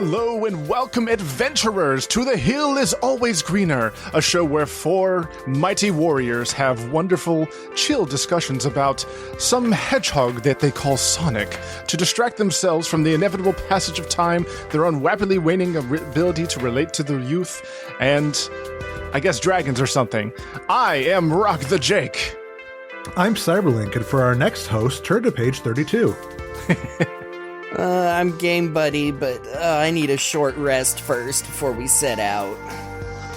Hello and welcome, adventurers, to The Hill is Always Greener, a show where four mighty warriors have wonderful, chill discussions about some hedgehog that they call Zonik, to distract themselves from the inevitable passage of time, their own rapidly waning ability to relate to the youth, and, I guess, dragons or something. I am Rock the Jake. I'm Cyberlink, and for our next host, turn to page 32. I'm Game Buddy, but I need a short rest first before we set out.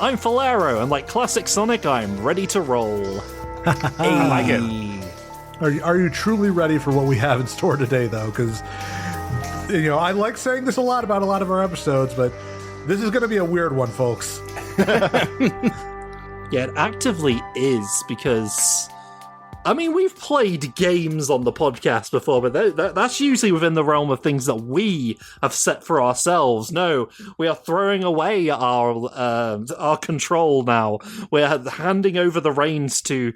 I'm Falero, and like classic Sonic, I'm ready to roll. I like it. Are you truly ready for what we have in store today, though? Because, I like saying this a lot about a lot of our episodes, but this is going to be a weird one, folks. Yeah, it actively is, because... we've played games on the podcast before, but that's usually within the realm of things that we have set for ourselves. No, we are throwing away our control now. We're handing over the reins to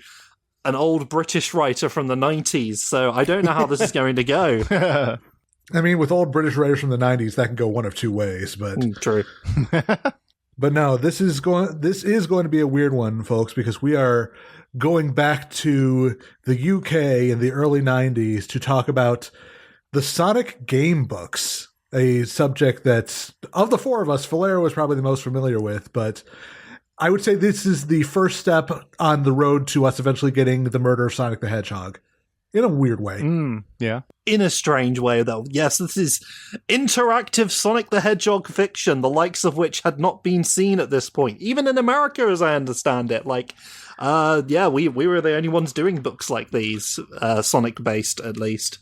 an old British writer from the 90s, so I don't know how this is going to go. With old British writers from the 90s, that can go one of two ways, but... True. But no, this is going to be a weird one, folks, because we are going back to the UK in the early 90s to talk about the Sonic Gamebooks, a subject that, of the four of us, Falero was probably the most familiar with, but I would say this is the first step on the road to us eventually getting the murder of Sonic the Hedgehog. In a weird way. Yeah. In a strange way, though. Yes, this is interactive Sonic the Hedgehog fiction, the likes of which had not been seen at this point. Even in America, as I understand it. We were the only ones doing books like these, Sonic-based, at least.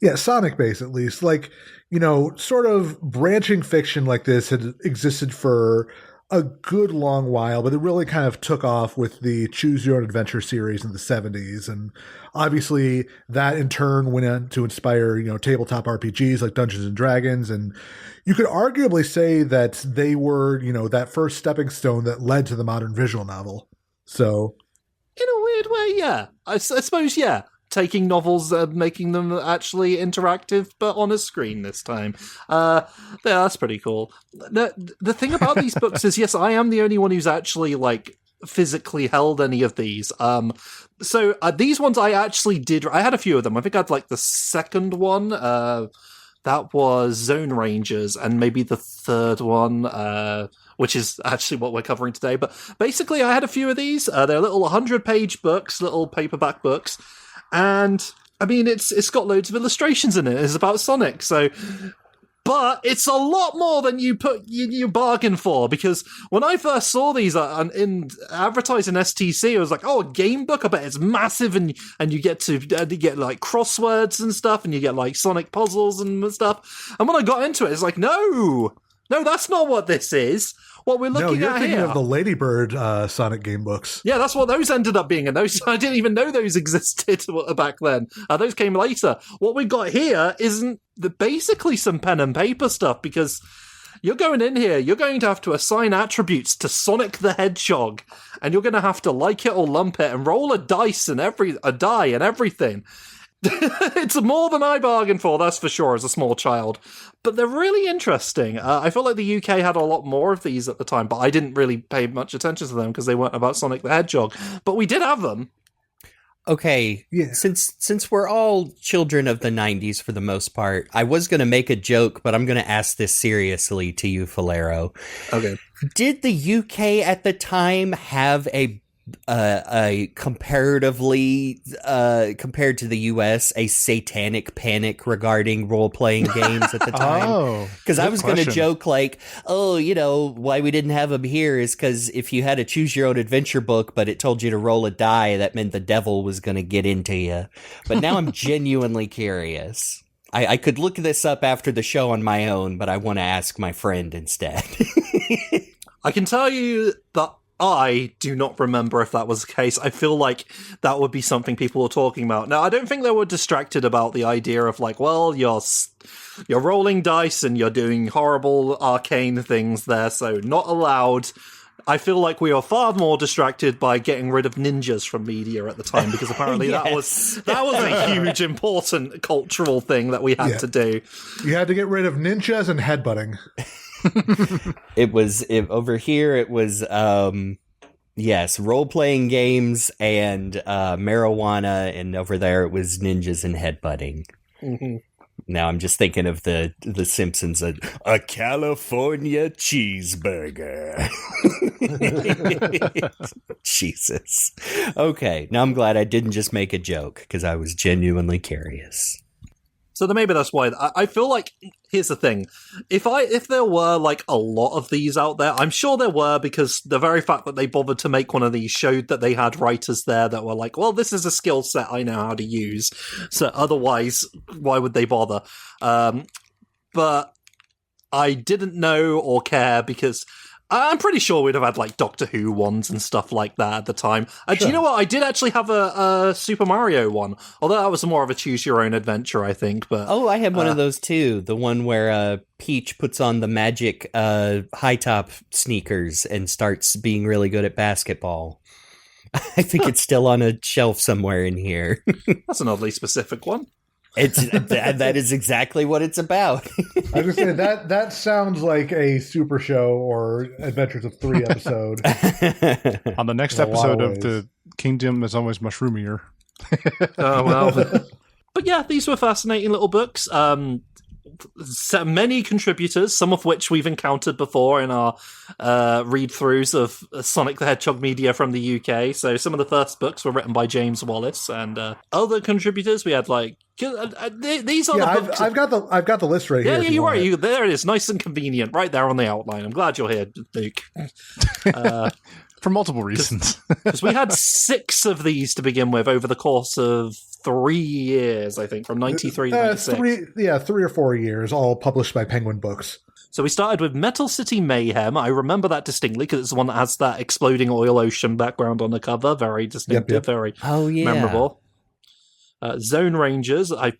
Yeah, Sonic-based, at least. Sort of branching fiction like this had existed for a good long while, but it really kind of took off with the Choose Your Own Adventure series in the 70s. And obviously that in turn went on to inspire, tabletop RPGs like Dungeons and Dragons. And you could arguably say that they were, that first stepping stone that led to the modern visual novel. So in a weird way, yeah. I suppose, yeah. Taking novels and making them actually interactive, but on a screen this time. Yeah, that's pretty cool. The thing about these books is, yes, I am the only one who's actually, physically held any of these. So these ones I actually did... I had a few of them. I think I had, the second one. That was Zone Rangers, and maybe the third one... which is actually what we're covering today. But basically, I had a few of these. They're little 100-page books, little paperback books. And, it's got loads of illustrations in it. It's about Sonic, so... But it's a lot more than you bargain for, because when I first saw these advertised in STC, I was like, oh, a game book? I bet it's massive, and you get crosswords and stuff, and you get, Sonic puzzles and stuff. And when I got into it, it's like, no, that's not what this is. What we're looking at here. No, you're thinking of the Ladybird Sonic game books. Yeah, that's what those ended up being, and those I didn't even know those existed back then. Those came later. What we got here isn't basically some pen and paper stuff, because you're going in here, you're going to have to assign attributes to Sonic the Hedgehog, and you're going to have to like it or lump it and roll a die and everything. It's more than I bargained for, that's for sure, as a small child. But they're really interesting. I feel like the UK had a lot more of these at the time, but I didn't really pay much attention to them because they weren't about Sonic the Hedgehog. But we did have them. Okay, yeah. Since we're all children of the 90s for the most part, I was going to make a joke, but I'm going to ask this seriously to you, Falero. Okay. Did the UK at the time have a comparatively compared to the US, a satanic panic regarding role-playing games at the time? Because I was going to joke why we didn't have them here is because if you had a choose your own adventure book but it told you to roll a die, that meant the devil was going to get into you. But now I'm genuinely curious. I could look this up after the show on my own, but I want to ask my friend instead. I can tell you that I do not remember if that was the case. I feel like that would be something people were talking about. Now, I don't think they were distracted about the idea of you're rolling dice and you're doing horrible arcane things there, so not allowed. I feel like we are far more distracted by getting rid of ninjas from media at the time, because apparently Yes. that was a huge, important cultural thing that we had to do. You had to get rid of ninjas and headbutting. Over here, it was, role-playing games and marijuana, and over there it was ninjas and headbutting. Mm-hmm. Now I'm just thinking of the Simpsons, a California cheeseburger. Jesus. Okay, now I'm glad I didn't just make a joke, because I was genuinely curious. So then maybe that's why I feel like, here's the thing, if there were like a lot of these out there, I'm sure there were, because the very fact that they bothered to make one of these showed that they had writers there that were like, well, this is a skill set I know how to use, so otherwise why would they bother? But I didn't know or care, because I'm pretty sure we'd have had like Doctor Who ones and stuff like that at the time. Sure. Do you know what? I did actually have a Super Mario one, although that was more of a choose your own adventure, I think. But I had one of those too. The one where Peach puts on the magic high top sneakers and starts being really good at basketball. I think it's still on a shelf somewhere in here. That's an oddly specific one. That is exactly what it's about. I was just saying that sounds like a Super Show or Adventures of 3 episode. On the next episode of The Kingdom is Always Mushroomier. Oh, well. But yeah, these were fascinating little books. Many contributors, some of which we've encountered before in our read-throughs of Sonic the Hedgehog media from the UK. So some of the first books were written by James Wallace, and other contributors we had like these are the books. I've got the list right here. Yeah, you're right. There it is, nice and convenient, right there on the outline. I'm glad you're here, Luke. For multiple reasons. Because we had 6 of these to begin with over the course of 3 years, I think, from 93 to 96. 3 or 4 years, all published by Penguin Books. So we started with Metal City Mayhem. I remember that distinctly because it's the one that has that exploding oil ocean background on the cover. Very distinctive, very memorable. Zone Rangers. I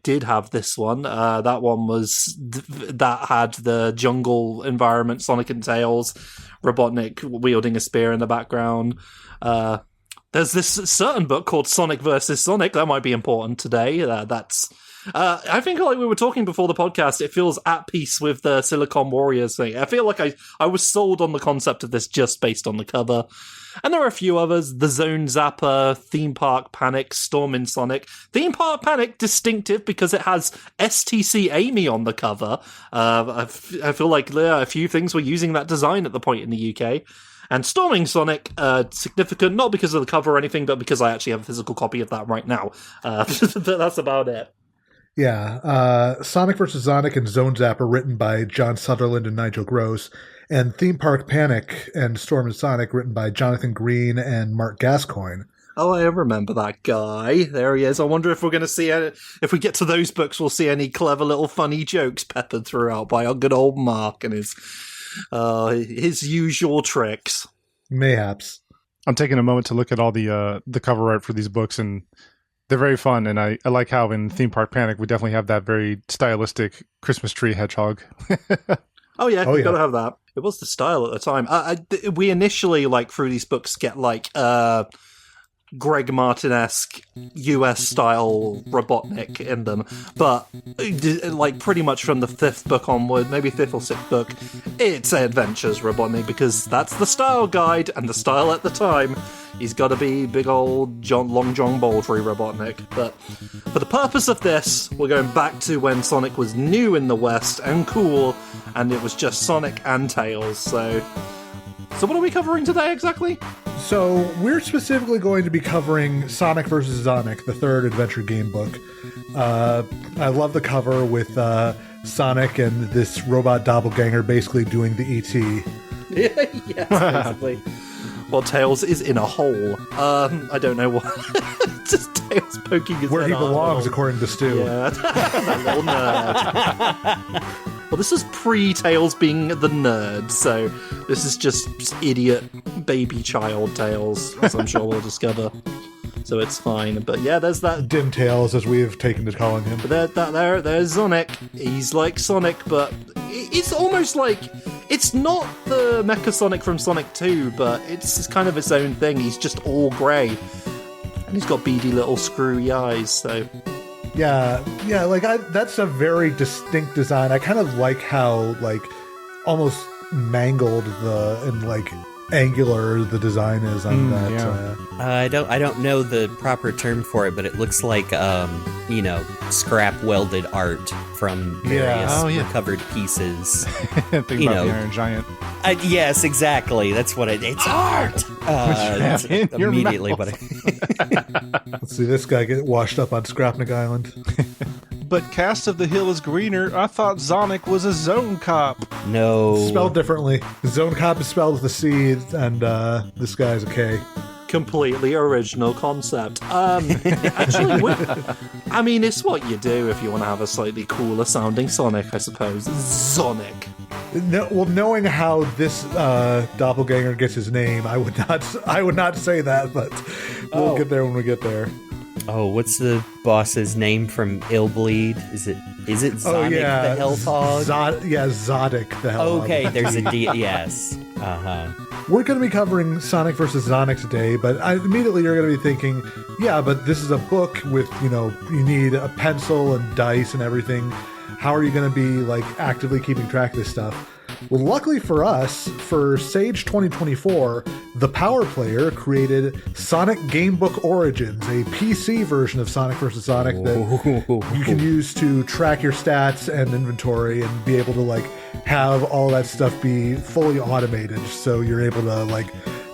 did have this one. That one was that had the jungle environment, Sonic and Tails, Robotnik wielding a spear in the background. There's this certain book called Sonic vs. Sonic. That might be important today. I think like we were talking before the podcast, it feels at peace with the Silicon Warriors thing. I feel like I was sold on the concept of this just based on the cover. And there are a few others. The Zone Zapper, Theme Park Panic, Storm in Sonic. Theme Park Panic, distinctive because it has STC Amy on the cover. I feel like a few things were using that design at the point in the UK. And Storming Sonic, significant, not because of the cover or anything, but because I actually have a physical copy of that right now. But that's about it. Yeah, Sonic vs. Zonik and Zone Zapper written by John Sutherland and Nigel Gross, and Theme Park Panic and Storm and Sonic written by Jonathan Green and Mark Gascoigne. Oh, I remember that guy. There he is. I wonder if we're going to see, if we get to those books, we'll see any clever little funny jokes peppered throughout by our good old Mark and his usual tricks. Mayhaps. I'm taking a moment to look at all the cover art for these books, and they're very fun, and I like how in Theme Park Panic we definitely have that very stylistic Christmas tree hedgehog. Oh yeah, you gotta have that. It was the style at the time. We initially, like, through these books, get like Greg Martin-esque US-style Robotnik in them, but like pretty much from the 5th book onward, maybe 5th or 6th book, it's Adventures Robotnik, because that's the style guide, and the style at the time, he's got to be big old Long John Baldry Robotnik. But for the purpose of this, we're going back to when Sonic was new in the West and cool, and it was just Sonic and Tails. So what are we covering today exactly? So we're specifically going to be covering Sonic vs. Zonik, the 3rd adventure game book. I love the cover with Sonic and this robot doppelganger basically doing the E.T. Yes, basically. Well, Tails is in a hole. I don't know what. Just Tails poking his where head he out belongs, of the hole. according to Stu. Yeah, that little nerd. Well, this is pre-Tails being the nerd, so this is just idiot baby child Tails, as I'm sure we'll discover. So it's fine. But yeah, there's that. Dim Tails, as we have taken to calling him. But there's Zonik. He's like Sonic, but it's almost like It's not the Mecha Sonic from Sonic 2, but it's kind of its own thing. He's just all grey. And he's got beady little screwy eyes, so... Yeah, like, that's a very distinct design. I kind of like how, like, almost mangled and, like, angular the design is on that. Yeah. I don't know the proper term for it, but it looks like scrap welded art from various recovered pieces. Think about the Iron Giant. Yes, exactly. That's what it's art. That's immediately what Let's see this guy get washed up on Scrapnik Island. But Cast of the Hill is Greener, I thought Zonik was a zone cop. No. Spelled differently. Zone cop is spelled with a C, and this guy's a K. Completely original concept. Actually, I mean, it's what you do if you want to have a slightly cooler sounding Sonic, I suppose. Zonik. No, well, knowing how this doppelganger gets his name, I would not say that, but we'll get there when we get there. Oh, what's the boss's name from Illbleed? Is it Zonik the Hedgehog? Zonik the Hedgehog. Okay, there's a D. Yes. We're going to be covering Sonic vs. Zonik today, but immediately you're going to be thinking, yeah, but this is a book with, you need a pencil and dice and everything. How are you going to be, like, actively keeping track of this stuff? Well, luckily for us, for Sage 2024, the Power Player created Sonic Gamebook Origins, a PC version of Sonic vs. Sonic that you can use to track your stats and inventory and be able to, like, have all that stuff be fully automated, so you're able to, like,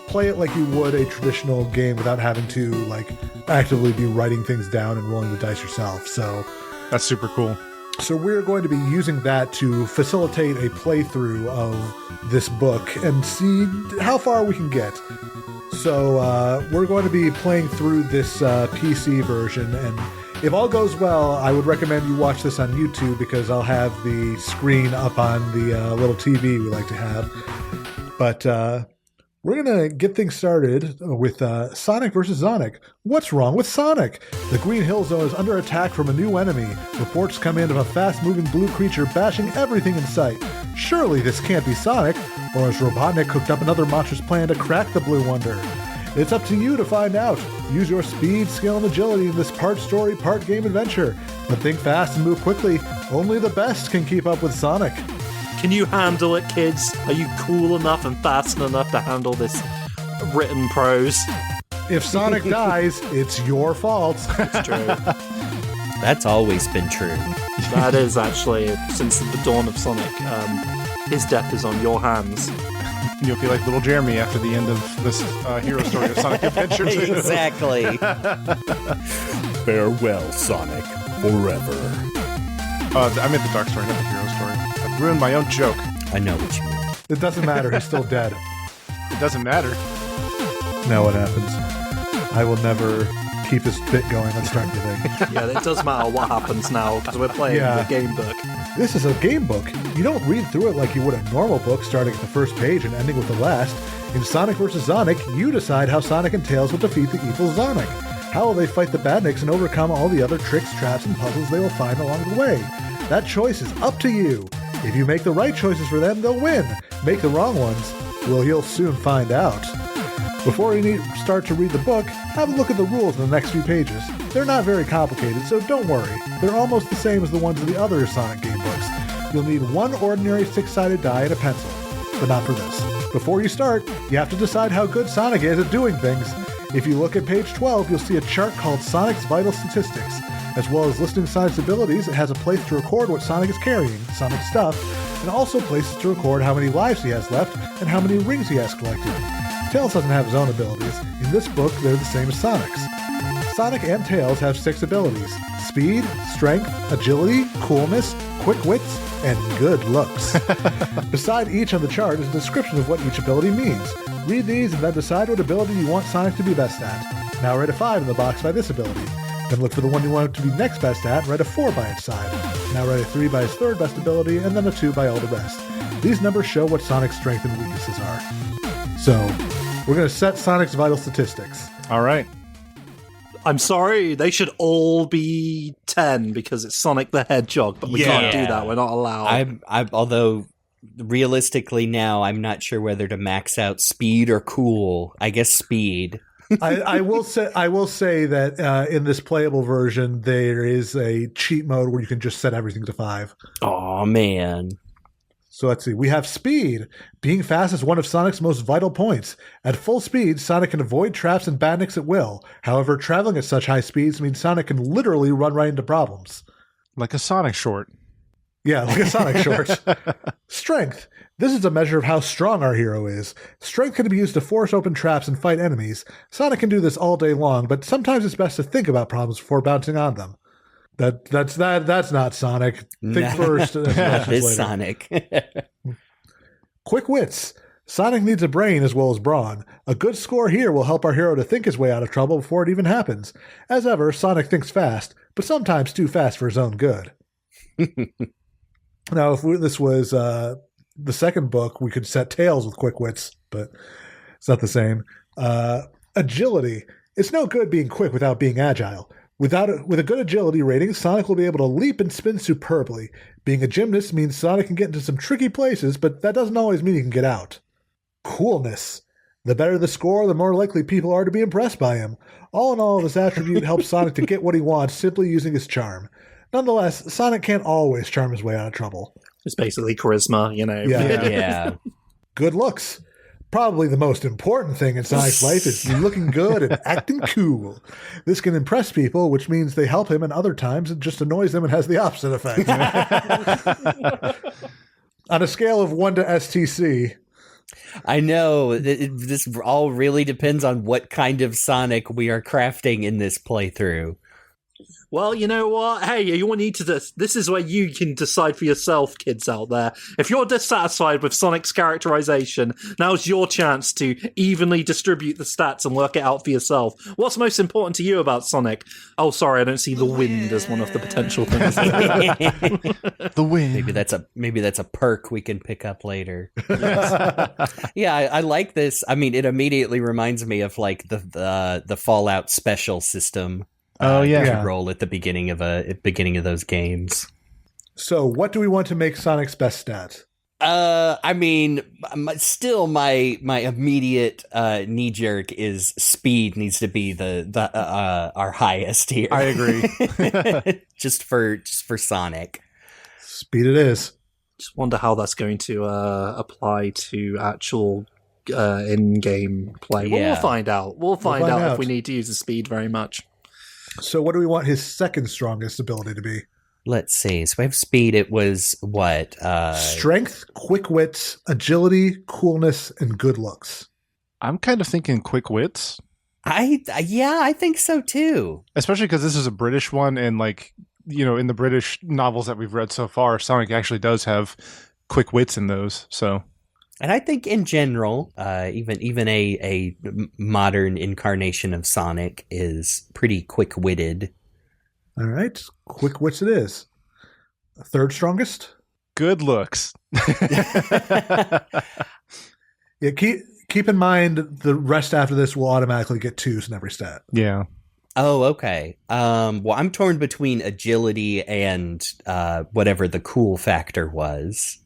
play it like you would a traditional game without having to, like, actively be writing things down and rolling the dice yourself. So that's super cool. So we're going to be using that to facilitate a playthrough of this book and see how far we can get. So we're going to be playing through this PC version, and if all goes well, I would recommend you watch this on YouTube because I'll have the screen up on the little TV we like to have. But we're going to get things started with Sonic vs. Zonik. What's wrong with Sonic? The Green Hill Zone is under attack from a new enemy. Reports come in of a fast-moving blue creature bashing everything in sight. Surely this can't be Sonic, or has Robotnik cooked up another monstrous plan to crack the Blue Wonder? It's up to you to find out. Use your speed, skill, and agility in this part story, part game adventure. But think fast and move quickly. Only the best can keep up with Sonic. Can you handle it, kids? Are you cool enough and fast enough to handle this written prose? If Sonic dies, it's your fault. It's true. That's always been true. That is actually, since the dawn of Sonic, his death is on your hands. You'll feel like little Jeremy after the end of this hero story of Sonic Adventure 2. Exactly. Farewell, Sonic, forever. I meant the dark story, not the hero story. I ruined my own joke. I know what you mean. It doesn't matter. He's still dead. It doesn't matter. Now what happens? I will never keep this bit going. Let's start the thing. Yeah, it does matter what happens now, because we're playing the game book. This is a game book. You don't read through it like you would a normal book, starting at the first page and ending with the last. In Sonic vs. Zonik, you decide how Sonic and Tails will defeat the evil Zonik. How will they fight the badniks and overcome all the other tricks, traps, and puzzles they will find along the way? That choice is up to you. If you make the right choices for them, they'll win. Make the wrong ones, well, you'll soon find out. Before you start to read the book, have a look at the rules in the next few pages. They're not very complicated, so don't worry. They're almost the same as the ones in the other Sonic game books. You'll need one ordinary six-sided die and a pencil, but not for this. Before you start, you have to decide how good Sonic is at doing things. If you look at page 12, you'll see a chart called Sonic's Vital Statistics. As well as listing Sonic's abilities, it has a place to record what Sonic is carrying, Sonic stuff, and also places to record how many lives he has left and how many rings he has collected. Tails doesn't have his own abilities. In this book, they're the same as Sonic's. Sonic and Tails have 6 abilities: speed, strength, agility, coolness, quick wits, and good looks. Beside each on the chart is a description of what each ability means. Read these and then decide what ability you want Sonic to be best at. Now write a 5 in the box by this ability. Then look for the one you want it to be next best at and write a 4 by its side. Now write a 3 by his third best ability and then a 2 by all the rest. These numbers show what Sonic's strengths and weaknesses are. So, we're going to set Sonic's vital statistics. All right. I'm sorry, they should all be 10 because it's Sonic the Hedgehog, but we can't do that. We're not allowed. Although realistically now, I'm not sure whether to max out speed or cool. I guess speed. I will say that in this playable version, there is a cheat mode where you can just set everything to 5. Oh, man. So let's see. We have speed. Being fast is one of Sonic's most vital points. At full speed, Sonic can avoid traps and badniks at will. However, traveling at such high speeds means Sonic can literally run right into problems. Like a Sonic short. Yeah, like a Sonic short. Strength. This is a measure of how strong our hero is. Strength can be used to force open traps and fight enemies. Sonic can do this all day long, but sometimes it's best to think about problems before bouncing on them. That's not Sonic. Think first. That is Sonic. Quick wits. Sonic needs a brain as well as brawn. A good score here will help our hero to think his way out of trouble before it even happens. As ever, Sonic thinks fast, but sometimes too fast for his own good. Now, if this was the second book, we could set Tails with quick wits, but it's not the same. Agility. It's no good being quick without being agile. With a good agility rating, Sonic will be able to leap and spin superbly. Being a gymnast means Sonic can get into some tricky places, but that doesn't always mean he can get out. Coolness. The better the score, the more likely people are to be impressed by him. All in all, this attribute helps Sonic to get what he wants simply using his charm. Nonetheless, Sonic can't always charm his way out of trouble. It's basically charisma, you know. Yeah. Good looks. Probably the most important thing in Sonic's life is looking good and acting cool. This can impress people, which means they help him, and other times it just annoys them and has the opposite effect. On a scale of 1 to STC. I know. This all really depends on what kind of Sonic we are crafting in this playthrough. Well, you know what? Hey, you need to. This is where you can decide for yourself, kids out there. If you're dissatisfied with Sonic's characterization, now's your chance to evenly distribute the stats and work it out for yourself. What's most important to you about Sonic? Oh, sorry, I don't see the wind as one of the potential things. The wind. Maybe that's a perk we can pick up later. Yeah, I like this. I mean, it immediately reminds me of like the Fallout special system. Oh yeah, you roll at the beginning of those games. So, what do we want to make Sonic's best stat? I mean, still my immediate knee jerk is speed needs to be the our highest here. I agree. just for Sonic. Speed it is. Just wonder how that's going to apply to actual in-game play. Yeah. We'll find out. We'll find out if we need to use the speed very much. So what do we want his second strongest ability to be? Let's see. So we have speed. It was what? Strength, quick wits, agility, coolness, and good looks. I'm kind of thinking quick wits. I think so too. Especially because this is a British one, and like, you know, in the British novels that we've read so far, Sonic actually does have quick wits in those. So, and I think in general, even a modern incarnation of Sonic is pretty quick-witted. All right, quick wits it is. Third strongest? Good looks. Yeah, keep in mind the rest after this will automatically get 2s in every stat. Yeah. Oh, okay. Well, I'm torn between agility and whatever the cool factor was.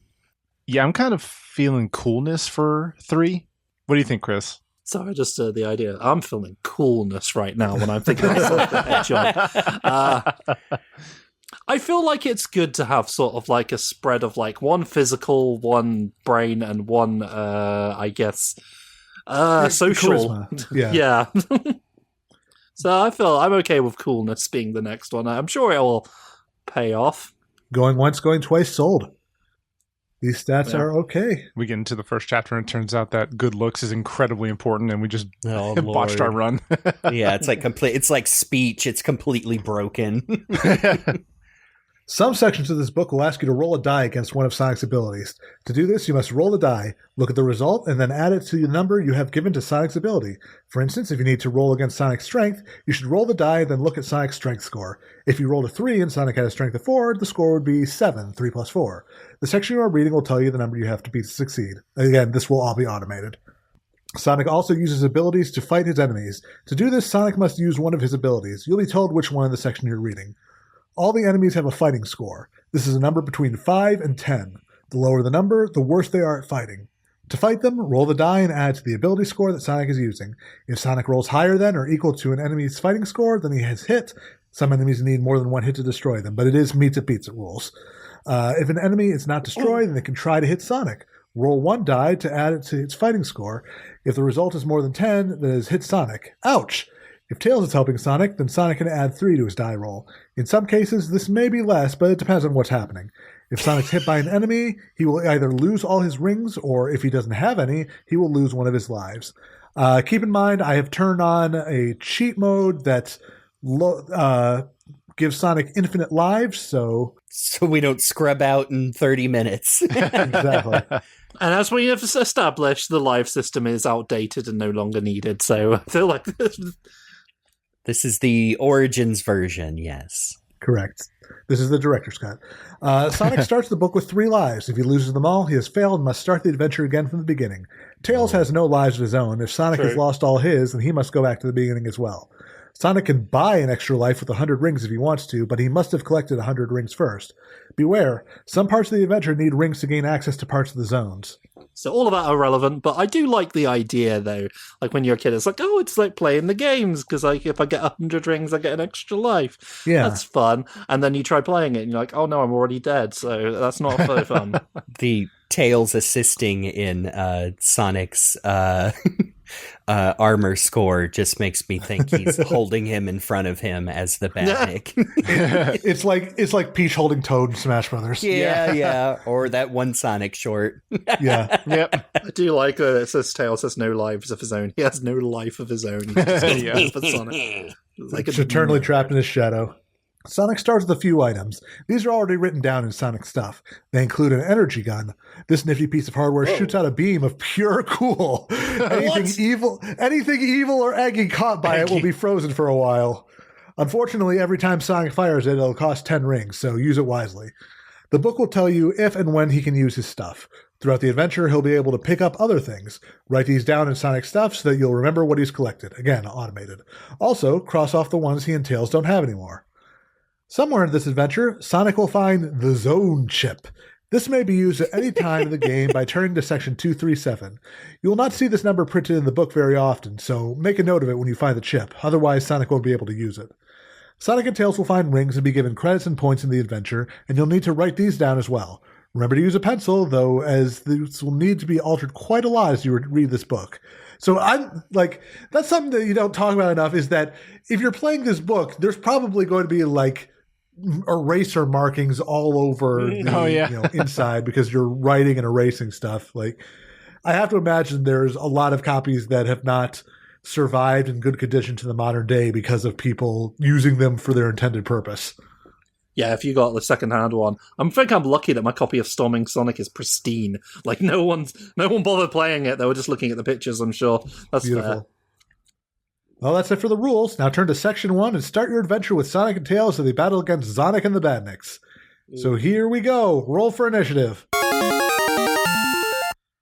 Yeah, I'm kind of feeling coolness for 3. What do you think, Chris? Sorry, just the idea. I'm feeling coolness right now when I'm thinking about Sonic the Hedgehog. I feel like it's good to have sort of like a spread of like one physical, one brain, and one, I guess, social. Yeah. Yeah. So I feel I'm okay with coolness being the next one. I'm sure it will pay off. Going once, going twice, sold. These stats are okay. We get into the first chapter and it turns out that good looks is incredibly important and we just botched Lord. our run. Yeah, it's like it's like speech. It's completely broken. Some sections of this book will ask you to roll a die against one of Sonic's abilities. To do this, you must roll the die, look at the result, and then add it to the number you have given to Sonic's ability. For instance, if you need to roll against Sonic's strength, you should roll the die, then look at Sonic's strength score. If you rolled a 3 and Sonic had a strength of 4, the score would be 7, 3 plus 4. The section you are reading will tell you the number you have to beat to succeed. Again, this will all be automated. Sonic also uses abilities to fight his enemies. To do this, Sonic must use one of his abilities. You'll be told which one in the section you're reading. All the enemies have a fighting score. This is a number between 5 and 10. The lower the number, the worse they are at fighting. To fight them, roll the die and add to the ability score that Sonic is using. If Sonic rolls higher than or equal to an enemy's fighting score, then he has hit. Some enemies need more than one hit to destroy them, but it is meets at beats rules. If an enemy is not destroyed, then they can try to hit Sonic. Roll one die to add it to its fighting score. If the result is more than 10, then it is hit Sonic. Ouch! If Tails is helping Sonic, then Sonic can add 3 to his die roll. In some cases, this may be less, but it depends on what's happening. If Sonic's hit by an enemy, he will either lose all his rings, or if he doesn't have any, he will lose one of his lives. Keep in mind, I have turned on a cheat mode that gives Sonic infinite lives, so we don't scrub out in 30 minutes. Exactly. And as we have established, the live system is outdated and no longer needed, so I feel like this is the Origins version, yes. Correct. This is the director's cut. Sonic starts the book with 3 lives. If he loses them all, he has failed and must start the adventure again from the beginning. Tails has no lives of his own. If Sonic has lost all his, then he must go back to the beginning as well. Sonic can buy an extra life with 100 rings if he wants to, but he must have collected 100 rings first. Beware, some parts of the adventure need rings to gain access to parts of the zones. So all of that are relevant, but I do like the idea, though. Like, when you're a kid, it's like, oh, it's like playing the games, because like, if I get 100 rings, I get an extra life. Yeah. That's fun. And then you try playing it, and you're like, oh no, I'm already dead, so that's not so fun. The Tails assisting in Sonic's armor score just makes me think he's holding him in front of him as the Badnik. It's like Peach holding Toad in Smash Brothers. Yeah. Or that one Sonic short. Yeah. Yep. I do like it says Tails has no lives of his own. He has no life of his own. He just goes for Sonic. Like He's eternally trapped in his shadow. Sonic starts with a few items. These are already written down in Sonic stuff. They include an energy gun. This nifty piece of hardware shoots out a beam of pure cool. Anything evil or eggy caught by it will be frozen for a while. Unfortunately, every time Sonic fires it, it'll cost 10 rings, so use it wisely. The book will tell you if and when he can use his stuff. Throughout the adventure, he'll be able to pick up other things. Write these down in Sonic stuff so that you'll remember what he's collected. Again, automated. Also, cross off the ones he and Tails don't have anymore. Somewhere in this adventure, Sonic will find the Zone chip. This may be used at any time in the game by turning to section 237. You will not see this number printed in the book very often, so make a note of it when you find the chip. Otherwise, Sonic won't be able to use it. Sonic and Tails will find rings and be given credits and points in the adventure, and you'll need to write these down as well. Remember to use a pencil, though, as this will need to be altered quite a lot as you read this book. So I'm like, that's something that you don't talk about enough, is that if you're playing this book, there's probably going to be like eraser markings all over the inside because you're writing and erasing stuff. Like, I have to imagine there's a lot of copies that have not survived in good condition to the modern day because of people using them for their intended purpose. Yeah, if you got the second-hand one. I think I'm lucky that my copy of Storming Sonic is pristine. Like, no one bothered playing it. They were just looking at the pictures, I'm sure. That's beautiful. Fair. Well, that's it for the rules. Now turn to Section 1 and start your adventure with Sonic and Tails as they battle against Zonik and the Badniks. So here we go. Roll for initiative.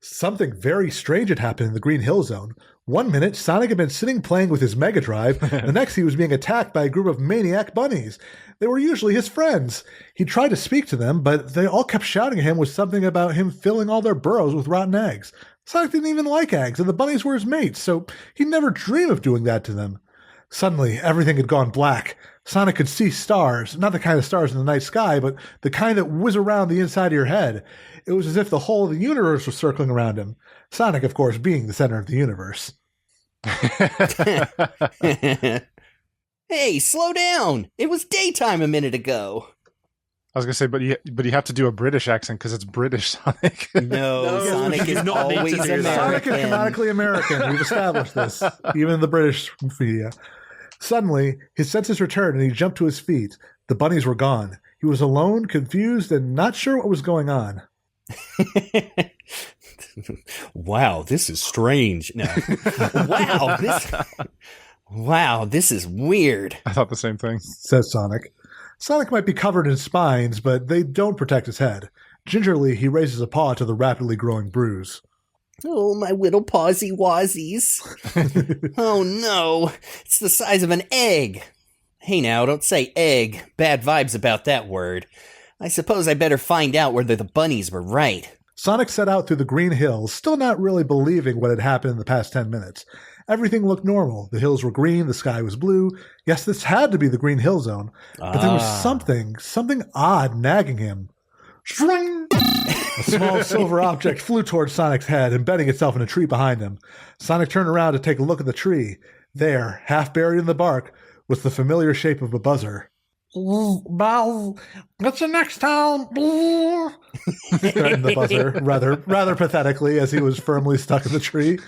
Something very strange had happened in the Green Hill Zone. 1 minute, Sonic had been sitting playing with his Mega Drive. The next, he was being attacked by a group of maniac bunnies. They were usually his friends. He tried to speak to them, but they all kept shouting at him with something about him filling all their burrows with rotten eggs. Sonic didn't even like eggs, and the bunnies were his mates, so he'd never dream of doing that to them. Suddenly, everything had gone black. Sonic could see stars, not the kind of stars in the night sky, but the kind that whiz around the inside of your head. It was as if the whole of the universe was circling around him. Sonic, of course, being the center of the universe. Hey, slow down! It was daytime a minute ago. I was gonna say, but you have to do a British accent because it's British Sonic. No, Sonic is always American. Sonic is canonically American. We've established this, even in the British media. Suddenly, his senses returned and he jumped to his feet. The bunnies were gone. He was alone, confused, and not sure what was going on. Wow, this is strange. No. Wow, this is weird. I thought the same thing. Says Sonic. Sonic might be covered in spines, but they don't protect his head. Gingerly, he raises a paw to the rapidly growing bruise. Oh, my little pawsy wazzies. Oh no, it's the size of an egg. Hey now, don't say egg. Bad vibes about that word. I suppose I better find out whether the bunnies were right. Sonic set out through the green hills, still not really believing what had happened in the past 10 minutes. Everything looked normal. The hills were green, the sky was blue. Yes, this had to be the Green Hill Zone. But there was something odd nagging him. Shring! A small silver object flew towards Sonic's head, embedding itself in a tree behind him. Sonic turned around to take a look at the tree. There, half buried in the bark, was the familiar shape of a buzzer. What's the next town? Threatened the buzzer, rather pathetically, as he was firmly stuck in the tree.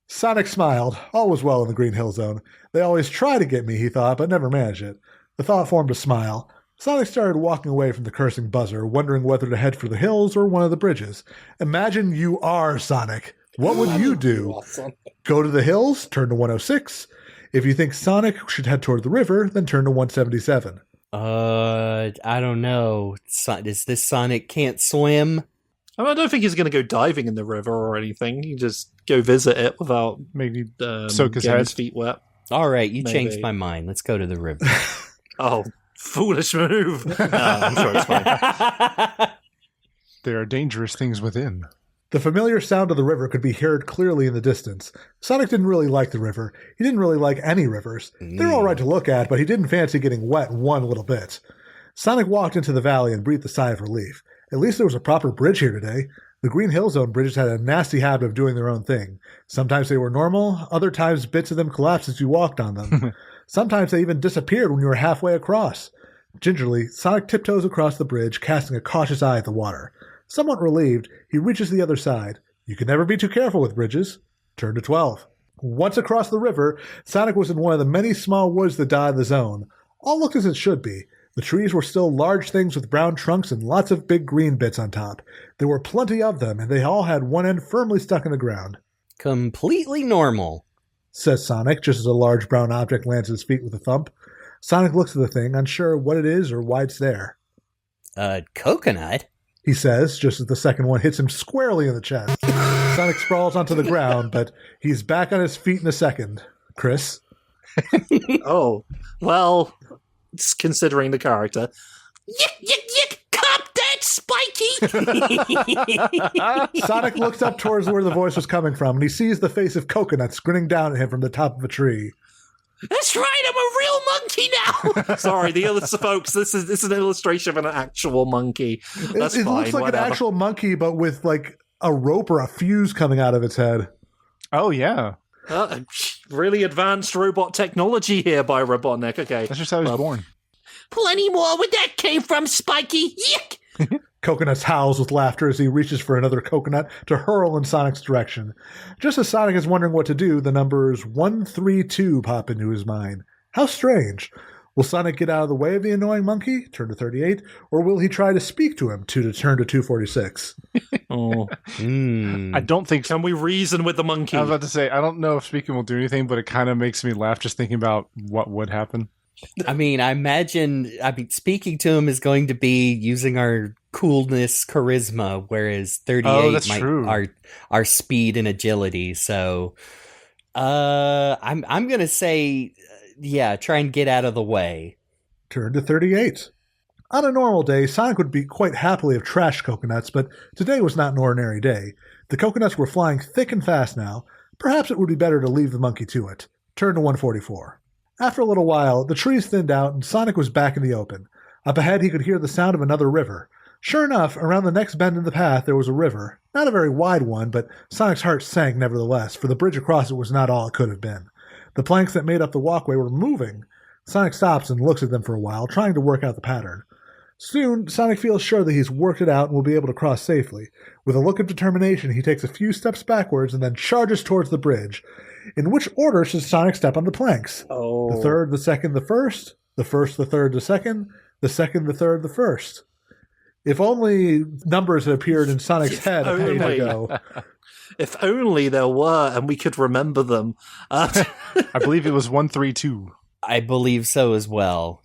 Sonic smiled. All was well in the Green Hill Zone. They always try to get me, he thought, but never manage it. The thought formed a smile. Sonic started walking away from the cursing buzzer, wondering whether to head for the hills or one of the bridges. Imagine you are Sonic. What would you do? Awesome. Go to the hills, turn to 106. If you think Sonic should head toward the river, then turn to 177. I don't know. Is this Sonic can't swim? I don't think he's going to go diving in the river or anything. He can just go visit it without maybe soak his getting head. his feet wet. All right, you changed my mind. Let's go to the river. Oh, foolish move. No, I'm sure it's fine. There are dangerous things within. The familiar sound of the river could be heard clearly in the distance. Sonic didn't really like the river. He didn't really like any rivers. They're all right to look at, but he didn't fancy getting wet one little bit. Sonic walked into the valley and breathed a sigh of relief. At least there was a proper bridge here today. The Green Hill Zone bridges had a nasty habit of doing their own thing. Sometimes they were normal, other times bits of them collapsed as you walked on them. Sometimes they even disappeared when you were halfway across. Gingerly, Sonic tiptoes across the bridge, casting a cautious eye at the water. Somewhat relieved, he reaches the other side. You can never be too careful with bridges. Turn to 12. Once across the river, Sonic was in one of the many small woods that dot the zone. All looked as it should be. The trees were still large things with brown trunks and lots of big green bits on top. There were plenty of them, and they all had one end firmly stuck in the ground. Completely normal, says Sonic, just as a large brown object lands at his feet with a thump. Sonic looks at the thing, unsure what it is or why it's there. Coconut? He says, just as the second one hits him squarely in the chest. Sonic sprawls onto the ground, but he's back on his feet in a second. Chris? Oh, well, considering the character. Yick, yick, yick! Cop that, Spiky! Sonic looks up towards where the voice was coming from, and he sees the face of Coconut grinning down at him from the top of a tree. That's right, I'm a real monkey now! Sorry, the other folks, this is an illustration of an actual monkey. That's it fine, looks like whatever. an actual monkey, but with like a rope or a fuse coming out of its head. Oh, yeah. Really advanced robot technology here by Robotnik. Okay. That's just how he was born. Plenty more where that came from, Spiky! Yick! Coconut howls with laughter as he reaches for another coconut to hurl in Sonic's direction. Just as Sonic is wondering what to do, the numbers 132 pop into his mind. How strange. Will Sonic get out of the way of the annoying monkey, turn to 38, or will he try to speak to him to turn to 246? Oh. I don't think so. Can we reason with the monkey? I was about to say, I don't know if speaking will do anything, but it kind of makes me laugh just thinking about what would happen. I mean, speaking to him is going to be using our coolness, charisma, whereas 38 our speed and agility. So, I'm gonna say, try and get out of the way. Turn to 38. On a normal day, Sonic would be quite happily have trashed coconuts, but today was not an ordinary day. The coconuts were flying thick and fast now. Perhaps it would be better to leave the monkey to it. Turn to 144. After a little while, the trees thinned out and Sonic was back in the open. Up ahead, he could hear the sound of another river. Sure enough, around the next bend in the path, there was a river. Not a very wide one, but Sonic's heart sank nevertheless, for the bridge across it was not all it could have been. The planks that made up the walkway were moving. Sonic stops and looks at them for a while, trying to work out the pattern. Soon, Sonic feels sure that he's worked it out and will be able to cross safely. With a look of determination, he takes a few steps backwards and then charges towards the bridge. In which order should Sonic step on the planks? Oh. The third, the second, the first, the third, the second, the third, the first. If only numbers had appeared in Sonic's head a page ago. If only there were, and we could remember them. I believe it was 132. I believe so as well.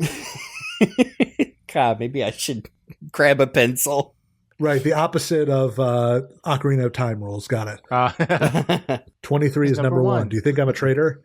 God, maybe I should grab a pencil. Right, the opposite of Ocarina of Time rules. Got it. 23 is number one. Do you think I'm a traitor?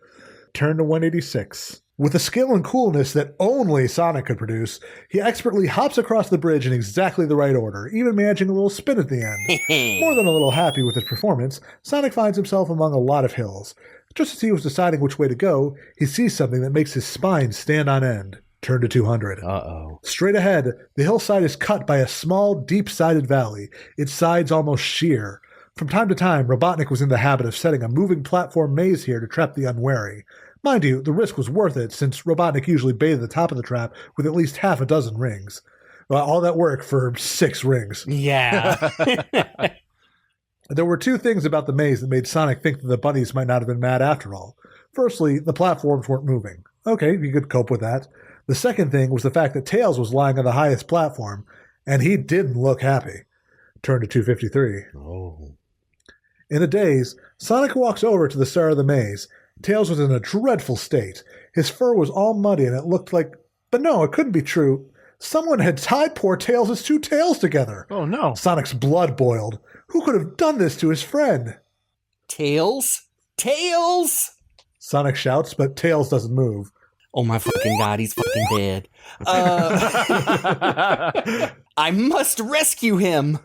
Turn to 186. With a skill and coolness that only Sonic could produce, he expertly hops across the bridge in exactly the right order, even managing a little spin at the end. More than a little happy with his performance, Sonic finds himself among a lot of hills. Just as he was deciding which way to go, he sees something that makes his spine stand on end. Turn to 200. Uh-oh. Straight ahead, the hillside is cut by a small, deep-sided valley, its sides almost sheer. From time to time, Robotnik was in the habit of setting a moving platform maze here to trap the unwary. Mind you, the risk was worth it, since Robotnik usually bathed the top of the trap with at least half a dozen rings. Well, all that work for 6 rings. Yeah. There were 2 things about the maze that made Sonic think that the bunnies might not have been mad after all. Firstly, the platforms weren't moving. Okay, you could cope with that. The second thing was the fact that Tails was lying on the highest platform, and he didn't look happy. Turn to 253. Oh. In a daze, Sonic walks over to the center of the maze. Tails was in a dreadful state. His fur was all muddy, and it looked like... But no, it couldn't be true. Someone had tied poor Tails' 2 tails together. Oh, no. Sonic's blood boiled. Who could have done this to his friend? Tails? Tails! Sonic shouts, but Tails doesn't move. Oh my fucking god, he's fucking dead. I must rescue him!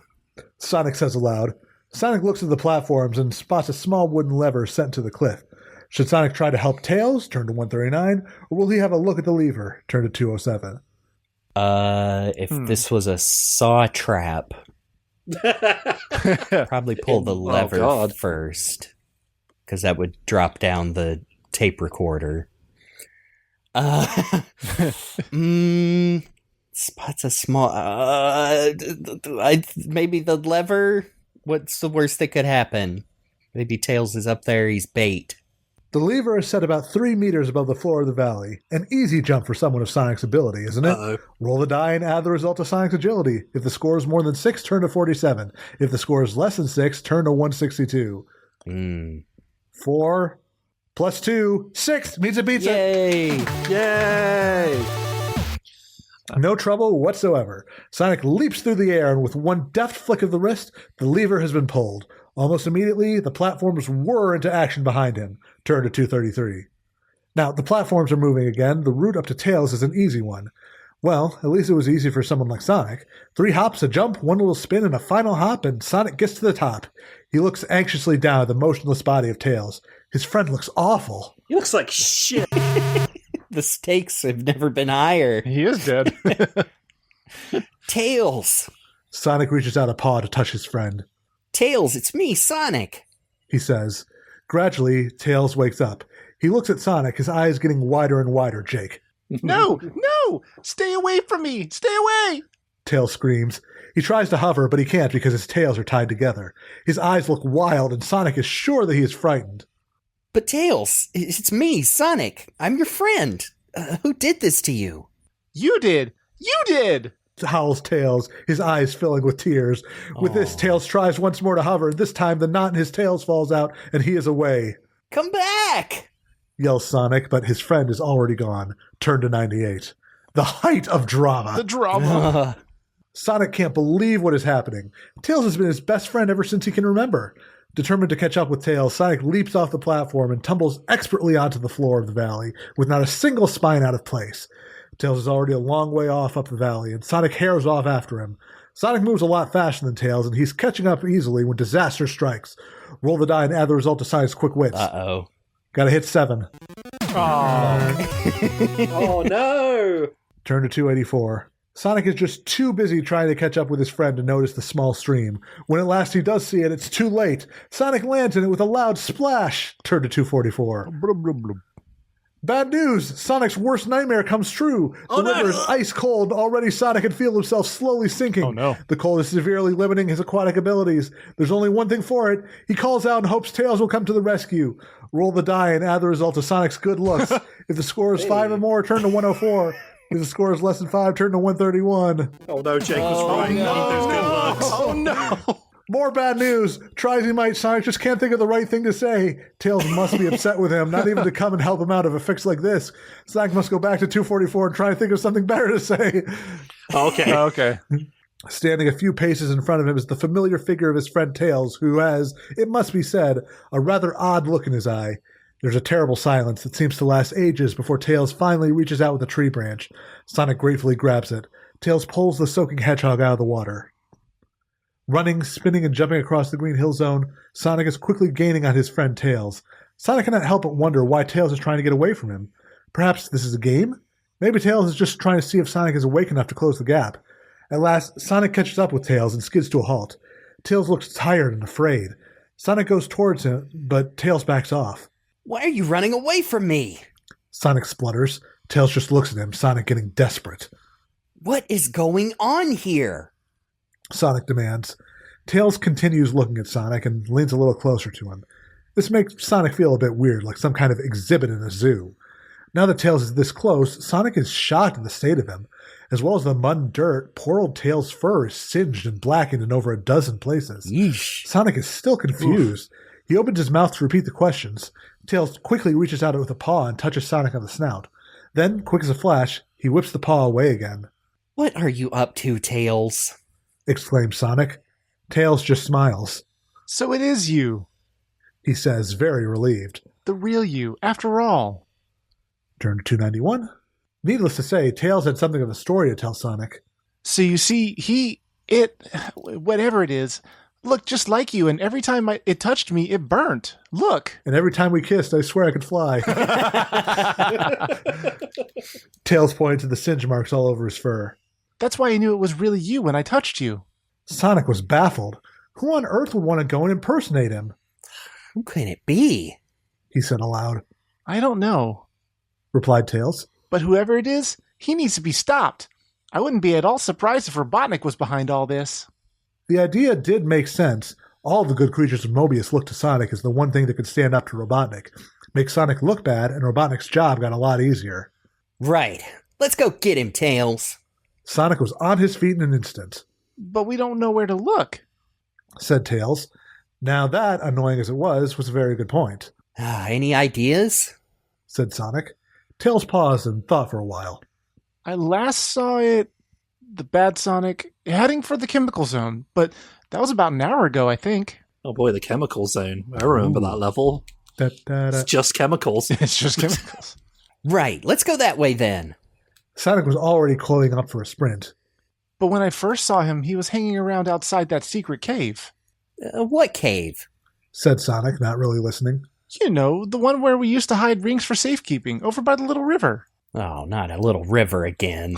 Sonic says aloud. Sonic looks at the platforms and spots a small wooden lever set into the cliff. Should Sonic try to help Tails, turn to 139, or will he have a look at the lever, turn to 207? If this was a saw trap, probably pull the lever first, because that would drop down the tape recorder. Spots a small. Maybe the lever. What's the worst that could happen? Maybe Tails is up there. He's bait. The lever is set about 3 meters above the floor of the valley. An easy jump for someone of Sonic's ability, isn't it? Uh-oh. Roll the die and add the result to Sonic's agility. If the score is more than 6, turn to 47. If the score is less than 6, turn to 162. 4 plus 2, 6 means it beats it. Yay! No trouble whatsoever. Sonic leaps through the air, and with one deft flick of the wrist, the lever has been pulled. Almost immediately, the platforms whir into action behind him. Turn to 233. Now, the platforms are moving again. The route up to Tails is an easy one. Well, at least it was easy for someone like Sonic. 3 hops, a jump, 1 little spin, and a final hop, and Sonic gets to the top. He looks anxiously down at the motionless body of Tails. His friend looks awful. He looks like shit. The stakes have never been higher. He is dead. Tails! Sonic reaches out a paw to touch his friend. Tails, it's me, Sonic! He says. Gradually, Tails wakes up. He looks at Sonic, his eyes getting wider and wider, Jake. No! Stay away from me! Stay away! Tails screams. He tries to hover, but he can't because his tails are tied together. His eyes look wild, and Sonic is sure that he is frightened. But Tails, it's me, Sonic. I'm your friend. Who did this to you? You did! You did! Howls Tails, his eyes filling with tears. With this, Tails tries once more to hover. This time, the knot in his tails falls out, and he is away. Come back! Yells Sonic, but his friend is already gone. Turn to 98. The height of drama. The drama. Sonic can't believe what is happening. Tails has been his best friend ever since he can remember. Determined to catch up with Tails, Sonic leaps off the platform and tumbles expertly onto the floor of the valley, with not a single spine out of place. Tails is already a long way off up the valley, and Sonic hares off after him. Sonic moves a lot faster than Tails, and he's catching up easily when disaster strikes. Roll the die and add the result to Sonic's quick wits. Uh-oh. Gotta hit 7. Oh, no! Turn to 284. Sonic is just too busy trying to catch up with his friend to notice the small stream. When at last he does see it, it's too late. Sonic lands in it with a loud splash. Turn to 244. Bad news! Sonic's worst nightmare comes true. The river is ice cold. Already Sonic can feel himself slowly sinking. Oh, no. The cold is severely limiting his aquatic abilities. There's only one thing for it. He calls out and hopes Tails will come to the rescue. Roll the die and add the result to Sonic's good looks. If the score is 5 or more, turn to 104. If the score is less than 5, turn to 131. Oh no, Jake was right. No. There's good looks. Oh, no! More bad news. Try as he might, Sonic just can't think of the right thing to say. Tails must be upset with him, not even to come and help him out of a fix like this. Sonic must go back to 244 and try and think of something better to say. Okay. Standing a few paces in front of him is the familiar figure of his friend Tails, who has, it must be said, a rather odd look in his eye. There's a terrible silence that seems to last ages before Tails finally reaches out with a tree branch. Sonic gratefully grabs it. Tails pulls the soaking hedgehog out of the water. Running, spinning, and jumping across the green hill zone, Sonic is quickly gaining on his friend Tails. Sonic cannot help but wonder why Tails is trying to get away from him. Perhaps this is a game? Maybe Tails is just trying to see if Sonic is awake enough to close the gap. At last, Sonic catches up with Tails and skids to a halt. Tails looks tired and afraid. Sonic goes towards him, but Tails backs off. Why are you running away from me? Sonic splutters. Tails just looks at him, Sonic getting desperate. What is going on here? Sonic demands. Tails continues looking at Sonic and leans a little closer to him. This makes Sonic feel a bit weird, like some kind of exhibit in a zoo. Now that Tails is this close, Sonic is shocked at the state of him. As well as the mud and dirt, poor old Tails' fur is singed and blackened in over a dozen places. Yeesh. Sonic is still confused. Oof. He opens his mouth to repeat the questions. Tails quickly reaches out with a paw and touches Sonic on the snout. Then, quick as a flash, he whips the paw away again. What are you up to, Tails? Exclaims Sonic. Tails just smiles. So it is you, he says, very relieved. The real you, after all. Turn to 291. Needless to say, Tails had something of a story to tell Sonic. So you see, whatever it is, looked just like you, and every time it touched me, it burnt. Look. And every time we kissed, I swear I could fly. Tails pointed to the singe marks all over his fur. That's why I knew it was really you when I touched you. Sonic was baffled. Who on earth would want to go and impersonate him? Who can it be? He said aloud. I don't know, replied Tails. But whoever it is, he needs to be stopped. I wouldn't be at all surprised if Robotnik was behind all this. The idea did make sense. All the good creatures of Mobius looked to Sonic as the one thing that could stand up to Robotnik. Make Sonic look bad, and Robotnik's job got a lot easier. Right. Let's go get him, Tails. Sonic was on his feet in an instant. But we don't know where to look, said Tails. Now that, annoying as it was a very good point. Any ideas? Said Sonic. Tails paused and thought for a while. I last saw it, the bad Sonic, heading for the chemical zone, but that was about an hour ago, I think. Oh boy, the chemical zone. I remember that level. It's just chemicals. It's just chemicals. Right, let's go that way then. Sonic was already clothing up for a sprint. But when I first saw him, he was hanging around outside that secret cave. What cave? Said Sonic, not really listening. You know, the one where we used to hide rings for safekeeping, over by the little river. Oh, not a little river again.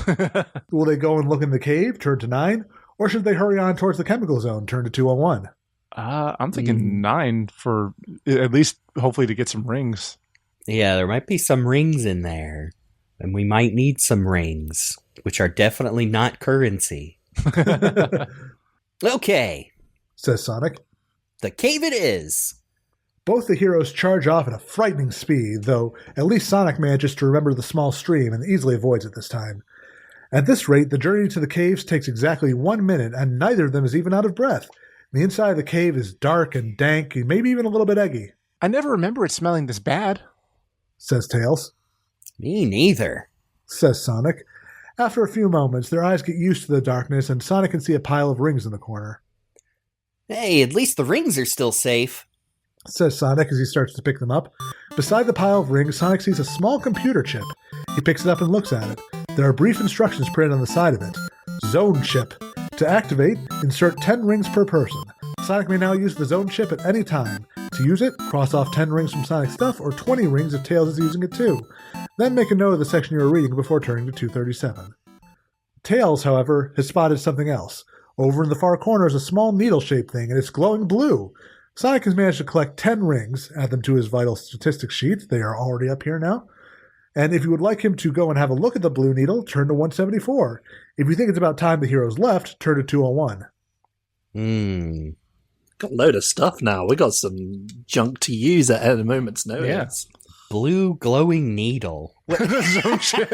Will they go and look in the cave, turn to 9? Or should they hurry on towards the chemical zone, turn to 201? I'm thinking 9 for at least hopefully to get some rings. Yeah, there might be some rings in there. And we might need some rings, which are definitely not currency. Okay, says Sonic. The cave it is. Both the heroes charge off at a frightening speed, though at least Sonic manages to remember the small stream and easily avoids it this time. At this rate, the journey to the caves takes exactly 1 minute, and neither of them is even out of breath. The inside of the cave is dark and dank, and maybe even a little bit eggy. I never remember it smelling this bad, says Tails. Me neither, says Sonic. After a few moments, their eyes get used to the darkness, and Sonic can see a pile of rings in the corner. Hey, at least the rings are still safe, says Sonic as he starts to pick them up. Beside the pile of rings, Sonic sees a small computer chip. He picks it up and looks at it. There are brief instructions printed on the side of it. Zone chip. To activate, insert 10 rings per person. Sonic may now use the zone chip at any time. To use it, cross off 10 rings from Sonic's stuff, or 20 rings if Tails is using it too. Then make a note of the section you are reading before turning to 237. Tails, however, has spotted something else. Over in the far corner is a small needle-shaped thing, and it's glowing blue. Sonic has managed to collect 10 rings, add them to his vital statistics sheet. They are already up here now. And if you would like him to go and have a look at the blue needle, turn to 174. If you think it's about time the heroes left, turn to 201. Got a load of stuff now. We got some junk to use at a moment's notice. Yeah. Blue glowing needle. Zone chip.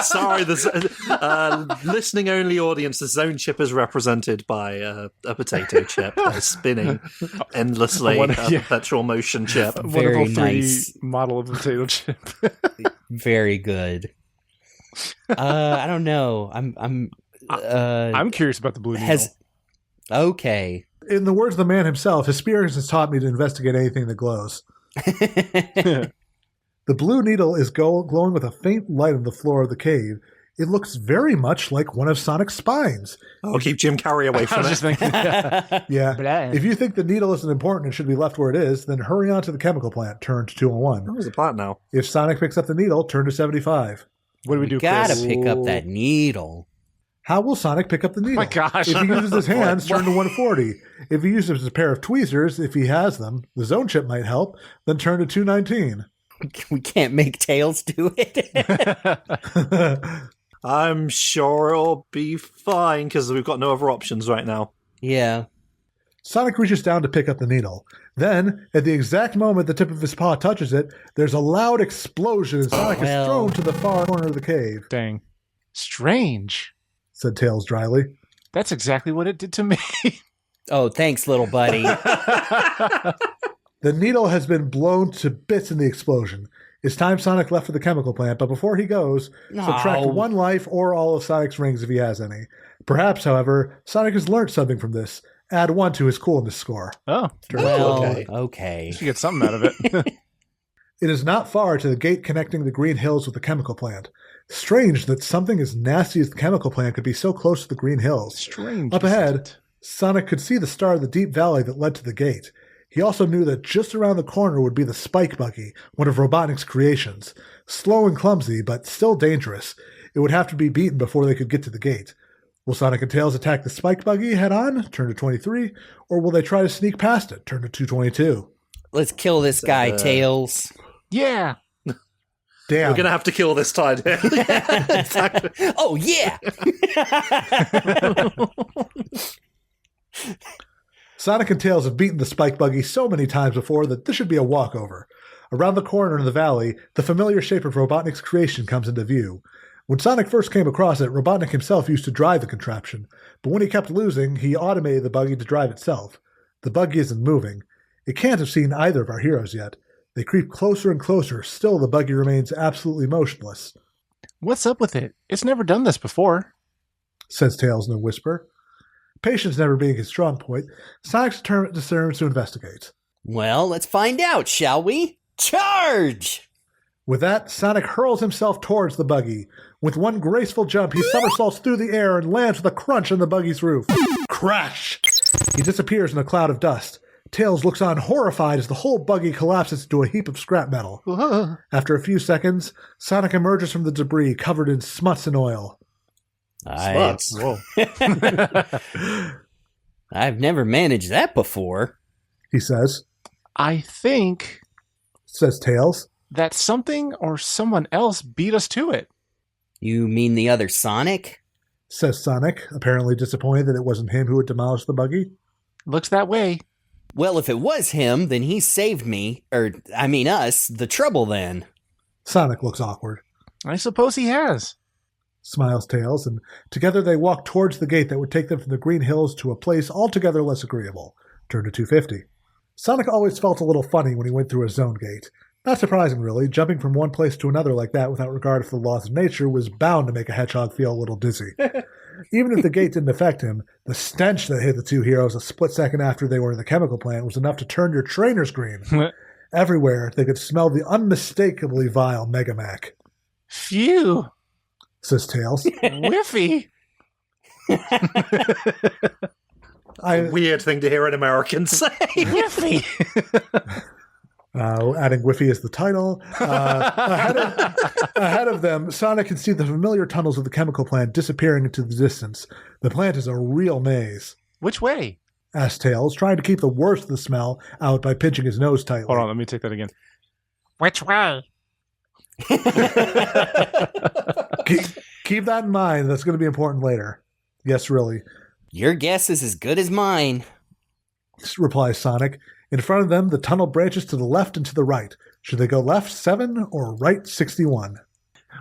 Sorry, the listening only audience. The zone chip is represented by a potato chip that is spinning endlessly. Perpetual motion chip. Very wonderful nice model of potato chip. Very good. I don't know. I'm curious about the blue needle. Okay. In the words of the man himself, his experience has taught me to investigate anything that glows. The blue needle is glowing with a faint light on the floor of the cave. It looks very much like one of Sonic's spines. I'll keep Jim Carrey away from it. Just thinking, Yeah. If you think the needle isn't important and should be left where it is, then hurry on to the chemical plant. Turn to 201. Where's the plant now? If Sonic picks up the needle, turn to 75. What do we do, Gotta Chris? pick up that needle. How will Sonic pick up the needle? My gosh. If he uses his hands, turn to 140. If he uses a pair of tweezers, if he has them, the zone chip might help, then turn to 219. We can't make Tails do it. I'm sure it'll be fine because we've got no other options right now. Yeah. Sonic reaches down to pick up the needle. Then, at the exact moment the tip of his paw touches it, there's a loud explosion and Sonic is thrown to the far corner of the cave. Dang. Strange, said Tails dryly. That's exactly what it did to me. Oh, thanks, little buddy. The needle has been blown to bits in the explosion. It's time Sonic left for the chemical plant, but before he goes, subtract 1 life or all of Sonic's rings if he has any. Perhaps, however, Sonic has learned something from this. Add 1 to his coolness score. Oh, well, okay. You should get something out of it. It is not far to the gate connecting the green hills with the chemical plant. Strange that something as nasty as the chemical plant could be so close to the green hills. Strange. Up ahead, Sonic could see the start of the deep valley that led to the gate. He also knew that just around the corner would be the Spike Buggy, one of Robotnik's creations. Slow and clumsy, but still dangerous. It would have to be beaten before they could get to the gate. Will Sonic and Tails attack the Spike Buggy head on? Turn to 23. Or will they try to sneak past it? Turn to 222. Let's kill this guy, Tails. Yeah. Damn. We're going to have to kill this time. Exactly. Oh, yeah. Sonic and Tails have beaten the Spike Buggy so many times before that this should be a walkover. Around the corner in the valley, the familiar shape of Robotnik's creation comes into view. When Sonic first came across it, Robotnik himself used to drive the contraption, but when he kept losing, he automated the buggy to drive itself. The buggy isn't moving. It can't have seen either of our heroes yet. They creep closer and closer. Still, the buggy remains absolutely motionless. What's up with it? It's never done this before, says Tails in a whisper. Patience never being his strong point, Sonic determines to investigate. Well, let's find out, shall we? Charge! With that, Sonic hurls himself towards the buggy. With one graceful jump, he somersaults through the air and lands with a crunch on the buggy's roof. Crash! He disappears in a cloud of dust. Tails looks on horrified as the whole buggy collapses into a heap of scrap metal. After a few seconds, Sonic emerges from the debris covered in smuts and oil. Whoa. I've never managed that before, he says. I think, says Tails, that something or someone else beat us to it. You mean the other Sonic? Says Sonic, apparently disappointed that it wasn't him who had demolished the buggy. Looks that way. Well, if it was him, then he saved me, us, the trouble then. Sonic looks awkward. I suppose he has. Smiles Tails, and together they walk towards the gate that would take them from the Green Hills to a place altogether less agreeable. Turn to 250. Sonic always felt a little funny when he went through a zone gate. Not surprising, really. Jumping from one place to another like that without regard for the laws of nature was bound to make a hedgehog feel a little dizzy. Even if the gate didn't affect him, the stench that hit the two heroes a split second after they were in the chemical plant was enough to turn your trainers green. Everywhere, they could smell the unmistakably vile Megamac. Phew, says Tails. Whiffy. Weird thing to hear an American say. Whiffy. Adding Whiffy as the title. Ahead of them, Sonic can see the familiar tunnels of the chemical plant disappearing into the distance. The plant is a real maze. Which way? Asked Tails, trying to keep the worst of the smell out by pinching his nose tightly. Hold on, let me take that again. Which way? Keep that in mind. That's going to be important later. Yes, really. Your guess is as good as mine, replies Sonic. In front of them, the tunnel branches to the left and to the right. Should they go left 7 or right 61?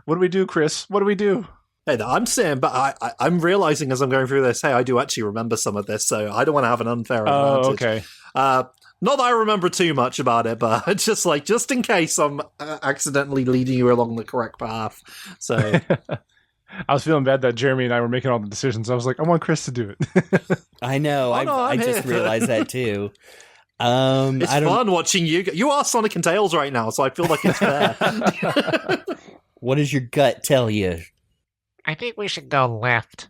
What do we do, Chris? What do we do? Hey, I'm saying, but I'm realizing as I'm going through this, hey, I do actually remember some of this, so I don't want to have an unfair advantage. Oh, okay. Not that I remember too much about it, but it's just like, just in case I'm accidentally leading you along the correct path. So I was feeling bad that Jeremy and I were making all the decisions. I was like, I want Chris to do it. I know. Oh, no, I just realized that too. It's fun watching you. You are Sonic and Tails right now, so I feel like it's fair. What does your gut tell you? I think we should go left.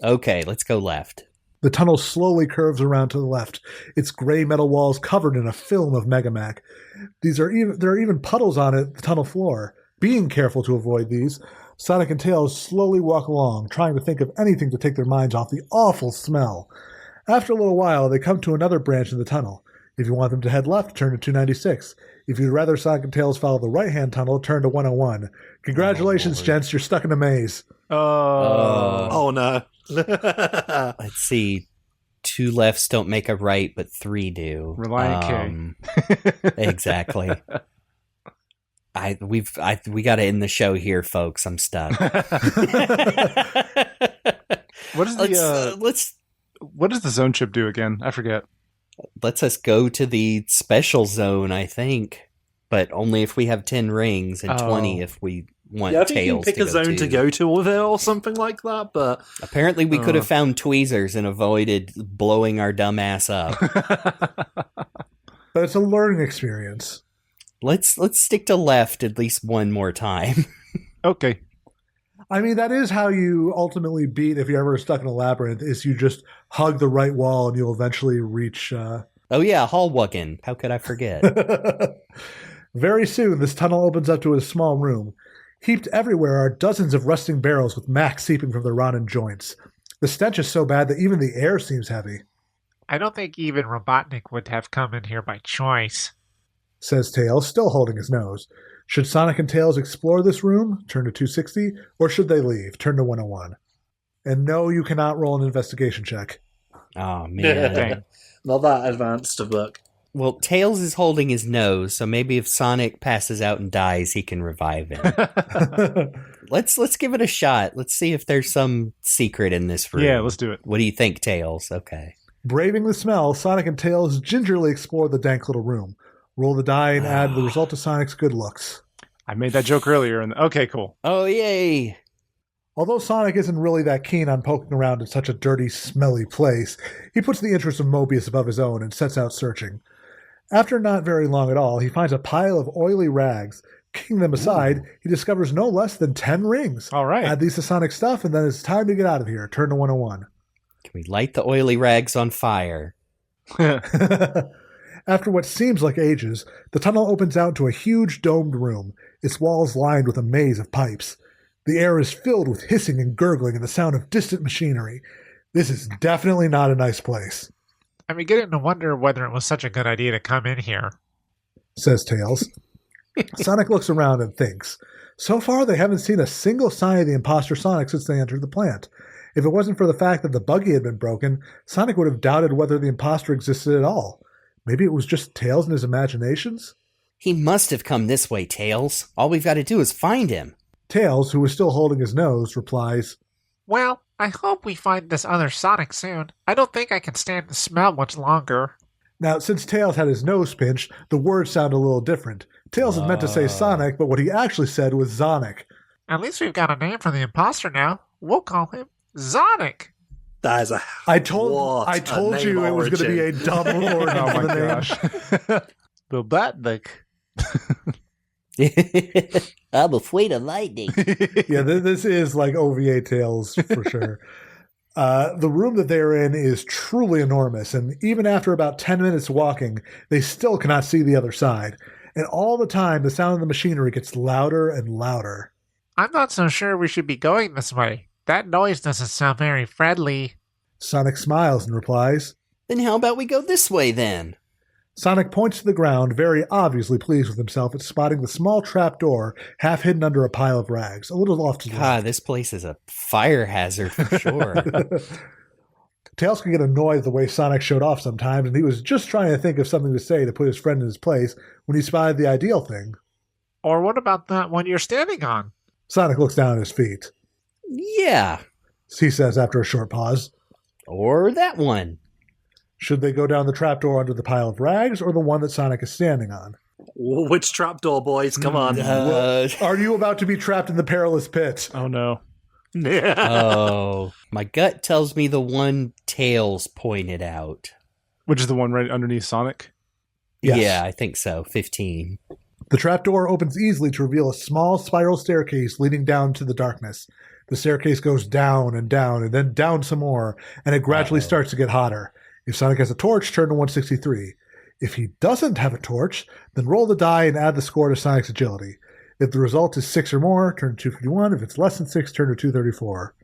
Okay, let's go left. The tunnel slowly curves around to the left, its gray metal walls covered in a film of Megamac. There are even puddles on it, the tunnel floor. Being careful to avoid these, Sonic and Tails slowly walk along, trying to think of anything to take their minds off the awful smell. After a little while, they come to another branch in the tunnel. If you want them to head left, turn to 296. If you'd rather Sonic and Tails follow the right-hand tunnel, turn to 101. Congratulations, gents, you're stuck in a maze. Oh no. Let's see. 2 lefts don't make a right, but 3 do. Reliant Exactly. We got to end the show here, folks. I'm stuck. What is what does the zone chip do again? I forget. Lets us go to the special zone, I think, but only if we have 10 rings and 20 if we want I think Tails you can pick a zone to go to with it or something like that, but apparently we could have found tweezers and avoided blowing our dumb ass up. But it's a learning experience. Let's stick to left at least one more time. Okay. I mean, that is how you ultimately beat, if you're ever stuck in a labyrinth, is you just hug the right wall and you'll eventually reach... Oh yeah, Hallwuggen. How could I forget? Very soon, this tunnel opens up to a small room. Heaped everywhere are dozens of rusting barrels with mac seeping from their rotten joints. The stench is so bad that even the air seems heavy. I don't think even Robotnik would have come in here by choice, says Tails, still holding his nose. Should Sonic and Tails explore this room, turn to 260, or should they leave, turn to 101? And no, you cannot roll an investigation check. Oh, man. Dang. Not that advanced of book. Well, Tails is holding his nose, so maybe if Sonic passes out and dies, he can revive him. Let's give it a shot. Let's see if there's some secret in this room. Yeah, let's do it. What do you think, Tails? Okay. Braving the smell, Sonic and Tails gingerly explore the dank little room. Roll the die and add the result to Sonic's good looks. I made that joke earlier. Okay, cool. Oh, yay. Although Sonic isn't really that keen on poking around in such a dirty, smelly place, he puts the interest of Mobius above his own and sets out searching. After not very long at all, he finds a pile of oily rags. Kicking them aside, he discovers no less than 10 rings. All right. Add these to Sonic's stuff, and then it's time to get out of here. Turn to 101. Can we light the oily rags on fire? After what seems like ages, the tunnel opens out to a huge domed room, its walls lined with a maze of pipes. The air is filled with hissing and gurgling and the sound of distant machinery. This is definitely not a nice place, I'm beginning to wonder whether it was such a good idea to come in here, says Tails. Sonic looks around and thinks. So far, they haven't seen a single sign of the imposter Sonic since they entered the plant. If it wasn't for the fact that the buggy had been broken, Sonic would have doubted whether the imposter existed at all. Maybe it was just Tails and his imaginations? He must have come this way, Tails. All we've got to do is find him. Tails, who is still holding his nose, replies, Well, I hope we find this other Sonic soon. I don't think I can stand the smell much longer. Now, since Tails had his nose pinched, the words sound a little different. Tails had meant to say Sonic, but what he actually said was Zonik. At least we've got a name for the imposter now. We'll call him Zonik. That is I told you it was going to be a dumb origin Oh for my the name. gosh. Robotnik. I'm afraid of lightning. Yeah, this is like OVA Tales for sure. The room that they're in is truly enormous, and even after about 10 minutes walking, they still cannot see the other side. And all the time, the sound of the machinery gets louder and louder. I'm not so sure we should be going this way. That noise doesn't sound very friendly. Sonic smiles and replies. Then how about we go this way, then? Sonic points to the ground, very obviously pleased with himself at spotting the small trap door half hidden under a pile of rags, a little off to the God, left. this place is a fire hazard for sure. Tails can get annoyed at the way Sonic showed off sometimes, and he was just trying to think of something to say to put his friend in his place when he spotted the ideal thing. Or what about that one you're standing on? Sonic looks down at his feet. Yeah. He says after a short pause. Or that one. Should they go down the trapdoor under the pile of rags or the one that Sonic is standing on? Which trapdoor, boys? Come on. Are you about to be trapped in the perilous pit? Oh no. Oh, my gut tells me the one Tails pointed out. Which is the one right underneath Sonic? Yes. Yeah, I think so. 15. The trapdoor opens easily to reveal a small spiral staircase leading down to the darkness. The staircase goes down and then down some more, and it gradually starts to get hotter. If Sonic has a torch, turn to 163. If he doesn't have a torch, then roll the die and add the score to Sonic's agility. If the result is 6 or more, turn to 251. If it's less than 6, turn to 234.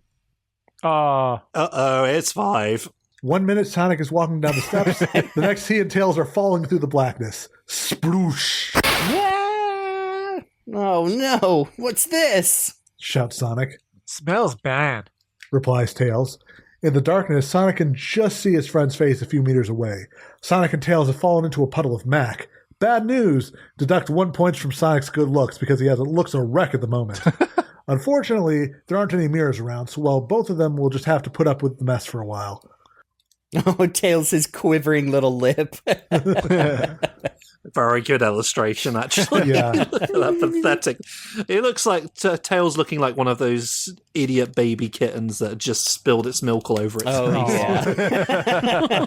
Uh-oh, it's 5. 1 minute, Sonic is walking down the steps. The next, he and Tails are falling through the blackness. Sploosh! Yeah! Oh no, what's this? Shouts Sonic. Smells bad. Replies Tails. In the darkness, Sonic can just see his friend's face a few meters away. Sonic and Tails have fallen into a puddle of mac. Bad news! Deduct 1 point from Sonic's good looks because he looks a wreck at the moment. Unfortunately, there aren't any mirrors around, so both of them will just have to put up with the mess for a while. Oh, Tails' quivering little lip. Very good illustration, actually. Yeah. That pathetic. It looks like Tails looking like one of those idiot baby kittens that just spilled its milk all over its face. Yeah.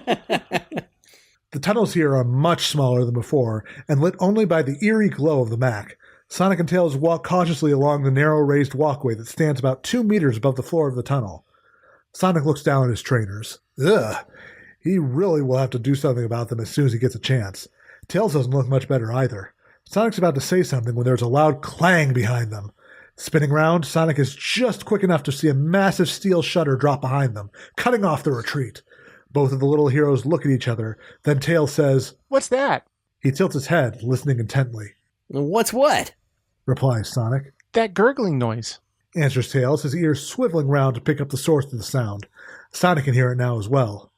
The tunnels here are much smaller than before, and lit only by the eerie glow of the Mac. Sonic and Tails walk cautiously along the narrow raised walkway that stands about 2 meters above the floor of the tunnel. Sonic looks down at his trainers. Ugh. He really will have to do something about them as soon as he gets a chance. Tails doesn't look much better either. Sonic's about to say something when there's a loud clang behind them. Spinning round, Sonic is just quick enough to see a massive steel shutter drop behind them, cutting off the retreat. Both of the little heroes look at each other. Then Tails says, "What's that?" He tilts his head, listening intently. What's what? Replies Sonic. That gurgling noise. Answers Tails, his ears swiveling round to pick up the source of the sound. Sonic can hear it now as well.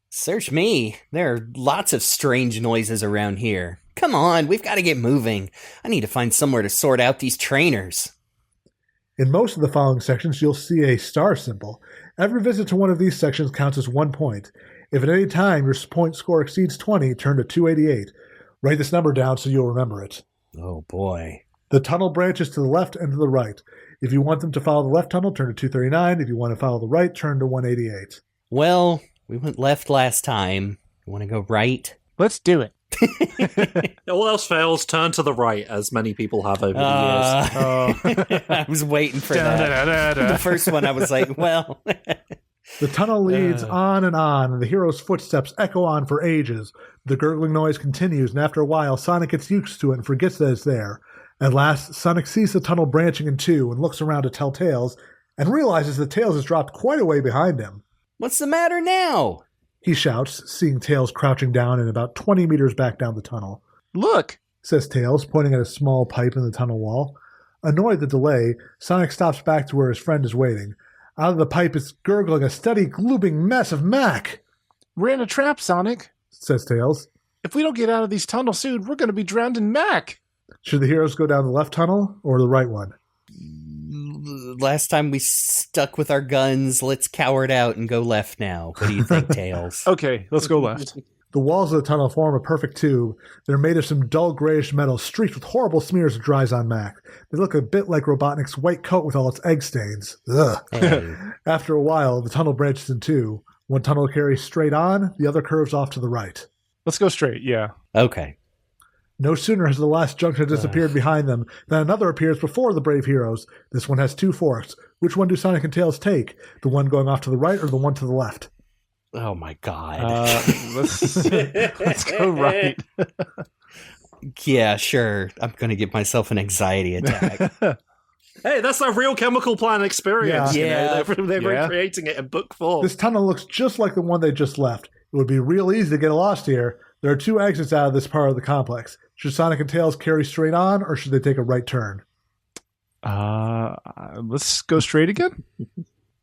Search me. There are lots of strange noises around here. Come on, we've got to get moving. I need to find somewhere to sort out these trainers. In most of the following sections, you'll see a star symbol. Every visit to one of these sections counts as 1 point. If at any time your point score exceeds 20, turn to 288. Write this number down so you'll remember it. Oh, boy. The tunnel branches to the left and to the right. If you want them to follow the left tunnel, turn to 239. If you want to follow the right, turn to 188. Well, we went left last time. You want to go right? Let's do it. All else fails, turn to the right, as many people have over the years. I was waiting for that. The first one, I was like, well. The tunnel leads on, and the hero's footsteps echo on for ages. The gurgling noise continues, and after a while, Sonic gets used to it and forgets that it's there. At last, Sonic sees the tunnel branching in two and looks around to tell Tails, and realizes that Tails has dropped quite a way behind him. What's the matter now? He shouts, seeing Tails crouching down and about 20 meters back down the tunnel. Look, says Tails, pointing at a small pipe in the tunnel wall. Annoyed at the delay, Sonic stops back to where his friend is waiting. Out of the pipe is gurgling a steady, glooping mess of mac. We're in a trap, Sonic, says Tails. If we don't get out of these tunnels soon, we're going to be drowned in mac. Should the heroes go down the left tunnel or the right one? Last time we stuck with our guns. Let's cower it out and go left now. What do you think, Tails? Okay, let's go left. The walls of the tunnel form a perfect tube. They're made of some dull grayish metal streaked with horrible smears of dry-on mac. They look a bit like Robotnik's white coat with all its egg stains. Ugh. Hey. After a while, the tunnel branches in two. One tunnel carries straight on, the other curves off to the right. Let's go straight, yeah. Okay. No sooner has the last junction disappeared behind them than another appears before the brave heroes. This one has two forks. Which one do Sonic and Tails take? The one going off to the right or the one to the left? Oh my god. Let's go right. Yeah, sure. I'm going to give myself an anxiety attack. Hey, that's a real chemical plant experience. Yeah. You know? They're recreating it in book form. This tunnel looks just like the one they just left. It would be real easy to get lost here. There are two exits out of this part of the complex. Should Sonic and Tails carry straight on, or should they take a right turn? Let's go straight again.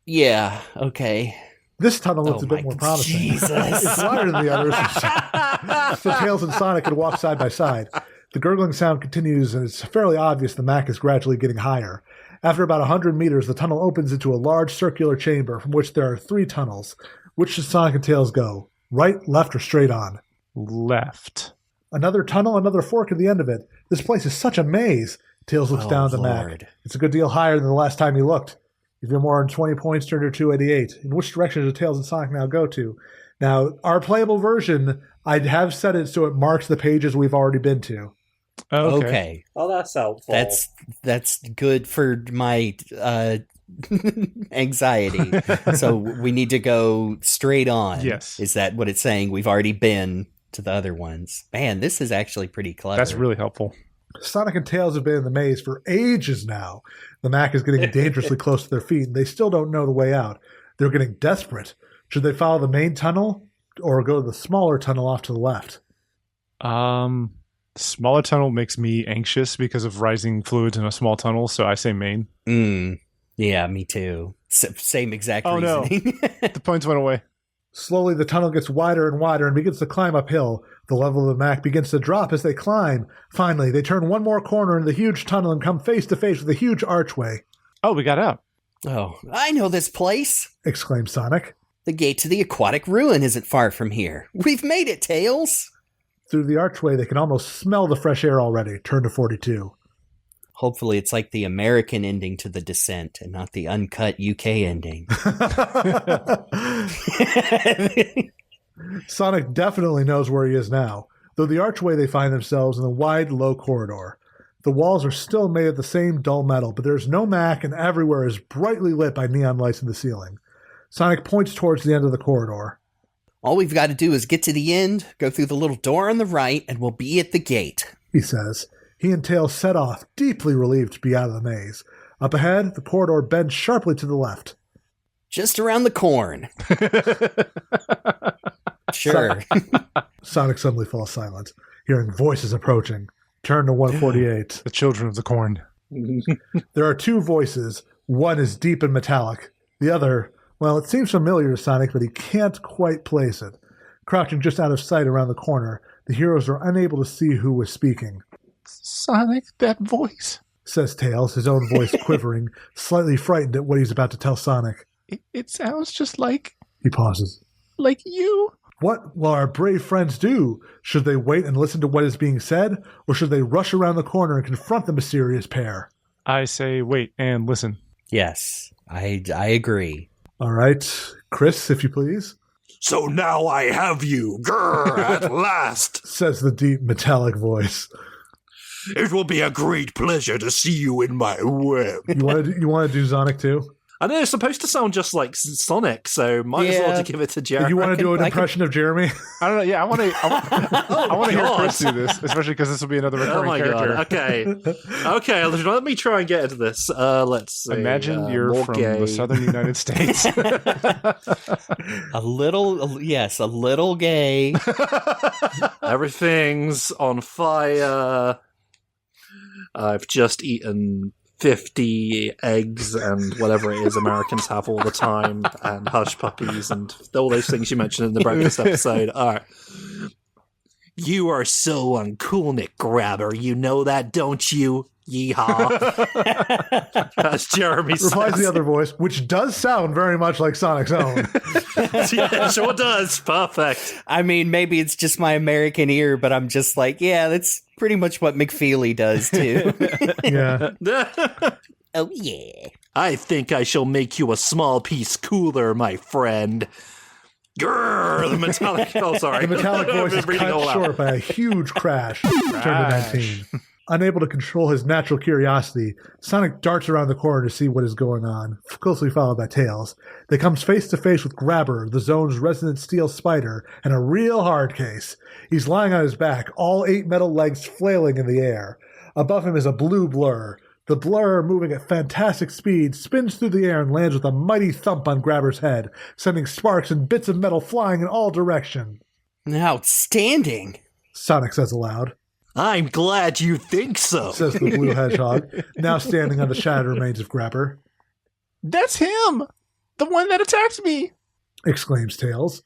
Yeah, okay. This tunnel looks a bit more promising. Jesus. It's wider than the others, so Tails and Sonic can walk side by side. The gurgling sound continues, and it's fairly obvious the Mac is gradually getting higher. After about 100 meters, the tunnel opens into a large circular chamber from which there are three tunnels. Which should Sonic and Tails go? Right, left, or straight on? Left. Another tunnel, another fork at the end of it. This place is such a maze. Tails looks down at the Mac. It's a good deal higher than the last time he looked. If you're more than 20 points, turn to 288. In which direction do Tails and Sonic now go to? Now, our playable version, I'd have set it so it marks the pages we've already been to. Okay. Oh, that's helpful. That's good for my anxiety. So we need to go straight on. Yes. Is that what it's saying? We've already been to the other ones. Man, this is actually pretty clever. That's really helpful. Sonic and Tails have been in the maze for ages now. The Mac is getting dangerously close to their feet, and they still don't know the way out. They're getting desperate. Should they follow the main tunnel or go to the smaller tunnel off to the left? Smaller tunnel makes me anxious because of rising fluids in a small tunnel, so I say main. Yeah, me too. Same exact reasoning. No. The points went away. Slowly, the tunnel gets wider and wider and begins to climb uphill. The level of the Mac begins to drop as they climb. Finally, they turn one more corner in the huge tunnel and come face to face with a huge archway. Oh, we got out. Oh, I know this place! Exclaimed Sonic. The gate to the aquatic ruin isn't far from here. We've made it, Tails! Through the archway, they can almost smell the fresh air already. Turn to 42. Hopefully it's like the American ending to The Descent and not the uncut UK ending. Sonic definitely knows where he is now, though the archway they find themselves in a wide, low corridor. The walls are still made of the same dull metal, but there's no Mac and everywhere is brightly lit by neon lights in the ceiling. Sonic points towards the end of the corridor. All we've got to do is get to the end, go through the little door on the right, and we'll be at the gate, he says. He and Tails set off, deeply relieved to be out of the maze. Up ahead, the corridor bends sharply to the left. Just around the corn. Sure. Sonic suddenly falls silent, hearing voices approaching. Turn to 148. The children of the corn. There are two voices. One is deep and metallic. The other, well, it seems familiar to Sonic, but he can't quite place it. Crouching just out of sight around the corner, the heroes are unable to see who was speaking. Sonic, that voice, says Tails, his own voice quivering, slightly frightened at what he's about to tell Sonic. It sounds just like... He pauses. Like you. What will our brave friends do? Should they wait and listen to what is being said, or should they rush around the corner and confront the mysterious pair? I say wait and listen. Yes, I agree. All right. Chris, if you please. So now I have you, grr, at last, says the deep metallic voice. It will be a great pleasure to see you in my web. You want to do Zonik too? I know it's supposed to sound just like Sonic, so might as well just give it to Jeremy. You want to do an impression of Jeremy? I don't know. Yeah, I want to hear Chris do this, especially because this will be another recurring character. God. Okay. Let me try and get into this. Let's see. Imagine you're from the southern United States. A little gay. Everything's on fire. I've just eaten 50 eggs and whatever it is Americans have all the time, and hush puppies and all those things you mentioned in the breakfast episode. All right. You are so uncool, Nick Grabber. You know that, don't you? Yeehaw. That's Jeremy says. Replies the other voice, which does sound very much like Sonic's own. Yeah, sure does. Perfect. I mean, maybe it's just my American ear, but I'm just like, yeah, that's pretty much what McFeely does, too. Yeah. Oh, yeah. I think I shall make you a small piece cooler, my friend. Grrr, the metallic... Oh, sorry. The metallic voice is cut short by a huge crash. Turn to 19. Unable to control his natural curiosity, Sonic darts around the corner to see what is going on, closely followed by Tails. They come face to face with Grabber, the zone's resident steel spider, and a real hard case. He's lying on his back, all 8 metal legs flailing in the air. Above him is a blue blur. The blur, moving at fantastic speed, spins through the air and lands with a mighty thump on Grabber's head, sending sparks and bits of metal flying in all directions. Outstanding, Sonic says aloud. I'm glad you think so, says the blue hedgehog, now standing on the shattered remains of Grabber. That's him! The one that attacked me! Exclaims Tails.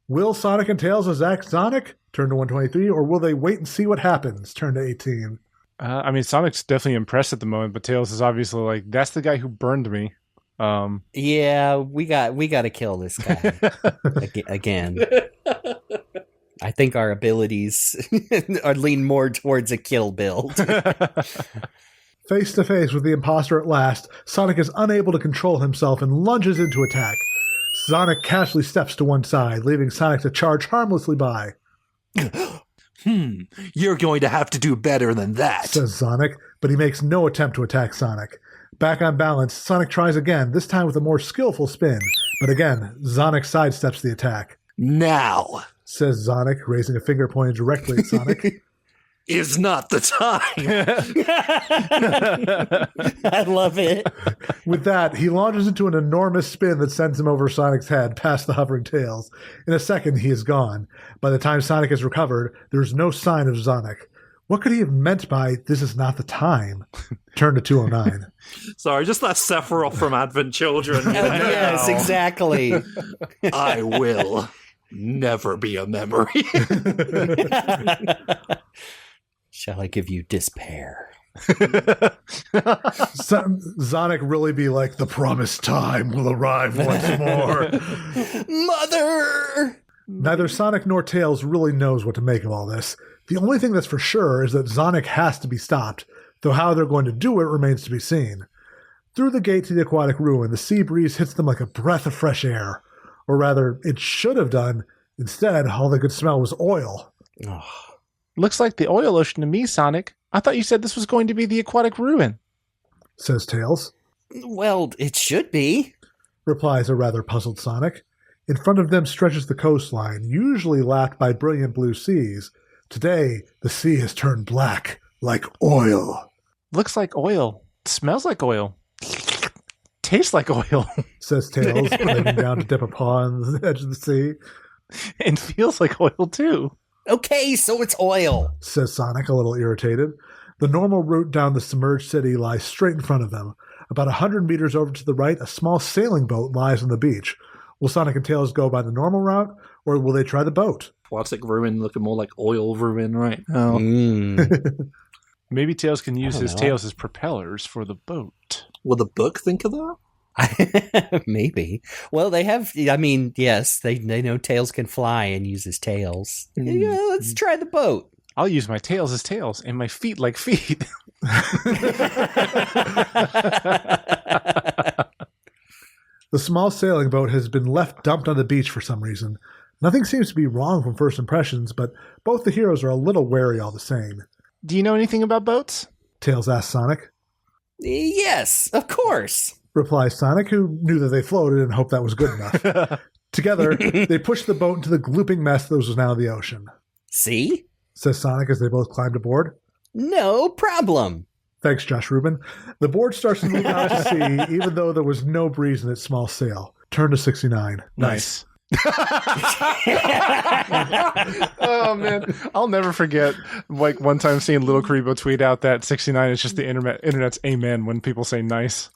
Will Sonic and Tails attack Sonic? Turn to 123, or will they wait and see what happens? Turn to 18. I mean, Sonic's definitely impressed at the moment, but Tails is obviously like, that's the guy who burned me. Yeah, we got to kill this guy again. I think our abilities are lean more towards a kill build. Face to face with the imposter at last, Sonic is unable to control himself and lunges into attack. Zonik casually steps to one side, leaving Sonic to charge harmlessly by. You're going to have to do better than that, says Zonik, but he makes no attempt to attack Sonic. Back on balance, Sonic tries again, this time with a more skillful spin. But again, Zonik sidesteps the attack. Now, says Zonik, raising a finger pointed directly at Sonic. is not the time. I love it. With that, he launches into an enormous spin that sends him over Sonic's head past the hovering tails. In a second, he is gone. By the time Sonic has recovered, there is no sign of Zonik. What could he have meant by, this is not the time? Turn to 209. Sorry, just that Sephiroth from Advent Children. Yes, exactly. I will never be a memory. Shall I give you despair? Zonik really be like, the promised time will arrive once more. Mother! Neither Sonic nor Tails really knows what to make of all this. The only thing that's for sure is that Zonik has to be stopped, though how they're going to do it remains to be seen. Through the gate to the aquatic ruin, the sea breeze hits them like a breath of fresh air. Or rather, it should have done. Instead, all they could smell was oil. Oh. Looks like the oil ocean to me, Sonic. I thought you said this was going to be the aquatic ruin, says Tails. Well, it should be, replies a rather puzzled Sonic. In front of them stretches the coastline, usually lapped by brilliant blue seas. Today, the sea has turned black, like oil. Looks like oil. Smells like oil. Tastes like oil, says Tails, bending down to dip a paw on the edge of the sea. And feels like oil, too. Okay, so it's oil, says Sonic, a little irritated. The normal route down the submerged city lies straight in front of them. About 100 meters over to the right, a small sailing boat lies on the beach. Will Sonic and Tails go by the normal route, or will they try the boat? Aquatic ruin looking more like oil ruin right now. Maybe Tails can use his tails as propellers for the boat. Will the book think of that? Maybe. Well, they have, I mean, yes, they know Tails can fly and use his tails. Yeah, let's try the boat. I'll use my tails as tails and my feet like feet. The small sailing boat has been left dumped on the beach for some reason. Nothing seems to be wrong from first impressions, but both the heroes are a little wary all the same. Do you know anything about boats? Tails asks Sonic. Yes, of course, replies Sonic, who knew that they floated and hoped that was good enough. Together, they push the boat into the glooping mess that was now the ocean. See? Says Sonic as they both climbed aboard. No problem. Thanks, Josh Rubin. The board starts to move out to sea, even though there was no breeze in its small sail. Turn to 69. Nice. Oh man, I'll never forget like one time seeing Little Karibo tweet out that 69 is just the internet's amen when people say nice.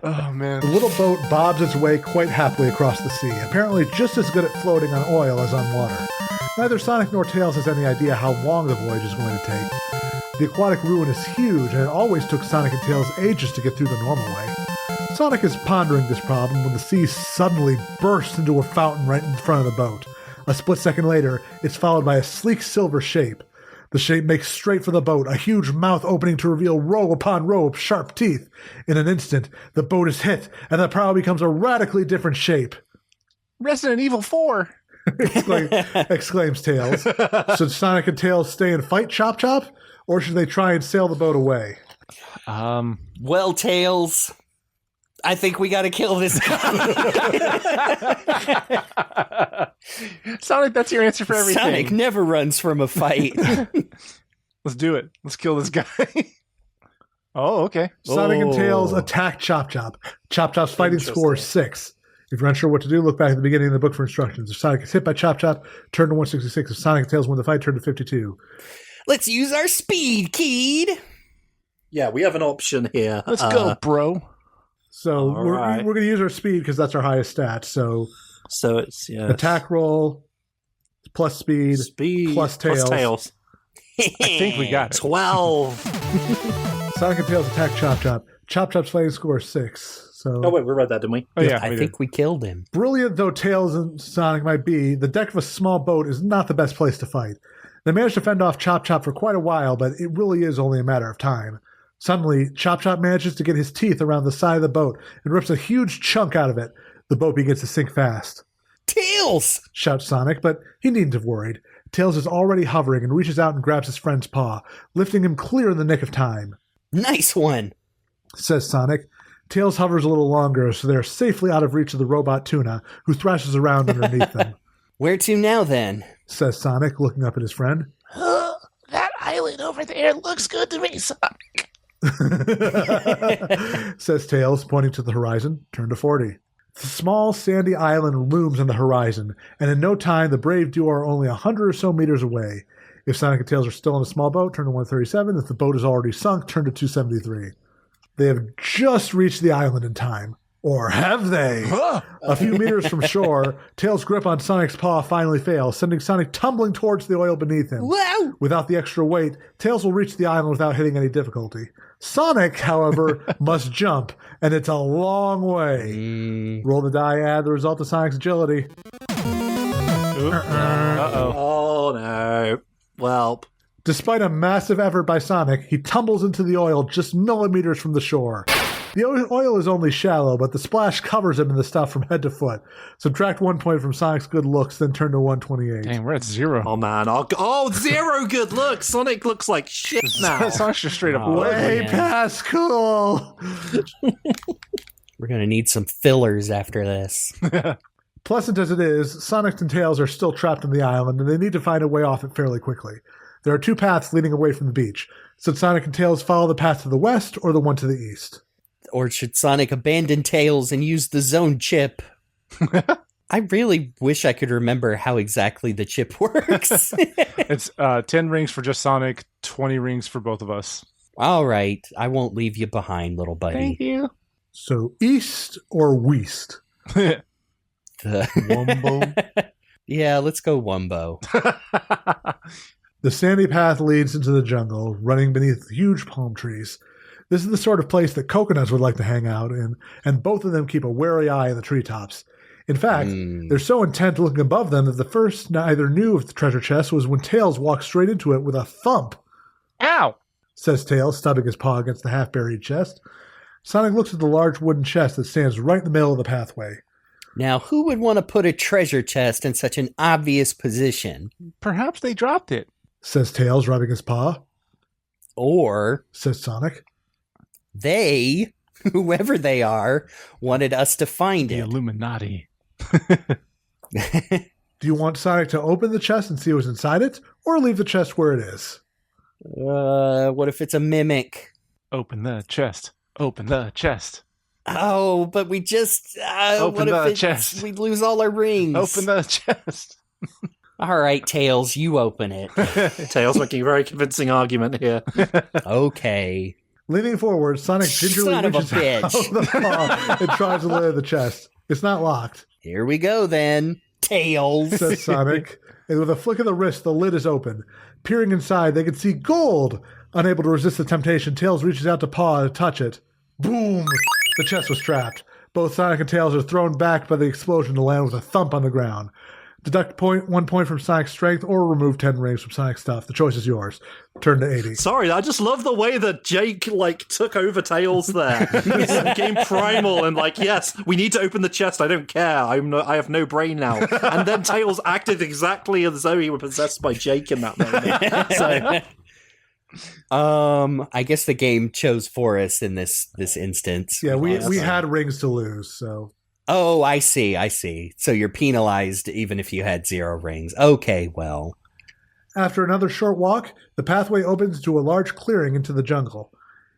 Oh man. The little boat bobs its way quite happily across the sea, apparently just as good at floating on oil as on water. Neither Sonic nor Tails has any idea how long the voyage is going to take. The aquatic ruin is huge, and it always took Sonic and Tails ages to get through the normal way. Sonic is pondering this problem when the sea suddenly bursts into a fountain right in front of the boat. A split second later, it's followed by a sleek silver shape. The shape makes straight for the boat, a huge mouth opening to reveal row upon row of sharp teeth. In an instant, the boat is hit, and the prow becomes a radically different shape. Resident Evil 4! exclaims Tails. Should Sonic and Tails stay and fight Chop Chop, or should they try and sail the boat away? Well, Tails, I think we got to kill this guy. Sonic, that's your answer for everything. Sonic never runs from a fight. Let's do it. Let's kill this guy. Oh, okay. Sonic and Tails attack Chop Chop. Chop Chop's fighting score is 6. If you're unsure what to do, look back at the beginning of the book for instructions. If Sonic is hit by Chop Chop, turn to 166. If Sonic and Tails win the fight, turn to 52. Let's use our speed, Keed. Yeah, we have an option here. Let's go, bro. So we're going to use our speed because that's our highest stat. So it's attack roll plus speed plus tails. I think we got it. 12. Sonic and Tails attack Chop Chop. Chop Chop's fighting score is 6. So oh wait, we read that, didn't we? Oh yeah, I think we killed him. Brilliant though Tails and Sonic might be, the deck of a small boat is not the best place to fight. They managed to fend off Chop Chop for quite a while, but it really is only a matter of time. Suddenly, Chop Chop manages to get his teeth around the side of the boat and rips a huge chunk out of it. The boat begins to sink fast. Tails! Shouts Sonic, but he needn't have worried. Tails is already hovering and reaches out and grabs his friend's paw, lifting him clear in the nick of time. Nice one, says Sonic. Tails hovers a little longer, so they're safely out of reach of the robot tuna, who thrashes around underneath them. Where to now, then? Says Sonic, looking up at his friend. That island over there looks good to me, Sonic. Says Tails, pointing to the horizon. Turn to 40. The small sandy island looms on the horizon, and in no time the brave duo are only 100 or so meters away. If Sonic and Tails are still in a small boat, turn to 137. If the boat is already sunk, turn to 273. They have just reached the island in time. Or have they? A few meters from shore, Tails' grip on Sonic's paw finally fails, sending Sonic tumbling towards the oil beneath him. Wow! Without the extra weight, Tails will reach the island without hitting any difficulty. Sonic, however, must jump, and it's a long way. Roll the die, add the result of Sonic's agility. Uh-oh. Oh, no. Well, Despite a massive effort by Sonic, he tumbles into the oil just millimeters from the shore. The oil is only shallow, but the splash covers him in the stuff from head to foot. Subtract 1 point from Sonic's good looks, then turn to 128. Dang, we're at 0. oh man, 0 good looks. Sonic looks like shit now. Sonic's just straight up. Way man. past cool! We're going to need some fillers after this. Pleasant as it is, Sonic and Tails are still trapped on the island, and they need to find a way off it fairly quickly. There are 2 paths leading away from the beach. Should Sonic and Tails follow the path to the west or the one to the east? Or should Sonic abandon Tails and use the zone chip? I really wish I could remember how exactly the chip works. It's 10 rings for just Sonic, 20 rings for both of us. All right. I won't leave you behind, little buddy. Thank you. So east or west? Wumbo. Yeah, let's go Wumbo. The sandy path leads into the jungle, running beneath huge palm trees. This is the sort of place that coconuts would like to hang out in, and both of them keep a wary eye on the treetops. In fact, they're so intent looking above them that the first neither knew of the treasure chest was when Tails walked straight into it with a thump. Ow! Says Tails, stubbing his paw against the half-buried chest. Sonic looks at the large wooden chest that stands right in the middle of the pathway. Now, who would want to put a treasure chest in such an obvious position? Perhaps they dropped it. Says Tails, rubbing his paw. Or Says Sonic. they, whoever they are, wanted us to find The it. Illuminati. Do you want Sonic to open the chest and see what's inside it, or leave the chest where it is? What if it's a mimic? Open the chest. Open the chest. Oh, but we just... Open what the if chest. we'd lose all our rings? Open the chest. All right, Tails, you open it. Tails making a very convincing argument here. Okay. Leaning forward, Sonic gingerly Son of a reaches out bitch. the paw and tries to lay the chest. It's not locked, Here we go, then. Tails. says Sonic. And with a flick of the wrist, the lid is open. Peering inside, they can see gold. Unable to resist the temptation, Tails reaches out to paw to touch it. Boom! The chest was trapped. Both Sonic and Tails are thrown back by the explosion to land with a thump on the ground. Deduct 1 point from Sonic's strength or remove 10 rings from Sonic's stuff. The choice is yours. Turn to 80. Sorry, I just love the way that Jake, took over Tails there. He became primal and yes, we need to open the chest, I don't care. I have no brain now. And then Tails acted exactly as though he were possessed by Jake in that moment. So, I guess the game chose for us in this instance. Yeah, we had rings to lose, so... Oh, I see. So you're penalized even if you had 0 rings. Okay, well. After another short walk, the pathway opens to a large clearing into the jungle.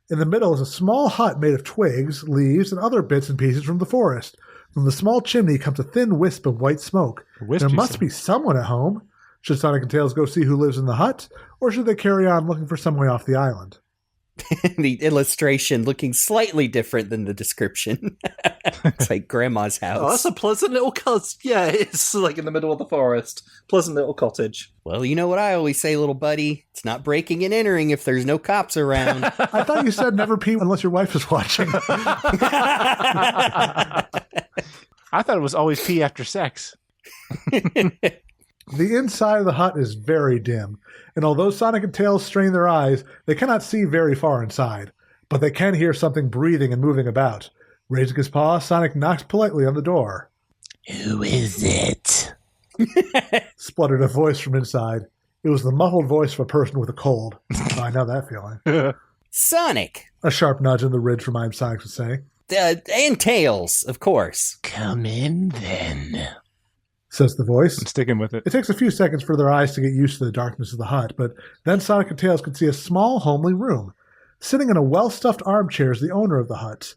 In the middle is a small hut made of twigs, leaves, and other bits and pieces from the forest. From the small chimney comes a thin wisp of white smoke. There must be someone at home. Should Sonic and Tails go see who lives in the hut, or should they carry on looking for some way off the island? The illustration looking slightly different than the description. It's like Grandma's house. oh, that's a pleasant little cottage. Yeah, it's in the middle of the forest. Pleasant little cottage. Well, you know what I always say, little buddy. It's not breaking and entering if there's no cops around. I thought you said never pee unless your wife is watching. I thought it was always pee after sex. The inside of the hut is very dim, and although Sonic and Tails strain their eyes, they cannot see very far inside. but they can hear something breathing and moving about. Raising his paw, Sonic knocks politely on the door. Who is it? Spluttered a voice from inside. It was the muffled voice of a person with a cold. Oh, I know that feeling. Sonic! A sharp nudge in the ribs reminds Sonic to say. And Tails, of course. Come in, then. Says the voice. I'm sticking with it. It takes a few seconds for their eyes to get used to the darkness of the hut, but then Sonic and Tails can see a small, homely room. Sitting in a well-stuffed armchair is the owner of the hut.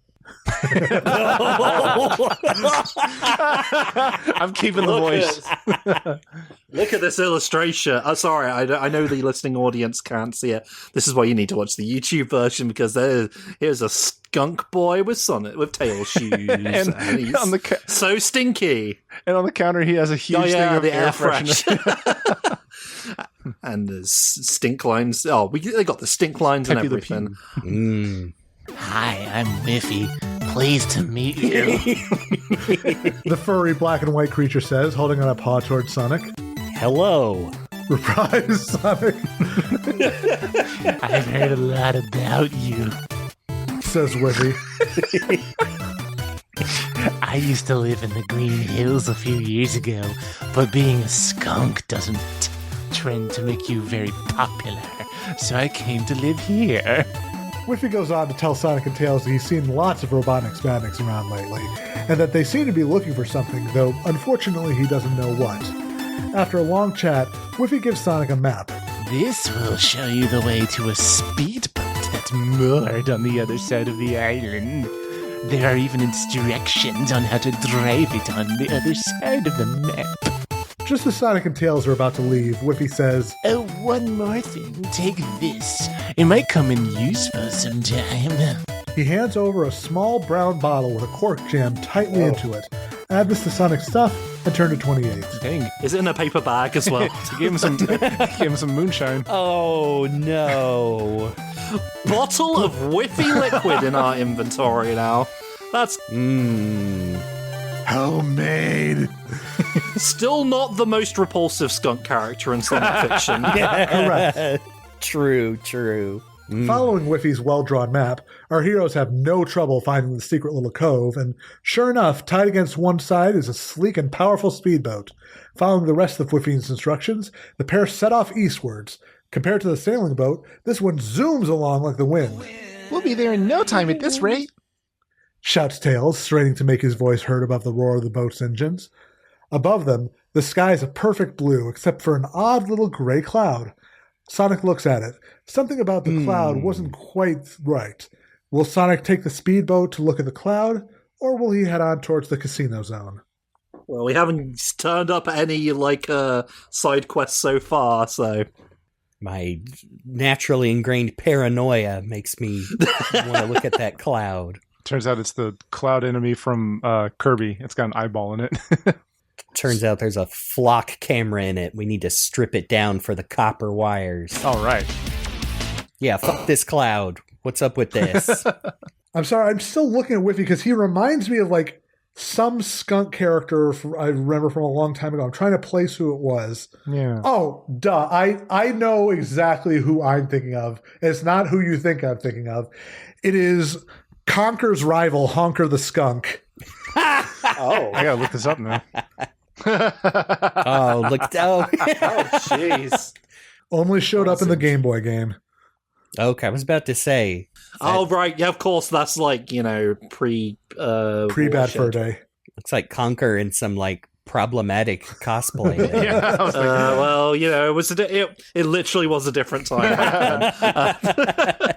I'm keeping the voice. Look at this illustration. Sorry, I know the listening audience can't see it. This is why you need to watch the YouTube version, because here's a skunk boy with tail shoes, and he's on so stinky. And on the counter, he has a huge thing of the air freshener. And there's stink lines. Oh, they got the stink lines and everything. Hi, I'm Whiffy. Pleased to meet you. The furry black and white creature says, holding out a paw towards Sonic. Hello. Reprise, Sonic. I've heard a lot about you. Says Whiffy. I used to live in the Green Hills a few years ago, but being a skunk doesn't trend to make you very popular, so I came to live here. Whiffy goes on to tell Sonic and Tails that he's seen lots of Robotnik's madniks around lately, and that they seem to be looking for something, though unfortunately he doesn't know what. After a long chat, Whiffy gives Sonic a map. This will show you the way to a speedboat that's moored on the other side of the island. There are even instructions on how to drive it on the other side of the map. Just as Sonic and Tails are about to leave, Whiffy says, Oh, one more thing. Take this. It might come in useful sometime. He hands over a small brown bottle with a cork jammed tightly into it. Add this to Sonic's stuff and turn to 28. Dang. Is it in a paper bag as well? Give him some moonshine. Oh, no. Bottle of Whiffy liquid in our inventory now. That's homemade. Still not the most repulsive skunk character in Sonic fiction. Correct. True. Following Whiffy's well-drawn map, our heroes have no trouble finding the secret little cove, and sure enough, tied against one side is a sleek and powerful speedboat. Following the rest of Whiffy's instructions, the pair set off eastwards. Compared to the sailing boat, this one zooms along like the wind. We'll be there in no time at this rate. Shouts Tails, straining to make his voice heard above the roar of the boat's engines. Above them, the sky is a perfect blue, except for an odd little gray cloud. Sonic looks at it. Something about the cloud wasn't quite right. Will Sonic take the speedboat to look at the cloud, or will he head on towards the casino zone? Well, we haven't turned up any, side quests so far, so... My naturally ingrained paranoia makes me want to look at that cloud. Turns out it's the cloud enemy from Kirby. It's got an eyeball in it. Turns out there's a flock camera in it. We need to strip it down for the copper wires. All right. Yeah, fuck this cloud. What's up with this? I'm sorry, I'm still looking at Whiffy because he reminds me of some skunk character I remember from a long time ago. I'm trying to place who it was. Yeah. Oh, duh. I know exactly who I'm thinking of. It's not who you think I'm thinking of. It is Conker's rival, Honker the Skunk. Oh. I gotta look this up now. Oh, look. Oh, jeez. Only showed up in the Game Boy game. Okay, I was about to say. Oh, right. Yeah, of course. That's pre Bad Fur Day. Looks like Conker in some problematic cosplay. Yeah, I was thinking well, it literally was a different time back then.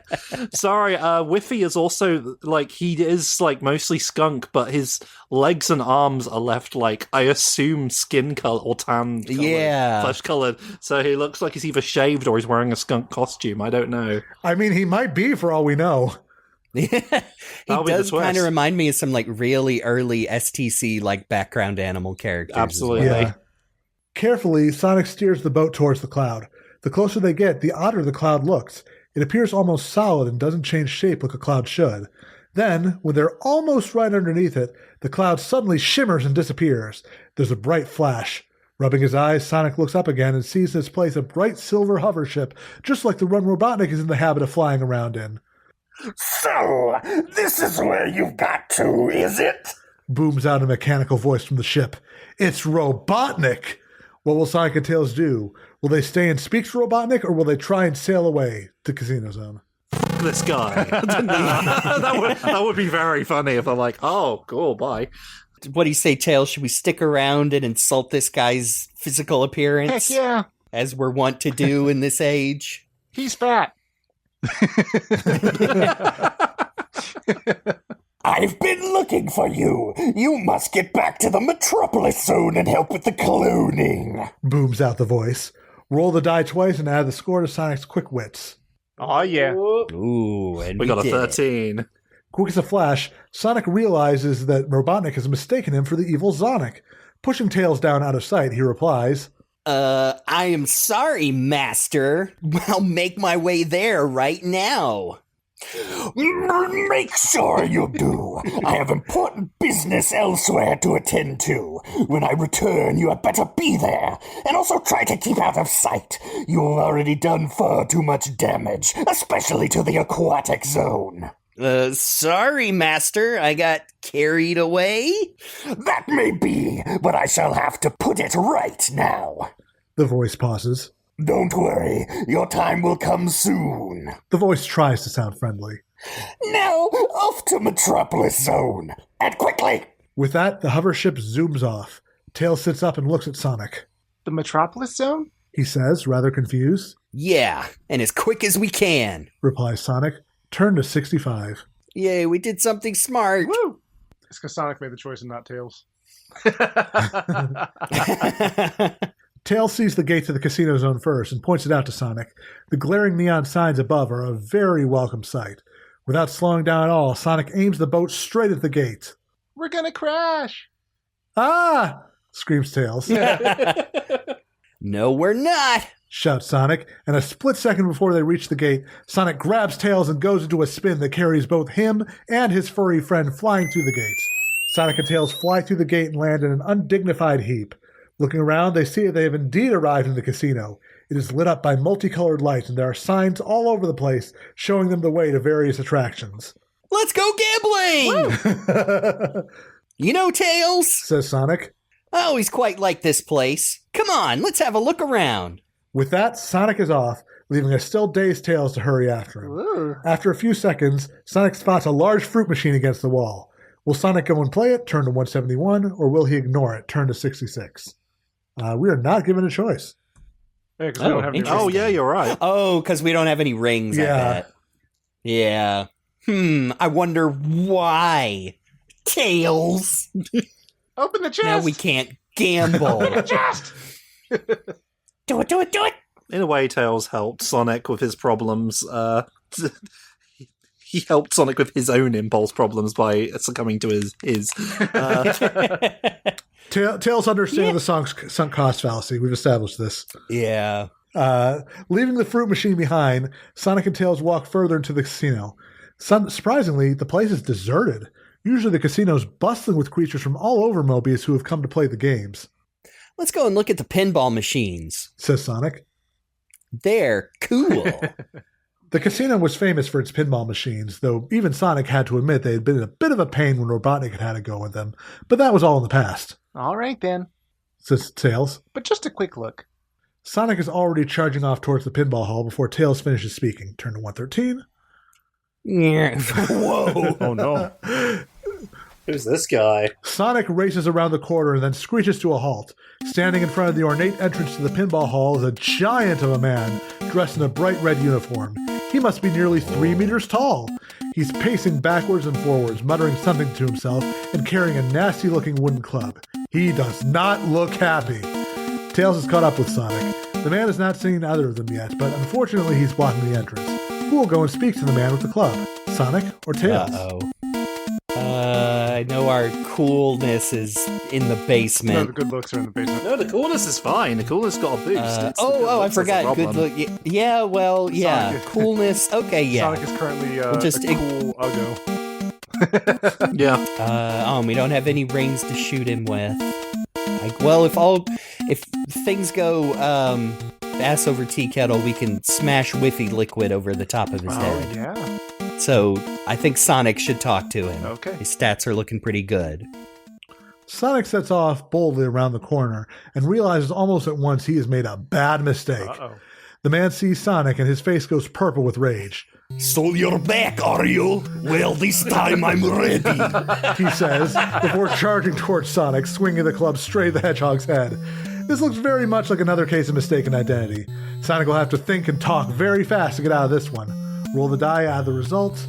Sorry, Whiffy is also he is mostly skunk, but his legs and arms are left I assume skin color or tan colored, flesh colored. So he looks like he's either shaved or he's wearing a skunk costume. I don't know. I mean, he might be for all we know. He does kind of remind me of some really early STC background animal characters. Absolutely. Yeah. Carefully, Sonic steers the boat towards the cloud. The closer they get, the odder the cloud looks. It appears almost solid and doesn't change shape like a cloud should. Then, when they're almost right underneath it, the cloud suddenly shimmers and disappears. There's a bright flash. Rubbing his eyes, Sonic looks up again and sees in its place a bright silver hover ship, just like the one Robotnik is in the habit of flying around in. So, this is where you've got to, is it? Booms out a mechanical voice from the ship. It's Robotnik! What will Sonic and Tails do? Will they stay and speak to Robotnik, or will they try and sail away to Casino Zone? This guy. that would be very funny if I'm like, oh, cool, bye. What do you say, Tails? Should we stick around and insult this guy's physical appearance? Heck yeah. As we're wont to do in this age? He's fat. I've been looking for you. You must get back to the Metropolis Zone and help with the cloning. Booms out the voice. Roll the die twice and add the score to Sonic's quick wits. Oh, yeah. Ooh, and we got a did 13. Quick as a flash, Sonic realizes that Robotnik has mistaken him for the evil Zonik. Pushing Tails down out of sight, he replies, I am sorry, Master. I'll make my way there right now. Make sure you do. I have important business elsewhere to attend to. When I return, you had better be there. And also try to keep out of sight. You've already done far too much damage, especially to the Aquatic Zone. Sorry, Master. I got carried away? That may be, but I shall have to put it right now. The voice pauses. Don't worry, your time will come soon. The voice tries to sound friendly. Now, off to Metropolis Zone, and quickly! With that, the hover ship zooms off. Tails sits up and looks at Sonic. The Metropolis Zone? He says, rather confused. Yeah, and as quick as we can. Replies Sonic. Turn to 65. Yay, we did something smart. Woo! It's because Sonic made the choice and not Tails. Tails sees the gate to the Casino Zone first and points it out to Sonic. The glaring neon signs above are a very welcome sight. Without slowing down at all, Sonic aims the boat straight at the gate. We're gonna crash! Ah! Screams Tails. No, we're not. Shouts Sonic, and a split second before they reach the gate, Sonic grabs Tails and goes into a spin that carries both him and his furry friend flying through the gate. Sonic and Tails fly through the gate and land in an undignified heap. Looking around, they see that they have indeed arrived in the casino. It is lit up by multicolored lights, and there are signs all over the place showing them the way to various attractions. Let's go gambling! You know, Tails, says Sonic. I always quite like this place. Come on, let's have a look around. With that, Sonic is off, leaving a still dazed Tails to hurry after him. Ooh. After a few seconds, Sonic spots a large fruit machine against the wall. Will Sonic go and play it, turn to 171, or will he ignore it, turn to 66? We are not given a choice. Yeah, 'cause we don't have any Oh, yeah, you're right. Oh, because we don't have any rings, I bet. Yeah. I wonder why. Tails. Open the chest! Now we can't gamble. Open the chest! Do it. In a way, Tails helped Sonic with his problems. He helped Sonic with his own impulse problems by succumbing to his. Tails understands the sunk cost fallacy. We've established this. Yeah. Leaving the fruit machine behind, Sonic and Tails walk further into the casino. Surprisingly, the place is deserted. Usually the casino's bustling with creatures from all over Mobius who have come to play the games. Let's go and look at the pinball machines. Says Sonic. They're cool. The casino was famous for its pinball machines, though even Sonic had to admit they had been a bit of a pain when Robotnik had to go with them. But that was all in the past. All right, then. Says Tails. But just a quick look. Sonic is already charging off towards the pinball hall before Tails finishes speaking. Turn to 113. Whoa. Oh, no. Who's this guy? Sonic races around the corner and then screeches to a halt. Standing in front of the ornate entrance to the pinball hall is a giant of a man dressed in a bright red uniform. He must be nearly 3 meters tall. He's pacing backwards and forwards, muttering something to himself and carrying a nasty-looking wooden club. He does not look happy. Tails is caught up with Sonic. The man has not seen either of them yet, but unfortunately he's blocking the entrance. Who will go and speak to the man with the club? Sonic or Tails? Uh-oh. I know our coolness is in the No, basement. the good looks are in the basement. No, the coolness is fine. The coolness got a boost. It's the good I looks that's the forgot. Good problem. look. Yeah, well, yeah. Sonic. Coolness. Okay, yeah. Sonic is currently We'll just a cool Uggo. Yeah. We don't have any rings to shoot him with. If things go ass over tea kettle, we can smash Whiffy liquid over the top of his head. Yeah. So I think Sonic should talk to him. Okay. His stats are looking pretty good. Sonic sets off boldly around the corner and realizes almost at once he has made a bad mistake. Uh-oh. The man sees Sonic and his face goes purple with rage. So you're back, are you? Well, this time I'm ready. He says, before charging towards Sonic, swinging the club straight at the Hedgehog's head. This looks very much like another case of mistaken identity. Sonic will have to think and talk very fast to get out of this one. Roll the die, add the result.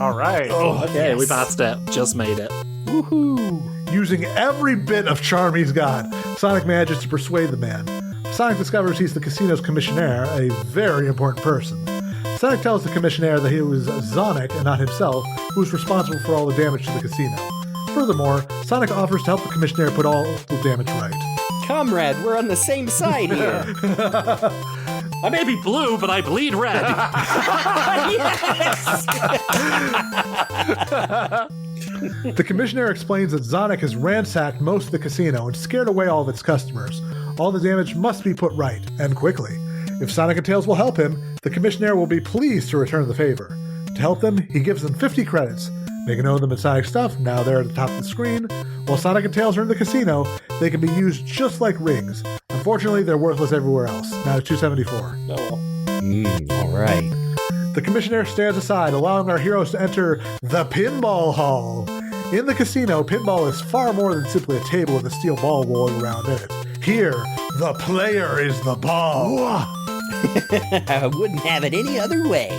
All right. Oh, okay, yes. we passed it. Just made it. Woohoo! Using every bit of charm he's got, Sonic manages to persuade the man. Sonic discovers he's the casino's commissionaire, a very important person. Sonic tells the commissionaire that he was Zonik and not himself who was responsible for all the damage to the casino. Furthermore, Sonic offers to help the commissionaire put all the damage right. Comrade, we're on the same side here. I may be blue, but I bleed red. The commissioner explains that Zonik has ransacked most of the casino and scared away all of its customers. All the damage must be put right, and quickly. If Sonic and Tails will help him, the commissioner will be pleased to return the favor. To help them, he gives them 50 credits. They can own them in Sonic stuff, now they're at the top of the screen. While Sonic and Tails are in the casino, they can be used just like rings. Unfortunately, they're worthless everywhere else. Now to 274. All right. The commissioner stands aside, allowing our heroes to enter the Pinball Hall. In the casino, pinball is far more than simply a table with a steel ball rolling around in it. Here, the player is the ball. I wouldn't have it any other way.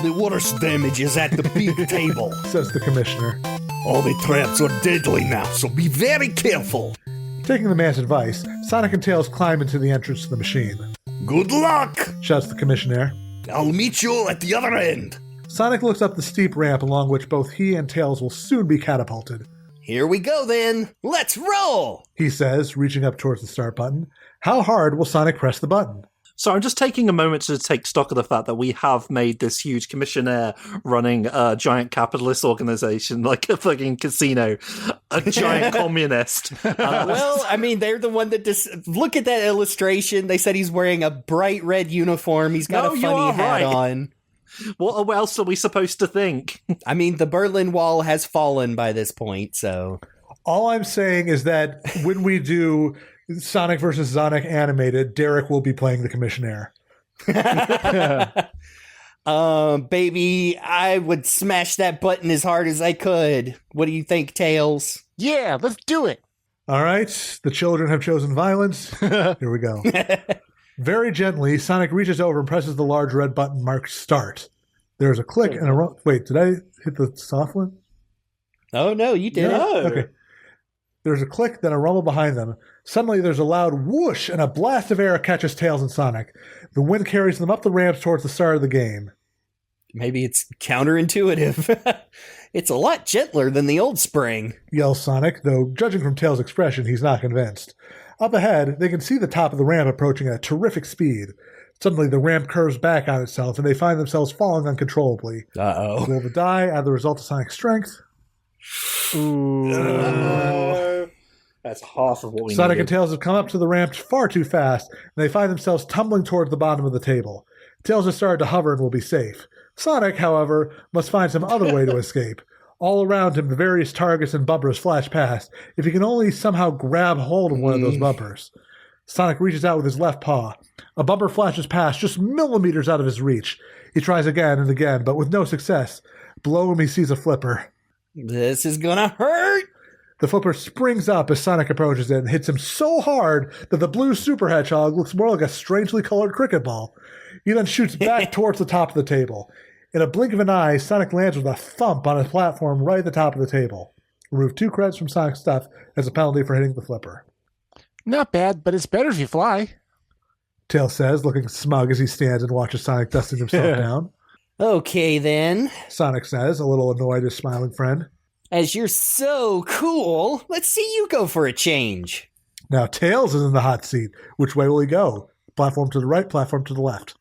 The worst damage is at the big table, Says the commissioner. all the traps are deadly now, so be very careful. Taking the man's advice, Sonic and Tails climb into the entrance to the machine. Good luck! Shouts the commissioner. I'll meet you at the other end. Sonic looks up the steep ramp along which both he and Tails will soon be catapulted. Here we go then. Let's roll. He says, reaching up towards the start button. How hard will Sonic press the button? So I'm just taking a moment to take stock of the fact that we have made this huge commissionaire running a giant capitalist organization like a fucking casino, a giant communist. Well, I mean, they're the one that look at that illustration. They said he's wearing a bright red uniform. He's got a funny hat on. What else are we supposed to think? I mean, the Berlin Wall has fallen by this point, so. All I'm saying is that when we do Sonic versus Zonik animated, Derek will be playing the commissionaire. Baby, I would smash that button as hard as I could. What do you think, Tails? Yeah, let's do it. All right, the children have chosen violence. Here we go. Very gently, Sonic reaches over and presses the large red button marked Start. There's a click and a wait, did I hit the soft one? Oh, no, you did. Okay. There's a click, then a rumble behind them. Suddenly, there's a loud whoosh, and a blast of air catches Tails and Sonic. The wind carries them up the ramps towards the start of the game. Maybe it's counterintuitive. It's a lot gentler than the old spring. Yells Sonic, though judging from Tails' expression, he's not convinced. Up ahead, they can see the top of the ramp approaching at a terrific speed. Suddenly, the ramp curves back on itself, and they find themselves falling uncontrollably. Uh-oh. Roll the die, add the result of Sonic's strength. That's half of what we Sonic needed. and Tails have come up to the ramp far too fast, and they find themselves tumbling towards the bottom of the table. Tails has started to hover and will be safe. Sonic, however, must find some other way to escape. All around him, the various targets and bumpers flash past, if he can only somehow grab hold of one of those bumpers. Sonic reaches out with his left paw. A bumper flashes past, just millimeters out of his reach. He tries again and again, but with no success. Below him, he sees a flipper. This is gonna hurt. The flipper springs up as Sonic approaches it and hits him so hard that the blue Super Hedgehog looks more like a strangely colored cricket ball. He then shoots back towards the top of the table. In a blink of an eye, Sonic lands with a thump on a platform right at the top of the table. Remove 2 credits from Sonic's stuff as a penalty for hitting the flipper. Not bad, but it's better if you fly. Tails says, looking smug as he stands and watches Sonic dusting himself down. Okay, then. Sonic says, a little annoyed at his smiling friend. As you're so cool, let's see you go for a change. Now Tails is in the hot seat. Which way will he go? Platform to the right, platform to the left.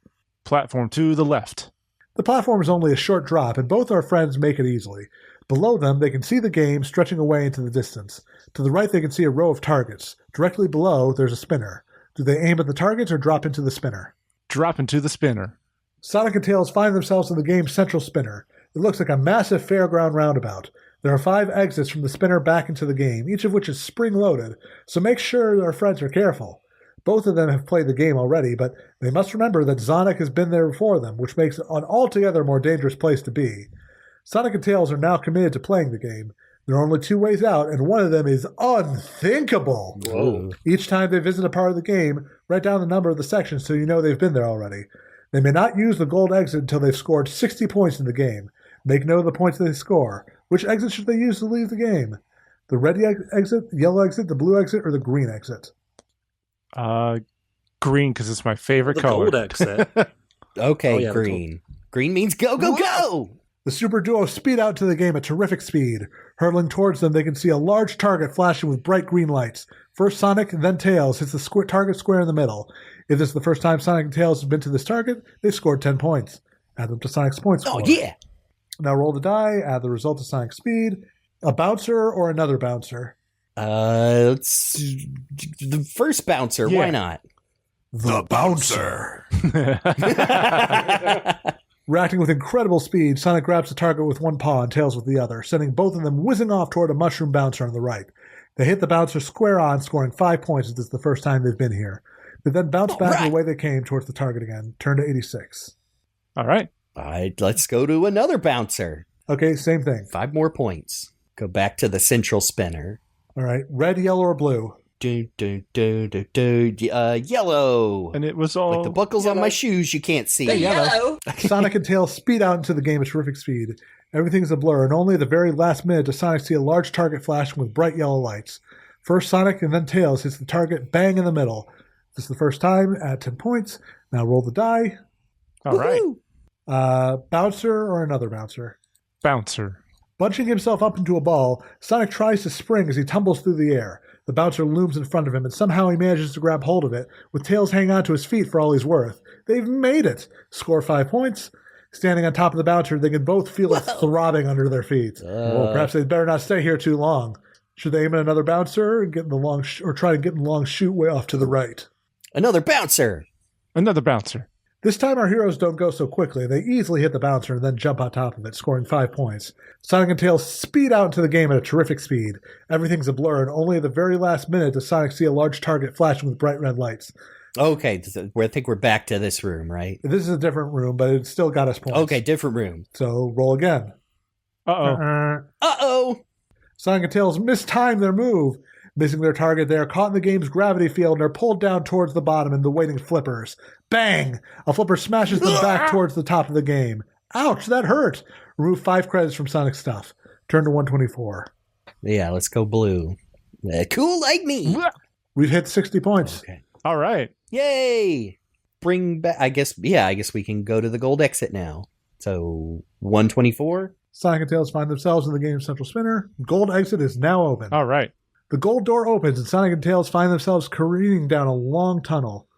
Platform to the left. The platform is only a short drop, and both our friends make it easily. Below them, they can see the game stretching away into the distance. To the right, they can see a row of targets. Directly below, there's a spinner. Do they aim at the targets or drop into the spinner? Drop into the spinner. Sonic and Tails find themselves in the game's central spinner. It looks like a massive fairground roundabout. There are 5 exits from the spinner back into the game, each of which is spring-loaded, so make sure our friends are careful. Both of them have played the game already, but they must remember that Zonik has been there before them, which makes it an altogether more dangerous place to be. Sonic and Tails are now committed to playing the game. There are only 2 ways out, and one of them is unthinkable. Whoa. Each time they visit a part of the game, write down the number of the section so you know they've been there already. They may not use the gold exit until they've scored 60 points in the game. Make note of the points they score. Which exit should they use to leave the game? The red exit, the yellow exit, the blue exit, or the green exit? Green, because it's my favorite color. The gold exit. Okay, yeah, green. Green means go, go, go! The super duo speed out to the game at terrific speed. Hurtling towards them, they can see a large target flashing with bright green lights. First Sonic, then Tails hits the target square in the middle. If this is the first time Sonic and Tails have been to this target, they've scored 10 points. Add them to Sonic's points score. Oh, yeah! Now roll the die, add the result to Sonic's speed. A bouncer or another bouncer? Let's the first bouncer. Yeah. Why not? The bouncer. Reacting with incredible speed, Sonic grabs the target with one paw and Tails with the other, sending both of them whizzing off toward a mushroom bouncer on the right. They hit the bouncer square on, scoring 5 points as this is the first time they've been here. They then bounce back the way they came towards the target again. Turn to 86. All right. Let's go to another bouncer. Okay, same thing. 5 more points. Go back to the central spinner. All right, red, yellow, or blue? Yellow. And it was all Like the buckles on my shoes you can't see. Yellow. Sonic and Tails speed out into the game at terrific speed. Everything's a blur, and only at the very last minute does Sonic see a large target flashing with bright yellow lights. First Sonic and then Tails hits the target bang in the middle. This is the first time, add 10 points. Now roll the die. all right. Bouncer or another bouncer? Bouncer. Bunching himself up into a ball, Sonic tries to spring as he tumbles through the air. The bouncer looms in front of him, and somehow he manages to grab hold of it, with Tails hanging on to his feet for all he's worth. They've made it! Score 5 points. Standing on top of the bouncer, they can both feel it throbbing under their feet. Perhaps they'd better not stay here too long. Should they aim at another bouncer and get in the long or try to get in the long chute way off to the right? Another bouncer. Another bouncer. This time our heroes don't go so quickly. They easily hit the bouncer and then jump on top of it, scoring 5 points. Sonic and Tails speed out into the game at a terrific speed. Everything's a blur, and only at the very last minute does Sonic see a large target flashing with bright red lights. Okay, I think we're back to this room, right? This is a different room, but it still got us points. Okay, different room. So roll again. Uh-oh. Uh-oh! Sonic and Tails mistime their move. Missing their target, they are caught in the game's gravity field and are pulled down towards the bottom in the waiting flippers. Bang! A flipper smashes them back towards the top of the game. Ouch, that hurt! Remove 5 credits from Sonic's stuff. Turn to 124. Yeah, let's go blue. Cool like me. We've hit 60 points. Okay. All right. Yay! Bring back, I guess we can go to the gold exit now. So, 124? Sonic and Tails find themselves in the game's central spinner. Gold exit is now open. All right. The gold door opens, and Sonic and Tails find themselves careening down a long tunnel.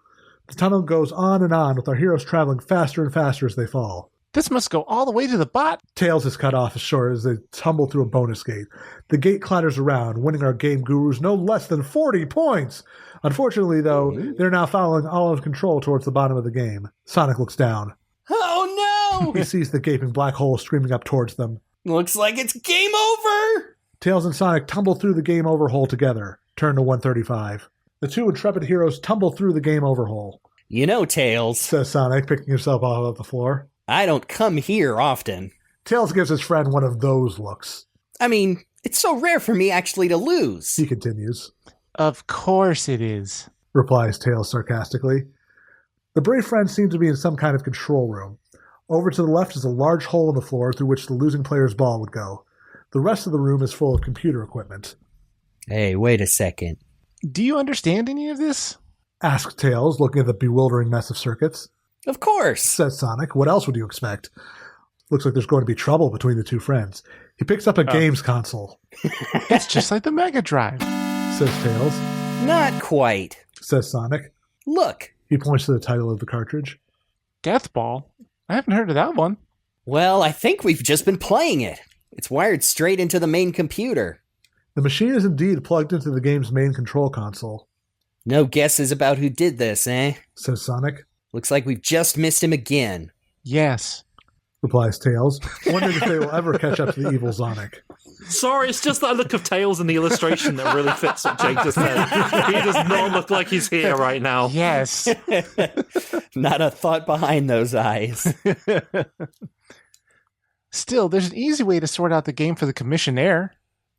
The tunnel goes on, with our heroes traveling faster and faster as they fall. This must go all the way to the bot. Tails is cut off short as they tumble through a bonus gate. The gate clatters around, winning our game gurus no less than 40 points. Unfortunately, though, they're now following all of control towards the bottom of the game. Sonic looks down. Oh no! He sees the gaping black hole streaming up towards them. Looks like it's game over! Tails and Sonic tumble through the game over hole together. Turn to 135. The two intrepid heroes tumble through the game over hole. You know, Tails, Says Sonic, picking himself off the floor. I don't come here often. Tails gives his friend one of those looks. I mean, it's so rare for me actually to lose. He continues. Of course it is. Replies Tails sarcastically. The brave friends seem to be in some kind of control room. Over to the left is a large hole in the floor through which the losing player's ball would go. The rest of the room is full of computer equipment. Hey, wait a second. Do you understand any of this? Asks Tails, looking at the bewildering mess of circuits. Of course. Says Sonic. What else would you expect? Looks like there's going to be trouble between the two friends. He picks up a games console. It's just like the Mega Drive. Says Tails. Not quite. Says Sonic. Look. He points to the title of the cartridge. Death Ball? I haven't heard of that one. Well, I think we've just been playing it. It's wired straight into the main computer. The machine is indeed plugged into the game's main control console. No guesses about who did this, eh? Says Sonic. Looks like we've just missed him again. Yes. Replies Tails, wondering if they will ever catch up to the evil Zonik. Sorry, it's just that look of Tails in the illustration that really fits what Jake just said. He does not look like he's here right now. Yes. Not a thought behind those eyes. Still, there's an easy way to sort out the game for the commissionaire.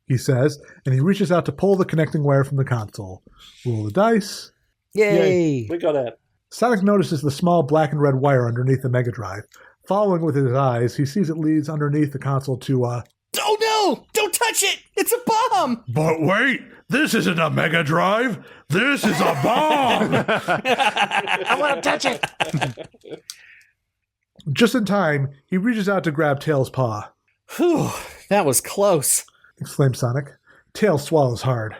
He says, and he reaches out to pull the connecting wire from the console. Roll the dice. Yay! We got it. Sonic notices the small black and red wire underneath the Mega Drive. Following with his eyes, he sees it leads underneath the console to, Oh no! Don't touch it! It's a bomb! But wait! This isn't a Mega Drive! This is a bomb! I want to touch it. Just in time, he reaches out to grab Tails' paw. Whew, that was close. Exclaims Sonic. Tails swallows hard.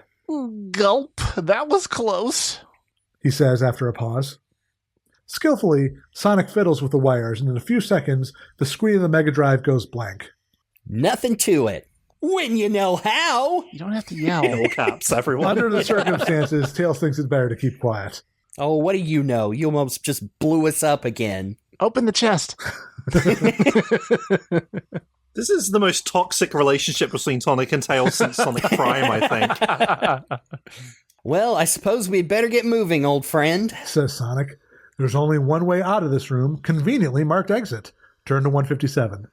Gulp. That was close. He says after a pause. Skillfully, Sonic fiddles with the wires, and in a few seconds, the screen of the Mega Drive goes blank. Nothing to it. When you know how. You don't have to yell. All caps, everyone. Under the circumstances, Tails thinks it's better to keep quiet. Oh, what do you know? You almost just blew us up again. Open the chest. This is the most toxic relationship between Sonic and Tails since Sonic Prime, I think. Well, I suppose we'd better get moving, old friend. Says Sonic. There's only one way out of this room, conveniently marked exit. Turn to 157.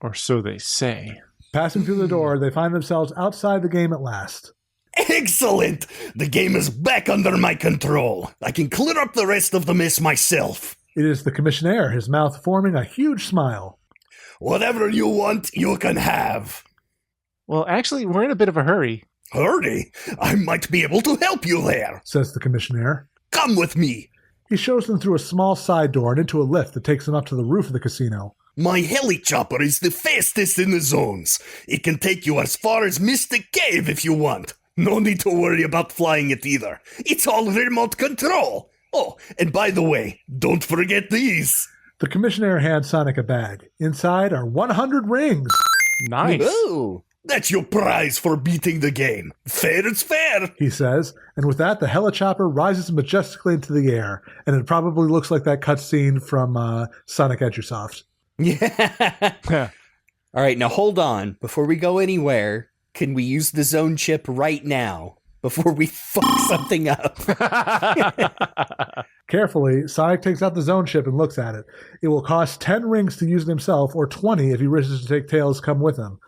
Or so they say. Passing through the door, they find themselves outside the game at last. Excellent! The game is back under my control. I can clear up the rest of the mess myself. It is the commissionaire, his mouth forming a huge smile. Whatever you want, you can have. Well, actually, we're in a bit of a hurry. Hurry! I might be able to help you there. Says the commissionaire. Come with me. He shows them through a small side door and into a lift that takes them up to the roof of the casino. My heli chopper is the fastest in the zones. It can take you as far as Mystic Cave if you want. No need to worry about flying it either. It's all remote control. Oh, and by the way, don't forget these. The commissionaire hands Sonic a bag. Inside are 100 rings. Nice. Ooh. That's your prize for beating the game. Fair is fair. He says, and with that, the helichopper rises majestically into the air, and it probably looks like that cutscene from Sonic Edgersoft. Yeah. All right, now hold on. Before we go anywhere, can we use the zone chip right now? Before we fuck something up. Carefully, Sonic takes out the zone chip and looks at it. It will cost 10 rings to use it himself, or 20 if he wishes to take Tails come with him.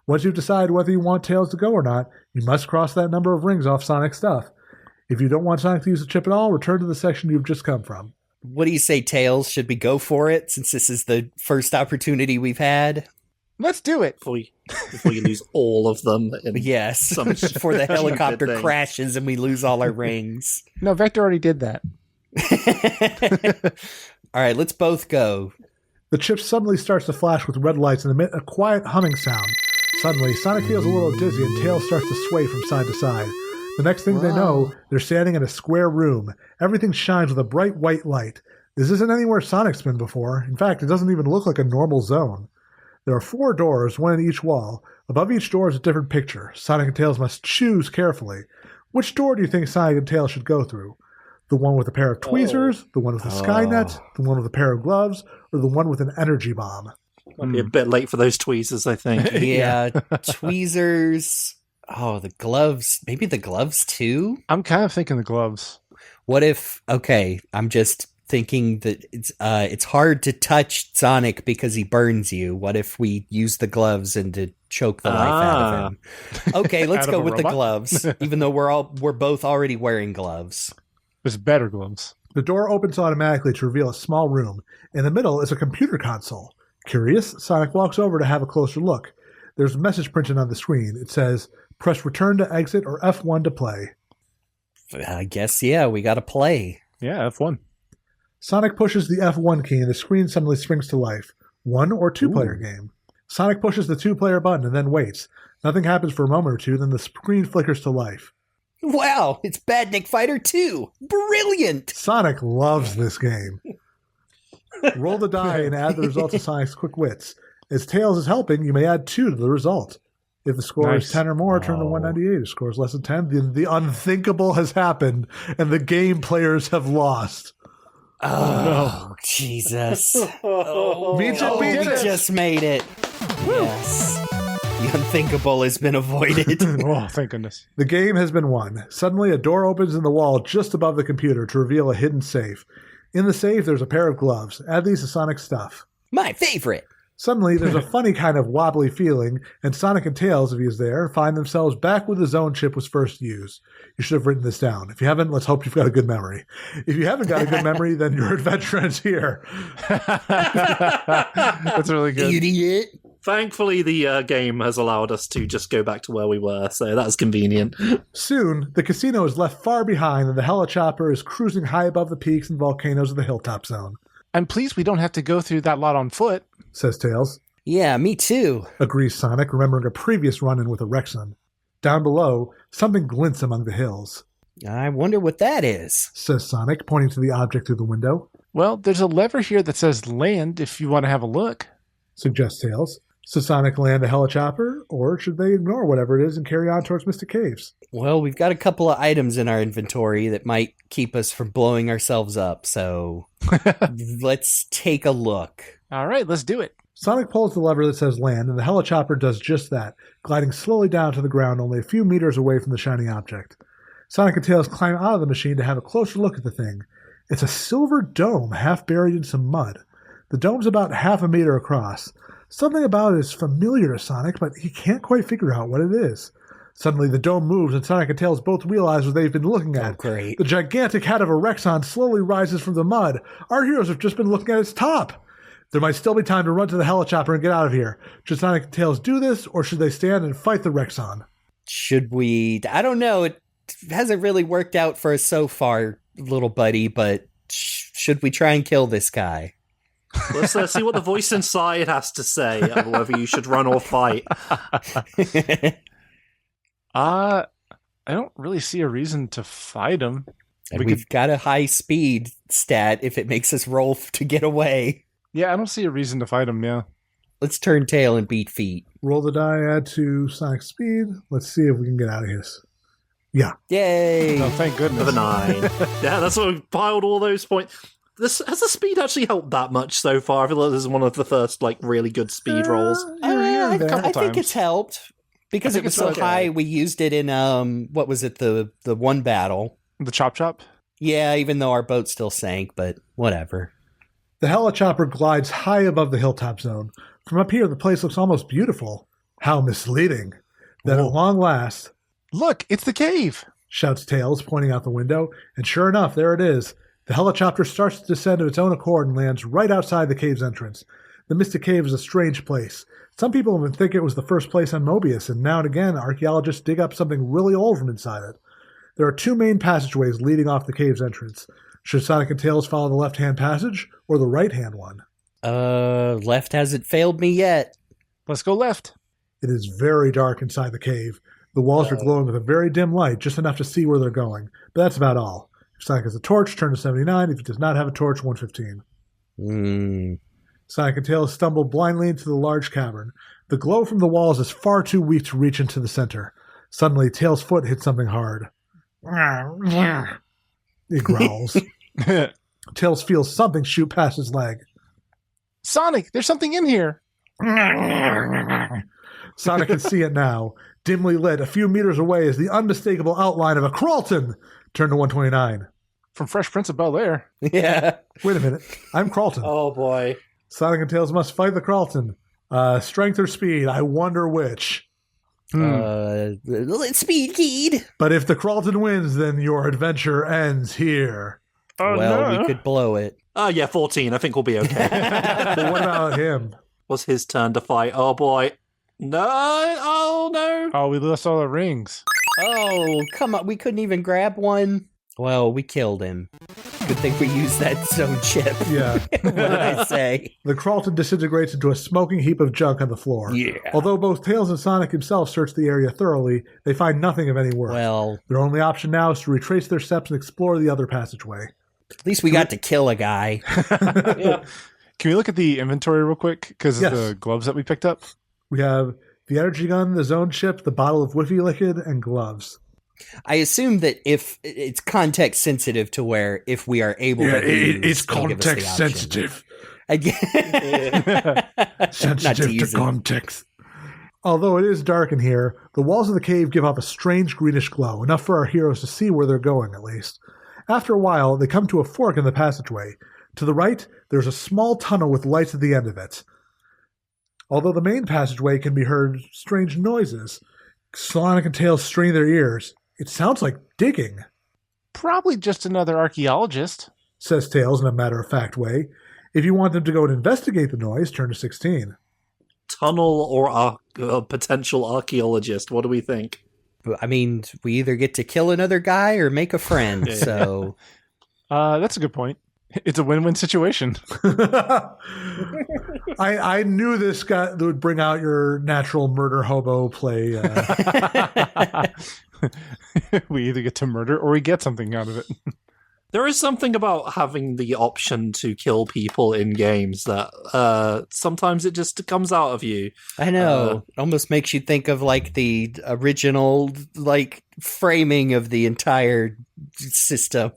Once you decide whether you want Tails to go or not, you must cross that number of rings off Sonic's stuff. If you don't want Sonic to use the chip at all, return to the section you've just come from. What do you say, Tails? Should we go for it, since this is the first opportunity we've had? Let's do it. Before you lose all of them. Yes, Some before the helicopter thing. crashes and we lose all our rings. No, Vector already did that. All right, let's both go. The chip suddenly starts to flash with red lights and emit a quiet humming sound. Suddenly, Sonic feels a little dizzy and Tails starts to sway from side to side. The next thing they know, they're standing in a square room. Everything shines with a bright white light. This isn't anywhere Sonic's been before. In fact, it doesn't even look like a normal zone. There are 4 doors, one in each wall. Above each door is a different picture. Sonic and Tails must choose carefully. Which door do you think Sonic and Tails should go through? The one with a pair of tweezers, the one with a Skynet, the one with a pair of gloves, or the one with an energy bomb? Might be a bit late for those tweezers, I think. Yeah, tweezers. Oh, the gloves. Maybe the gloves too? I'm kind of thinking the gloves. What if, okay, I'm just thinking that it's hard to touch Sonic because he burns you. What if we use the gloves and to choke the life out of him? Okay, let's Out of go a with the robot? gloves, even though we're both already wearing gloves. There's better gloves. The door opens automatically to reveal a small room. In the middle is a computer console. Curious, Sonic walks over to have a closer look. There's a message printed on the screen. It says, press return to exit or F1 to play. I guess, yeah, we got to play. Yeah, F1. Sonic pushes the F1 key and the screen suddenly springs to life. 1 or 2-player game. Sonic pushes the 2-player button and then waits. Nothing happens for a moment or two, then the screen flickers to life. Wow, it's Badnik Fighter 2. Brilliant. Sonic loves this game. Roll the die and add the result to Sonic's quick wits. As Tails is helping, you may add 2 to the result. If the score is Nice. 10 or more, turn to 198. If the score is less than 10, then the unthinkable has happened, and the game players have lost. Oh, Jesus. We just made it. Yes. The unthinkable has been avoided. Oh, thank goodness. The game has been won. Suddenly, a door opens in the wall just above the computer to reveal a hidden safe. In the safe, there's a pair of gloves. Add these to Sonic's stuff. My favorite. Suddenly, there's a funny kind of wobbly feeling, and Sonic and Tails, if he is there, find themselves back where the Zone chip was first used. You should have written this down. If you haven't, let's hope you've got a good memory. If you haven't got a good memory, then your adventure ends here. That's really good. Idiot. Thankfully, the game has allowed us to just go back to where we were, so that's convenient. Soon, the casino is left far behind, and the helichopper is cruising high above the peaks and volcanoes of the Hilltop Zone. I'm pleased we don't have to go through that lot on foot, says Tails. Yeah, me too. Agrees Sonic, remembering a previous run-in with a Rexon. Down below, something glints among the hills. I wonder what that is, says Sonic, pointing to the object through the window. Well, there's a lever here that says land if you want to have a look, suggests Tails. So Sonic land the helichopper, or should they ignore whatever it is and carry on towards Mystic Caves? Well, we've got a couple of items in our inventory that might keep us from blowing ourselves up, so let's take a look. All right, let's do it. Sonic pulls the lever that says land, and the helichopper does just that, gliding slowly down to the ground only a few meters away from the shiny object. Sonic and Tails climb out of the machine to have a closer look at the thing. It's a silver dome half buried in some mud. The dome's about half a meter across. Something about it is familiar to Sonic, but he can't quite figure out what it is. Suddenly, the dome moves, and Sonic and Tails both realize what they've been looking at. Oh, great. The gigantic head of a Rexon slowly rises from the mud. Our heroes have just been looking at its top. There might still be time to run to the helichopper and get out of here. Should Sonic and Tails do this, or should they stand and fight the Rexon? Should we? I don't know. It hasn't really worked out for us so far, little buddy, but should we try and kill this guy? Let's see what the voice inside has to say, whether you should run or fight. I don't really see a reason to fight him. And we've got a high speed stat if it makes us roll to get away. Yeah, I don't see a reason to fight him, yeah. Let's turn tail and beat feet. Roll the die, add to Sonic's speed. Let's see if we can get out of here. Yeah. Yay! Oh, thank goodness. With a 9. Yeah, that's what we piled all those points. Has the speed actually helped that much so far? I feel like this is one of the first really good speed rolls. I think it's helped because it was so high. We used it in what was it, the one battle, the chop. Yeah, even though our boat still sank, but whatever. The helichopper glides high above the Hilltop Zone. From up here, the place looks almost beautiful. How misleading! Then at long last, look, it's the cave! Shouts Tails, pointing out the window, and sure enough, there it is. The helichopter starts to descend of its own accord and lands right outside the cave's entrance. The Mystic Cave is a strange place. Some people even think it was the first place on Mobius, and now and again, archaeologists dig up something really old from inside it. There are two main passageways leading off the cave's entrance. Should Sonic and Tails follow the left-hand passage, or the right-hand one? Left hasn't failed me yet. Let's go left. It is very dark inside the cave. The walls are glowing with a very dim light, just enough to see where they're going. But that's about all. If Sonic has a torch, turn to 79. If he does not have a torch, 115. Sonic and Tails stumble blindly into the large cavern. The glow from the walls is far too weak to reach into the center. Suddenly, Tails' foot hits something hard. He growls. Tails feels something shoot past his leg. Sonic, there's something in here. Sonic can see it now. Dimly lit, a few meters away is the unmistakable outline of a Carlton. Turn to 129. From Fresh Prince of Bel-Air. Yeah. Wait a minute. I'm Carlton. Oh, boy. Sonic and Tails must fight the Carlton. Strength or speed? I wonder which. Speed keyed. But if the Carlton wins, then your adventure ends here. We could blow it. Yeah, 14. I think we'll be okay. But what about him? Was his turn to fight. Oh, boy. No. Oh, no. Oh, we lost all our rings. Oh, come on. We couldn't even grab one. Well, we killed him. Good thing we used that zone chip. Yeah. What did I say? The Carlton disintegrates into a smoking heap of junk on the floor. Yeah. Although both Tails and Sonic himself search the area thoroughly, they find nothing of any worth. Well, their only option now is to retrace their steps and explore the other passageway. At least we got to kill a guy. Yeah. Can we look at the inventory real quick? Because yes. of the gloves that we picked up? We have the energy gun, the zone chip, the bottle of Whiffy liquid, and gloves. I assume that if it's context sensitive to where if we are able to lose, it's they'll give us the context option. sensitive. Not Sensitive to teasing. context. Although it is dark in here, the walls of the cave give off a strange greenish glow, enough for our heroes to see where they're going, at least. After a while, they come to a fork in the passageway. To the right, there's a small tunnel with lights at the end of it. Although the main passageway can be heard strange noises. Sonic and Tails strain their ears. It sounds like digging, Probably just another archaeologist. says Tails in a matter-of-fact way. If you want them to go and investigate the noise, turn to 16. Tunnel or potential archaeologist? What do we think? I mean, we either get to kill another guy or make a friend, so... That's a good point. It's a win-win situation. I knew this guy would bring out your natural murder hobo play. We either get to murder or we get something out of it. There is something about having the option to kill people in games that sometimes it just comes out of you. I know. It almost makes you think of like the original like framing of the entire system.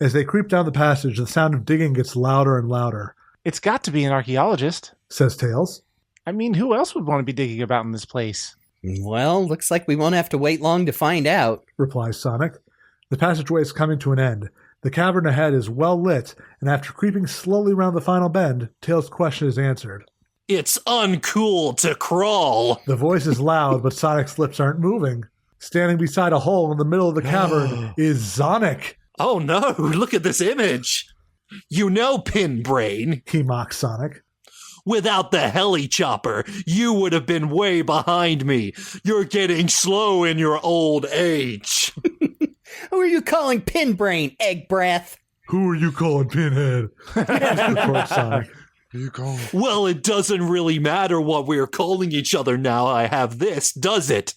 As they creep down the passage, the sound of digging gets louder and louder, It's got to be an archaeologist. says Tails. I mean, who else would want to be digging about in this place? Well, looks like we won't have to wait long to find out. Replies Sonic. The passageway is coming to an end. The cavern ahead is well lit, and after creeping slowly round the final bend, Tails' question is answered. It's uncool to crawl. The voice is loud, but Sonic's lips aren't moving. Standing beside a hole in the middle of the cavern is Zonik. Oh no, look at this image. You know, Pin Brain, He mocks Sonic. without the heli chopper, you would have been way behind me. You're getting slow in your old age. Who are you calling pin brain, egg breath? Who are you calling Pinhead? retorts Sonic. Well, it doesn't really matter what we're calling each other now I have this, does it?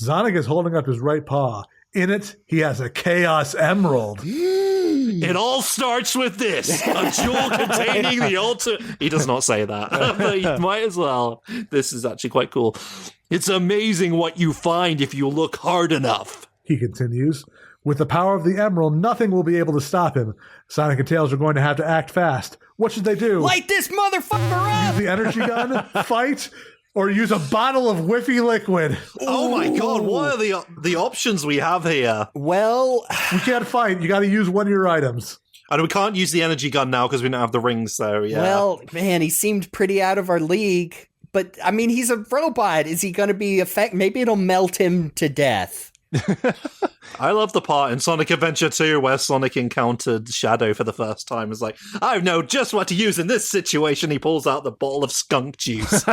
Zonik is holding up his right paw. In it, he has a Chaos Emerald. It all starts with this. A jewel containing the ultimate... He does not say that, but he might as well. This is actually quite cool. It's amazing what you find if you look hard enough. He continues. With the power of the Emerald, nothing will be able to stop him. Sonic and Tails are going to have to act fast. What should they do? Light this motherfucker up! Use the energy gun? Fight? Or use a bottle of Whiffy liquid? Oh my god, what are the options we have here? Well, You can't fight. You got to use one of your items. And we can't use the energy gun now because we don't have the rings, so yeah. well, man, he seemed pretty out of our league. But, I mean, he's a robot. Is he going to be Maybe it'll melt him to death. I love the part in Sonic Adventure 2 where Sonic encountered Shadow for the first time. It's like, I know just what to use in this situation. He pulls out the bottle of skunk juice.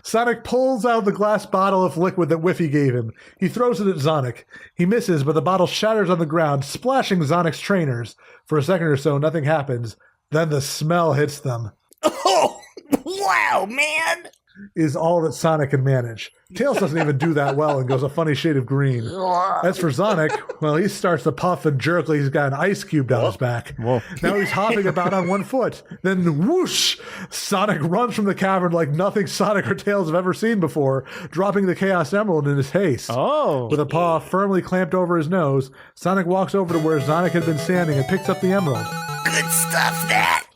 Sonic pulls out the glass bottle of liquid that Whiffy gave him. He throws it at Zonik. He misses, but the bottle shatters on the ground, splashing Zonic's trainers. For a second or so, nothing happens. Then the smell hits them. Oh, wow, man! Is all that Sonic can manage. Tails doesn't even do that well and goes a funny shade of green. As for Zonik, well, he starts to puff and jerk like he's got an ice cube down his back. Whoa. Now he's hopping about on one foot. Then whoosh! Sonic runs from the cavern like nothing Sonic or Tails have ever seen before, dropping the Chaos Emerald in his haste. Oh. With a paw firmly clamped over his nose, Sonic walks over to where Zonik had been standing and picks up the emerald. Good stuff, that!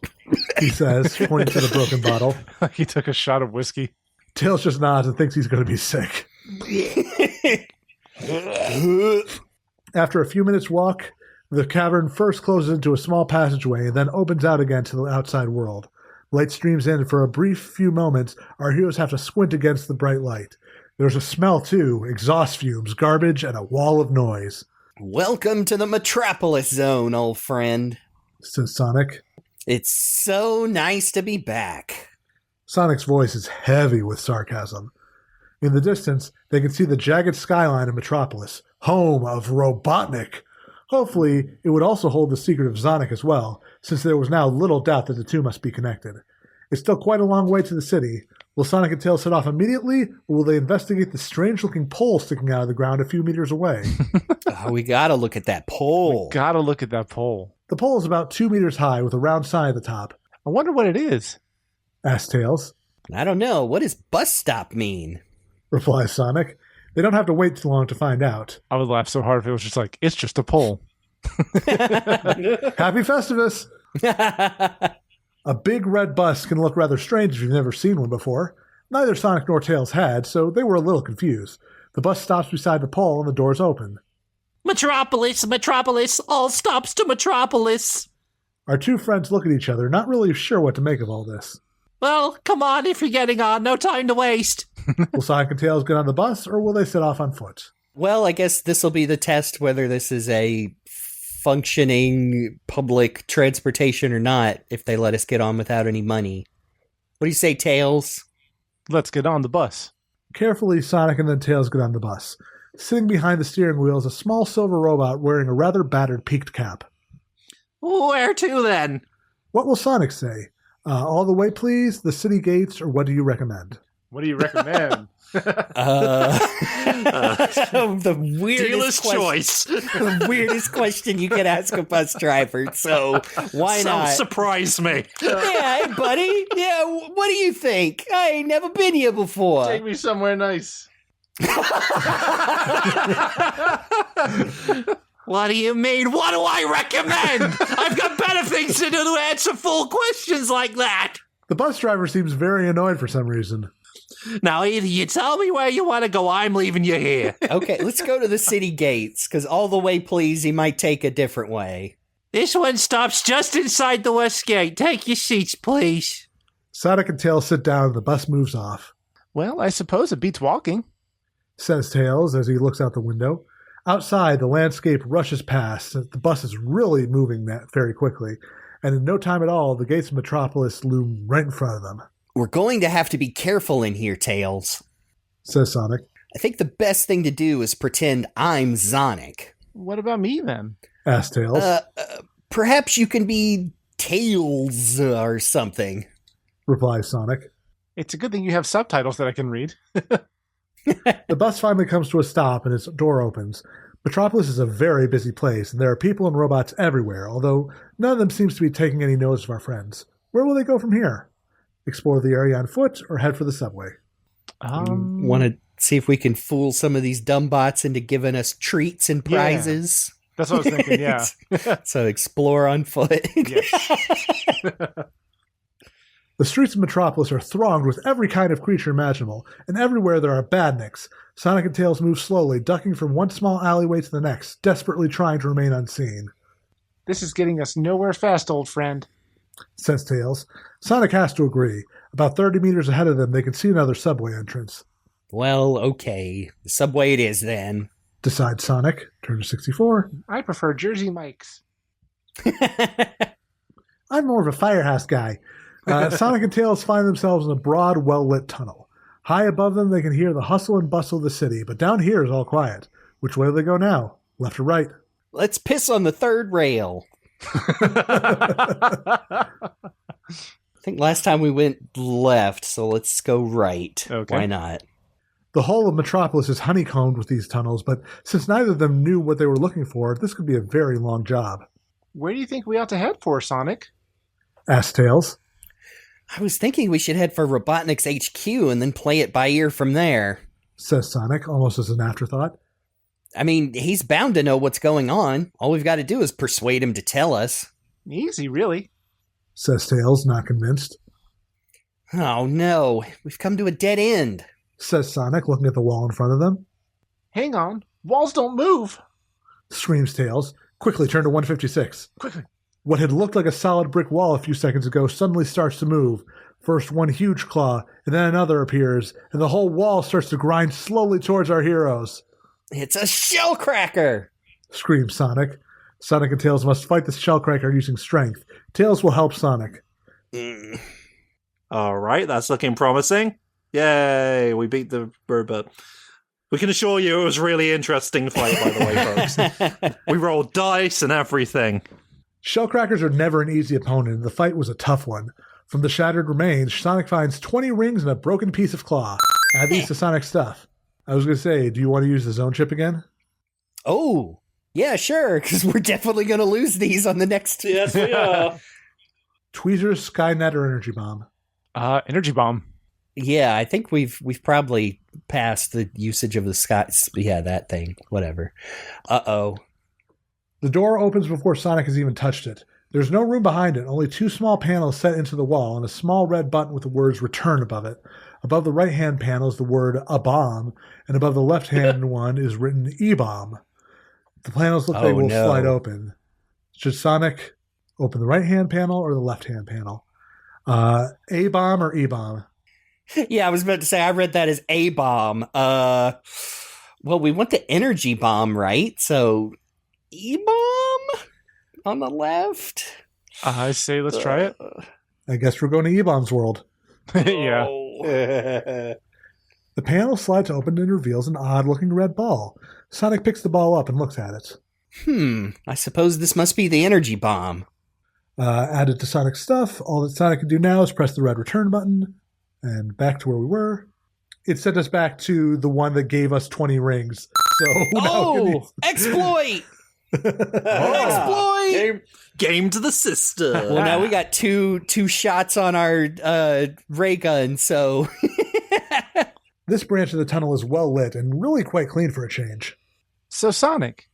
He says, pointing to the broken bottle. He took a shot of whiskey. Tails just nods and thinks he's going to be sick. After a few minutes' walk, the cavern first closes into a small passageway and then opens out again to the outside world. Light streams in, and for a brief few moments, our heroes have to squint against the bright light. There's a smell, too, exhaust fumes, garbage, and a wall of noise. Welcome to the Metropolis Zone, old friend. Says Sonic. It's so nice to be back. Sonic's voice is heavy with sarcasm. In the distance, they can see the jagged skyline of Metropolis, home of Robotnik. Hopefully, it would also hold the secret of Zonik as well, since there was now little doubt that the two must be connected. It's still quite a long way to the city. Will Sonic and Tails set off immediately, or will they investigate the strange-looking pole sticking out of the ground a few meters away? We gotta look at that pole. Gotta look at that pole. The pole is about 2 meters high with a round sign at the top. I wonder what it is. Asks Tails. I don't know. What does bus stop mean? Replies Sonic. They don't have to wait too long to find out. I would laugh so hard if it was just like, it's just a pole. Happy Festivus! A big red bus can look rather strange if you've never seen one before. Neither Sonic nor Tails had, so they were a little confused. The bus stops beside the pole and the doors open. Metropolis, Metropolis, all stops to Metropolis. Our two friends look at each other, not really sure what to make of all this. Well, come on if you're getting on, no time to waste. Will Sonic and Tails get on the bus, or will they set off on foot? Well, I guess this will be the test whether this is a functioning public transportation or not, if they let us get on without any money. What do you say, Tails? Let's get on the bus. Carefully, Sonic and then Tails get on the bus. Sitting behind the steering wheel is a small silver robot wearing a rather battered peaked cap. Where to, then? What will Sonic say? All the way, please, the city gates, or what do you recommend? What do you recommend? The weirdest choice. The weirdest question you could ask a bus driver, so why not? Surprise me. Yeah, hey, buddy. Yeah, what do you think? I ain't never been here before. Take me somewhere nice. What do you mean? What do I recommend? I've got better things to do to answer full questions like that. The bus driver seems very annoyed for some reason. Now, either you tell me where you want to go, I'm leaving you here. Okay, let's go to the city gates, because all the way, please, he might take a different way. This one stops just inside the west gate. Take your seats, please. Sonic and Tails sit down and the bus moves off. Well, I suppose it beats walking, says Tails as he looks out the window. Outside, the landscape rushes past. The bus is really moving very quickly, and in no time at all, the gates of Metropolis loom right in front of them. We're going to have to be careful in here, Tails, says Sonic. I think the best thing to do is pretend I'm Zonik. What about me, then? Asks Tails. Perhaps you can be Tails or something, replies Sonic. It's a good thing you have subtitles that I can read. The bus finally comes to a stop and its door opens. Metropolis is a very busy place, and there are people and robots everywhere, although none of them seems to be taking any notice of our friends. Where will they go from here? Explore the area on foot or head for the subway? Want to see if we can fool some of these dumb bots into giving us treats and prizes? Yeah. That's what I was thinking, yeah. So explore on foot. Yes. The streets of Metropolis are thronged with every kind of creature imaginable, and everywhere there are badniks. Sonic and Tails move slowly, ducking from one small alleyway to the next, desperately trying to remain unseen. This is getting us nowhere fast, old friend, says Tails. Sonic has to agree. About 30 meters ahead of them, they can see another subway entrance. Well, okay. The subway it is, then. Decides Sonic. Turn to 64. I prefer Jersey Mike's. I'm more of a firehouse guy. Sonic and Tails find themselves in a broad, well-lit tunnel. High above them, they can hear the hustle and bustle of the city, but down here is all quiet. Which way do they go now? Left or right? Let's piss on the third rail. I think last time we went left, so let's go right. Okay. Why not? The whole of Metropolis is honeycombed with these tunnels, but since neither of them knew what they were looking for, this could be a very long job. Where do you think we ought to head for, Sonic? Asked Tails. I was thinking we should head for Robotnik's HQ and then play it by ear from there. Says Sonic, almost as an afterthought. I mean, he's bound to know what's going on. All we've got to do is persuade him to tell us. Easy, really. Says Tails, not convinced. Oh no, we've come to a dead end. Says Sonic, looking at the wall in front of them. Hang on, walls don't move. Screams Tails. Quickly turn to 156. Quickly. What had looked like a solid brick wall a few seconds ago suddenly starts to move. First one huge claw, and then another appears, and the whole wall starts to grind slowly towards our heroes. It's a shellcracker! Screams Sonic. Sonic and Tails must fight the shellcracker using strength. Tails will help Sonic. All right, that's looking promising. Yay, we beat the robot. We can assure you it was a really interesting fight, by the way, folks. We rolled dice and everything. Shellcrackers are never an easy opponent, and the fight was a tough one. From the shattered remains, Sonic finds 20 rings and a broken piece of claw. Add these to Sonic's stuff. I was going to say, do you want to use the zone chip again? Oh, yeah, sure, because we're definitely going to lose these on the next... Yes, we are. Tweezers, Skynet, or Energy Bomb? Energy Bomb. Yeah, I think we've probably passed the usage of the Scots. Yeah, that thing. Whatever. Uh-oh. The door opens before Sonic has even touched it. There's no room behind it, only 2 small panels set into the wall and a small red button with the words return above it. Above the right-hand panel is the word a bomb, and above the left-hand one is written e-bomb. The panels look like they will slide open. Should Sonic open the right-hand panel or the left-hand panel? A-bomb or E-bomb? Yeah, I was about to say, I read that as A-bomb. Well, we want the energy bomb, right? So, E-bomb on the left? I say let's try it. I guess we're going to E-bomb's world. Yeah. The panel slides open and reveals an odd-looking red ball. Sonic picks the ball up and looks at it. I suppose this must be the energy bomb. Added to Sonic's stuff, all that Sonic can do now is press the red return button, and back to where we were. It sent us back to the one that gave us 20 rings. So exploit! Exploit! Game to the sister. Well, now we got two shots on our ray gun, so... This branch of the tunnel is well lit and really quite clean for a change. So, Sonic,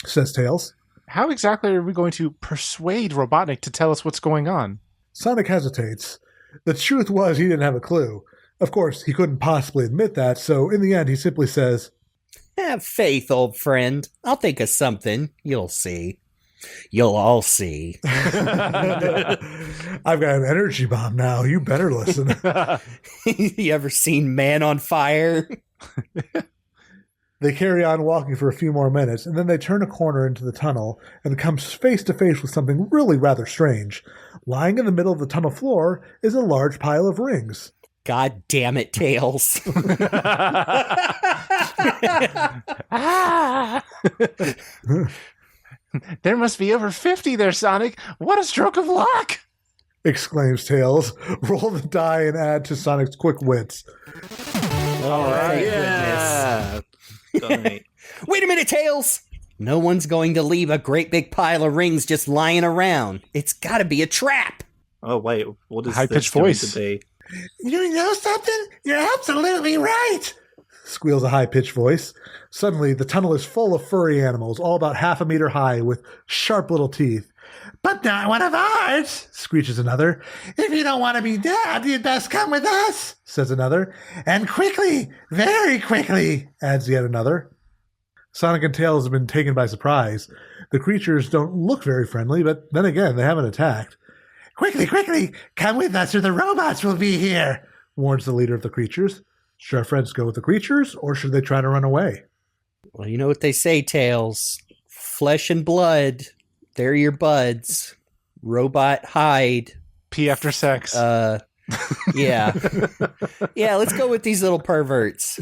says Tails. How exactly are we going to persuade Robotnik to tell us what's going on? Sonic hesitates. The truth was he didn't have a clue. Of course, he couldn't possibly admit that, so in the end he simply says, Have faith, old friend. I'll think of something. You'll see. You'll all see. I've got an energy bomb now. You better listen. You ever seen Man on Fire? They carry on walking for a few more minutes, and then they turn a corner into the tunnel and come face to face with something really rather strange. Lying in the middle of the tunnel floor is a large pile of rings. God damn it, Tails. There must be over 50 there, Sonic. What a stroke of luck! Exclaims Tails. Roll the die and add to Sonic's quick wits. All right. Yeah. Wait a minute, Tails! No one's going to leave a great big pile of rings just lying around. It's got to be a trap. Oh, wait. What is high-pitched this voice? going to be? You know something? You're absolutely right! Squeals a high-pitched voice. Suddenly, the tunnel is full of furry animals, all about 1/2 meter high, with sharp little teeth. But not one of ours, screeches another. If you don't want to be dead, you'd best come with us, says another. And quickly, very quickly, adds yet another. Sonic and Tails have been taken by surprise. The creatures don't look very friendly, but then again, they haven't attacked. Quickly, quickly, come with us or the robots will be here, warns the leader of the creatures. Should our friends go with the creatures, or should they try to run away? Well, you know what they say, Tails. Flesh and blood, they're your buds. Robot hide. Pee after sex. Yeah. Yeah, let's go with these little perverts.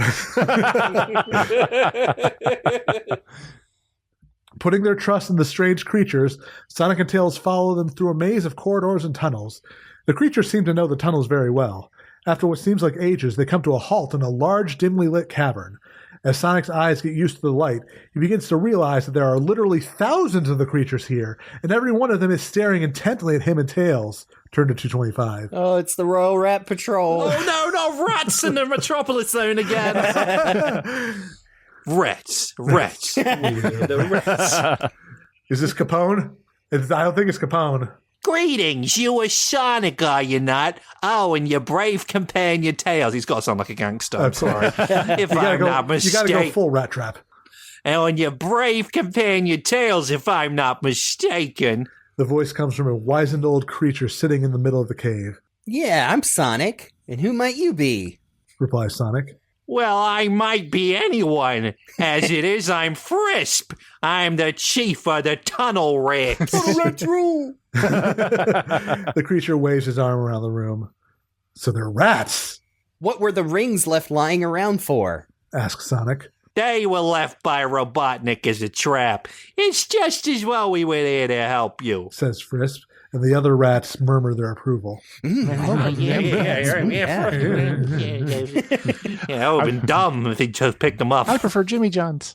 Putting their trust in the strange creatures, Sonic and Tails follow them through a maze of corridors and tunnels. The creatures seem to know the tunnels very well. After what seems like ages, they come to a halt in a large, dimly lit cavern. As Sonic's eyes get used to the light, he begins to realize that there are literally thousands of the creatures here, and every one of them is staring intently at him and Tails. Turn to 225. Oh, it's the Royal Rat Patrol. Oh, no, not rats in the Metropolis Zone again. Rats. The rats. Is this Capone? I don't think it's Capone. Greetings, you are Sonic, are you not? Oh, and your brave companion Tails. He's got to sound like a gangster. I'm sorry. If I'm not mistaken. You gotta go full rat trap. And your brave companion Tails, if I'm not mistaken. The voice comes from a wizened old creature sitting in the middle of the cave. Yeah, I'm Sonic. And who might you be? Replies Sonic. Well, I might be anyone. As it is, I'm Frisp. I'm the chief of the tunnel rats. Let's rule. The creature waves his arm around the room. So they're rats. What were the rings left lying around for? Asks Sonic. They were left by Robotnik as a trap. It's just as well we were there to help you. Says Frisp, and the other rats murmur their approval. Yeah, it would have been dumb if he just picked them up. I prefer Jimmy John's.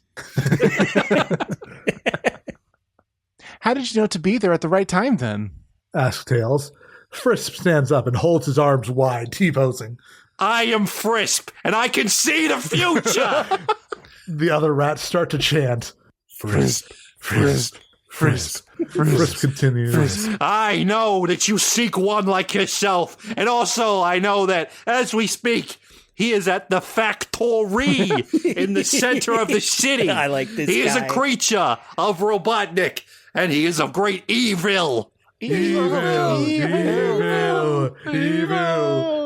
How did you know to be there at the right time, then? Asks Tails. Frisp stands up and holds his arms wide, T-posing. I am Frisp, and I can see the future! The other rats start to chant. Frisp, Frisp, Frisp, Frisp continues. I know that you seek one like yourself, and also I know that, as we speak, he is at the factory in the center of the city. I like this He is guy. a creature of Robotnik, and he is of great evil. Evil.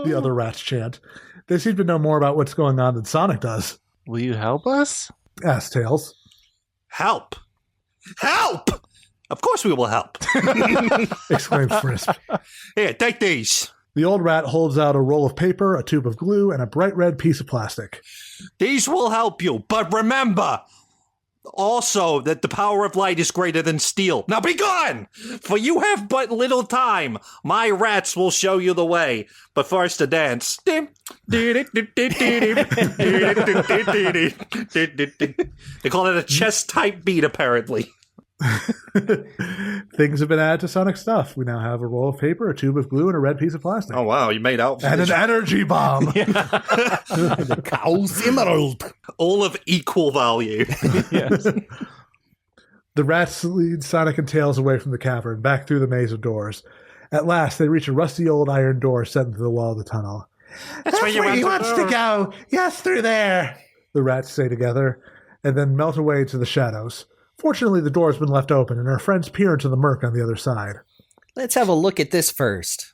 The other rats chant. They seem to know more about what's going on than Sonic does. Will you help us? Asks Tails. Help! Help! Of course we will help. Exclaims Frisp. Here, take these. The old rat holds out a roll of paper, a tube of glue, and a bright red piece of plastic. These will help you, but remember also that the power of light is greater than steel. Now be gone! For you have but little time. My rats will show you the way. But first a dance. They call it a chest-type beat, apparently. Things have been added to Sonic stuff. We now have a roll of paper, a tube of glue, and a red piece of plastic. Oh, wow, you made out. And an energy bomb. The cow's emerald. All of equal value. Yes. The rats lead Sonic and Tails away from the cavern, back through the maze of doors. At last, they reach a rusty old iron door set into the wall of the tunnel. That's where he wants to go. Yes, through there, the rats say together, and then melt away to the shadows. Fortunately, the door has been left open, and our friends peer into the murk on the other side. Let's have a look at this first.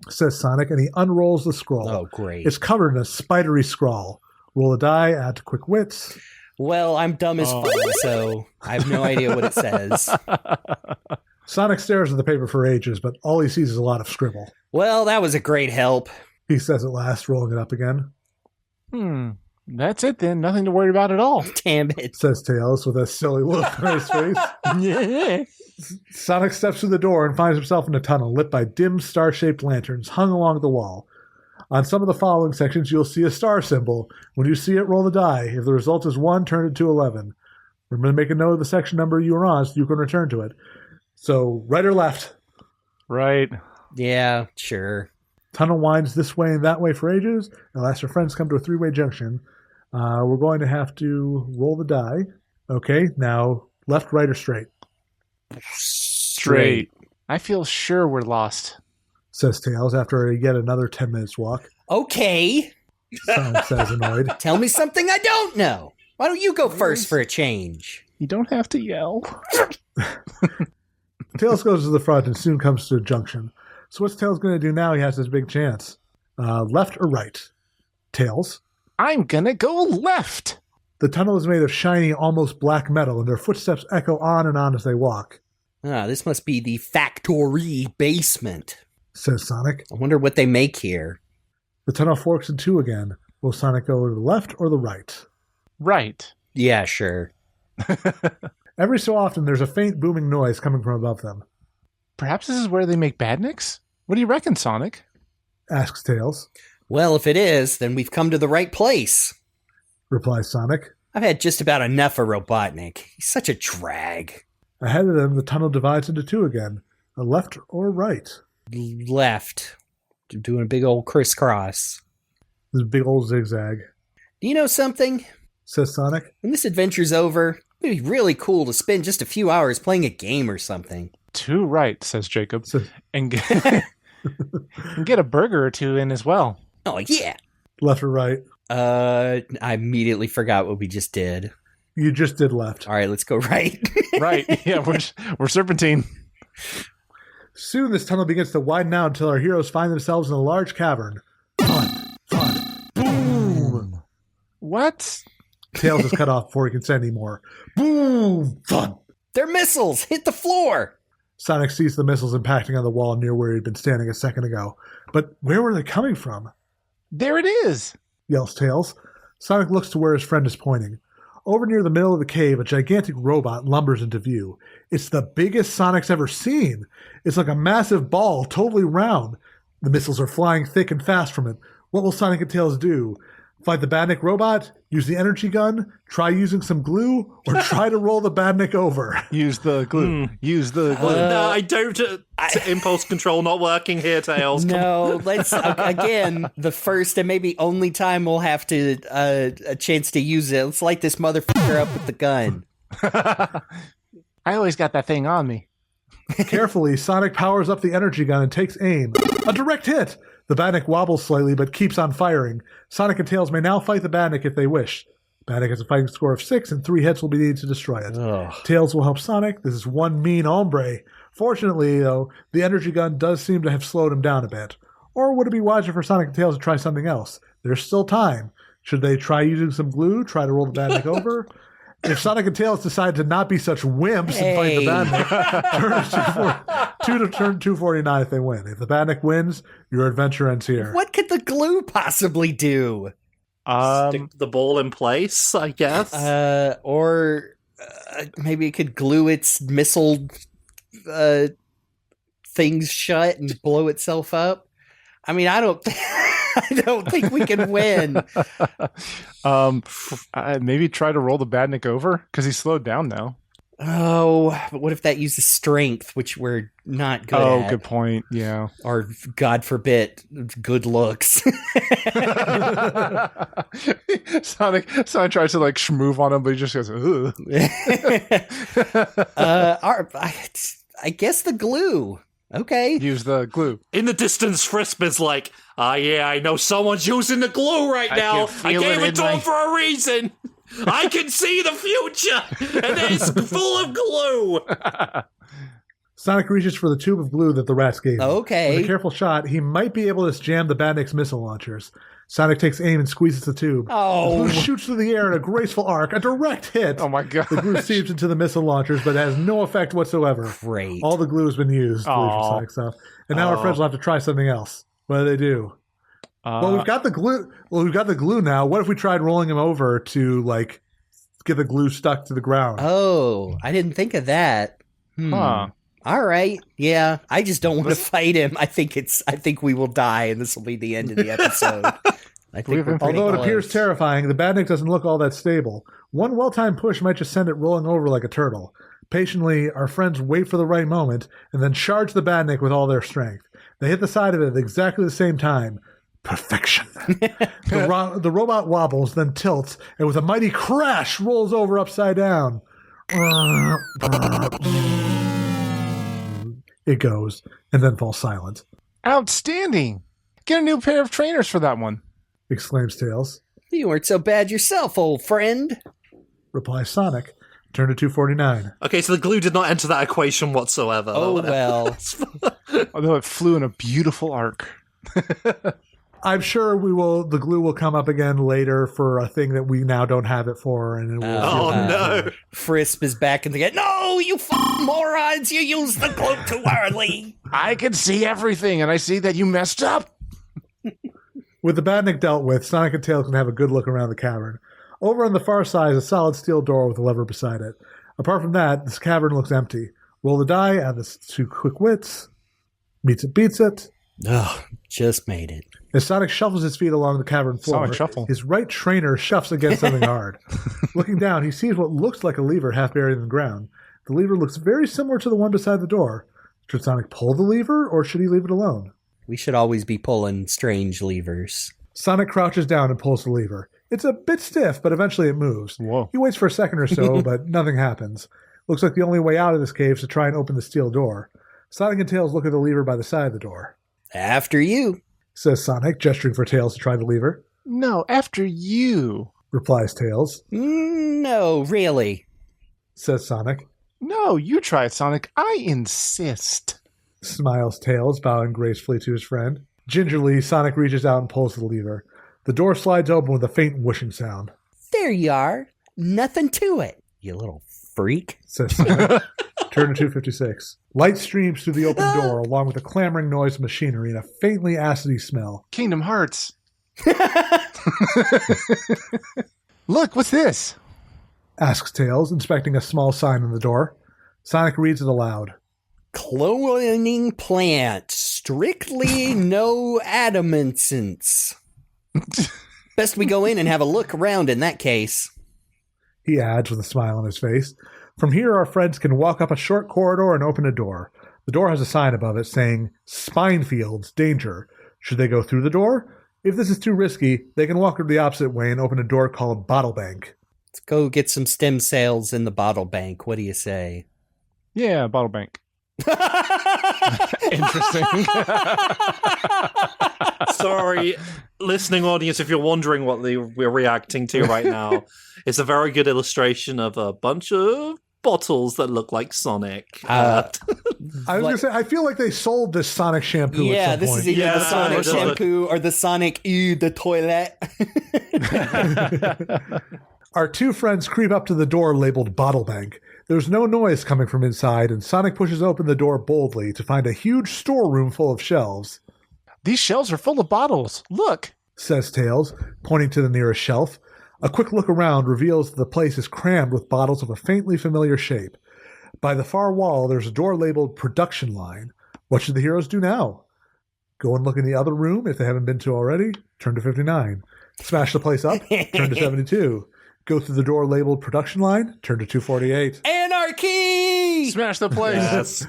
Says Sonic, and he unrolls the scroll. Oh, great. It's covered in a spidery scrawl. Roll a die, add to quick wits. Well, I'm dumb as fuck, so I have no idea what it says. Sonic stares at the paper for ages, but all he sees is a lot of scribble. Well, that was a great help. He says at last, rolling it up again. That's it then. Nothing to worry about at all. Damn it. Says Tails with a silly look on his face. Sonic steps through the door and finds himself in a tunnel lit by dim star-shaped lanterns hung along the wall. On some of the following sections, you'll see a star symbol. When you see it, roll the die. If the result is 1, turn it to 11. Remember to make a note of the section number you were on so you can return to it. So, right or left? Right. Yeah, sure. Tunnel winds this way and that way for ages. At last, our friends come to a three-way junction. We're going to have to roll the die. Okay, now left, right, or straight? Straight. I feel sure we're lost. Says Tails after yet another 10 minutes walk. Okay. Sonic says annoyed. Tell me something I don't know. Why don't you go first for a change? You don't have to yell. Tails goes to the front and soon comes to a junction. So what's Tails going to do now? He has this big chance. Left or right? Tails. I'm gonna go left. The tunnel is made of shiny, almost black metal, and their footsteps echo on and on as they walk. Ah, this must be the factory basement. Says Sonic. I wonder what they make here. The tunnel forks in two again. Will Sonic go to the left or the right? Right. Yeah, sure. Every so often, there's a faint booming noise coming from above them. Perhaps this is where they make badniks? What do you reckon, Sonic? Asks Tails. Well, if it is, then we've come to the right place. Replies Sonic. I've had just about enough of Robotnik. He's such a drag. Ahead of them, the tunnel divides into two again. A left or right? Left. Doing a big old crisscross. This big old zigzag. Do you know something? Says Sonic. When this adventure's over, it'd be really cool to spend just a few hours playing a game or something. Too right, says Jacob. So- And get, and get a burger or two in as well. Oh, yeah. Left or right? I immediately forgot what we just did. You just did left. All right, let's go right. Right. Yeah, we're serpentine. Soon this tunnel begins to widen out until our heroes find themselves in a large cavern. Thud, boom. What? Tails is cut off before he can say any more. Boom, thud. They're missiles. Hit the floor. Sonic sees the missiles impacting on the wall near where he'd been standing a second ago. But where were they coming from? There it is. Yells Tails. Sonic looks to where his friend is pointing. Over near the middle of the cave, a gigantic robot lumbers into view. It's the biggest Sonic's ever seen. It's like a massive ball, totally round. The missiles are flying thick and fast from it. What will Sonic and Tails do? Fight the badnik robot, use the energy gun, try using some glue, or try to roll the badnik over. Use the glue. Use the glue. No, I don't. Impulse control not working here, Tails. No, let's again. The first and maybe only time we'll have to a chance to use it. Let's light this motherfucker up with the gun. I always got that thing on me. Carefully, Sonic powers up the energy gun and takes aim. A direct hit! The badnik wobbles slightly but keeps on firing. Sonic and Tails may now fight the badnik if they wish. Badnik has a fighting score of 6 and 3 hits will be needed to destroy it. Ugh. Tails will help Sonic. This is one mean hombre. Fortunately, though, the energy gun does seem to have slowed him down a bit. Or would it be wiser for Sonic and Tails to try something else? There's still time. Should they try using some glue, try to roll the badnik over? If Sonic and Tails decide to not be such wimps and fight the badnik, turn 249 if they win. If the badnik wins, your adventure ends here. What could the glue possibly do? Stick the ball in place, I guess. Or maybe it could glue its missile things shut and blow itself up. I mean, I don't think we can win. Maybe try to roll the badnik over because he's slowed down now. Oh, but what if that uses strength, which we're not good at? Oh, good point. Yeah. Or, God forbid, good looks. Sonic tries to like schmoove on him, but he just goes, ugh. I guess the glue. Okay. Use the glue. In the distance, Frisp is like, yeah, I know someone's using the glue right now. I gave it to him for a reason. I can see the future, and it's full of glue. Sonic reaches for the tube of glue that the rats gave him. Okay. With a careful shot, he might be able to jam the badnik's missile launchers. Sonic takes aim and squeezes the tube. Oh. The glue shoots through the air in a graceful arc, a direct hit. Oh my god. The glue seeps into the missile launchers, but has no effect whatsoever. Great. All the glue has been used for Sonic stuff. And now our friends will have to try something else. What do they do? Well, we've got the glue. Well, we've got the glue now. What if we tried rolling him over to like get the glue stuck to the ground? Oh, I didn't think of that. Huh. All right. Yeah. I just don't want to fight him. I think we will die and this will be the end of the episode. I think although it appears terrifying, the badnik doesn't look all that stable. One well-timed push might just send it rolling over like a turtle. Patiently, our friends wait for the right moment and then charge the badnik with all their strength. They hit the side of it at exactly the same time. Perfection. The robot wobbles, then tilts, and with a mighty crash, rolls over upside down. It goes, and then falls silent. Outstanding. Get a new pair of trainers for that one. Exclaims Tails. You weren't so bad yourself, old friend. Replies Sonic. Turn to 249. Okay, so the glue did not enter that equation whatsoever. Oh, well. Although it flew in a beautiful arc. I'm sure the glue will come up again later for a thing that we now don't have it for. And it will no. Frisp is back in the game. No, you morons! You used the glue too early. I can see everything, and I see that you messed up. With the badnik dealt with, Sonic and Tails can have a good look around the cavern. Over on the far side is a solid steel door with a lever beside it. Apart from that, this cavern looks empty. Roll the die, add the 2 quick wits. Meets it, beats it. Oh, just made it. As Sonic shuffles his feet along the cavern floor, his right trainer shuffles against something hard. Looking down, he sees what looks like a lever half buried in the ground. The lever looks very similar to the one beside the door. Should Sonic pull the lever, or should he leave it alone? We should always be pulling strange levers. Sonic crouches down and pulls the lever. It's a bit stiff, but eventually it moves. Whoa. He waits for a second or so, but nothing happens. Looks like the only way out of this cave is to try and open the steel door. Sonic and Tails look at the lever by the side of the door. After you, says Sonic, gesturing for Tails to try the lever. No, after you, replies Tails. No, really, says Sonic. No, you try it, Sonic. I insist. Smiles Tails, bowing gracefully to his friend. Gingerly, Sonic reaches out and pulls the lever. The door slides open with a faint whooshing sound. There you are. Nothing to it, you little freak, says Sonic. Turn to 256. Light streams through the open door along with a clamoring noise of machinery and a faintly acidy smell. Kingdom Hearts. Look, what's this? Asks Tails, inspecting a small sign on the door. Sonic reads it aloud. Cloning plant. Strictly no adamantance. Best we go in and have a look around in that case. He adds with a smile on his face. From here, our friends can walk up a short corridor and open a door. The door has a sign above it saying, Spinefields, danger. Should they go through the door? If this is too risky, they can walk the opposite way and open a door called Bottle Bank. Let's go get some stem cells in the bottle bank. What do you say? Yeah, bottle bank. Interesting. Sorry, listening audience, if you're wondering what we're reacting to right now, it's a very good illustration of a bunch of bottles that look like Sonic. I was going to say, I feel like they sold this Sonic shampoo at some point. Is either the Sonic shampoo or the Sonic the toilet. Our two friends creep up to the door labeled Bottle Bank. There's no noise coming from inside, and Sonic pushes open the door boldly to find a huge storeroom full of shelves. These shelves are full of bottles. Look, says Tails, pointing to the nearest shelf. A quick look around reveals that the place is crammed with bottles of a faintly familiar shape. By the far wall, there's a door labeled Production Line. What should the heroes do now? Go and look in the other room if they haven't been to already. Turn to 59. Smash the place up. Turn to 72. Go through the door labeled Production Line. Turn to 248. Anarchy! Smash the place. Yes.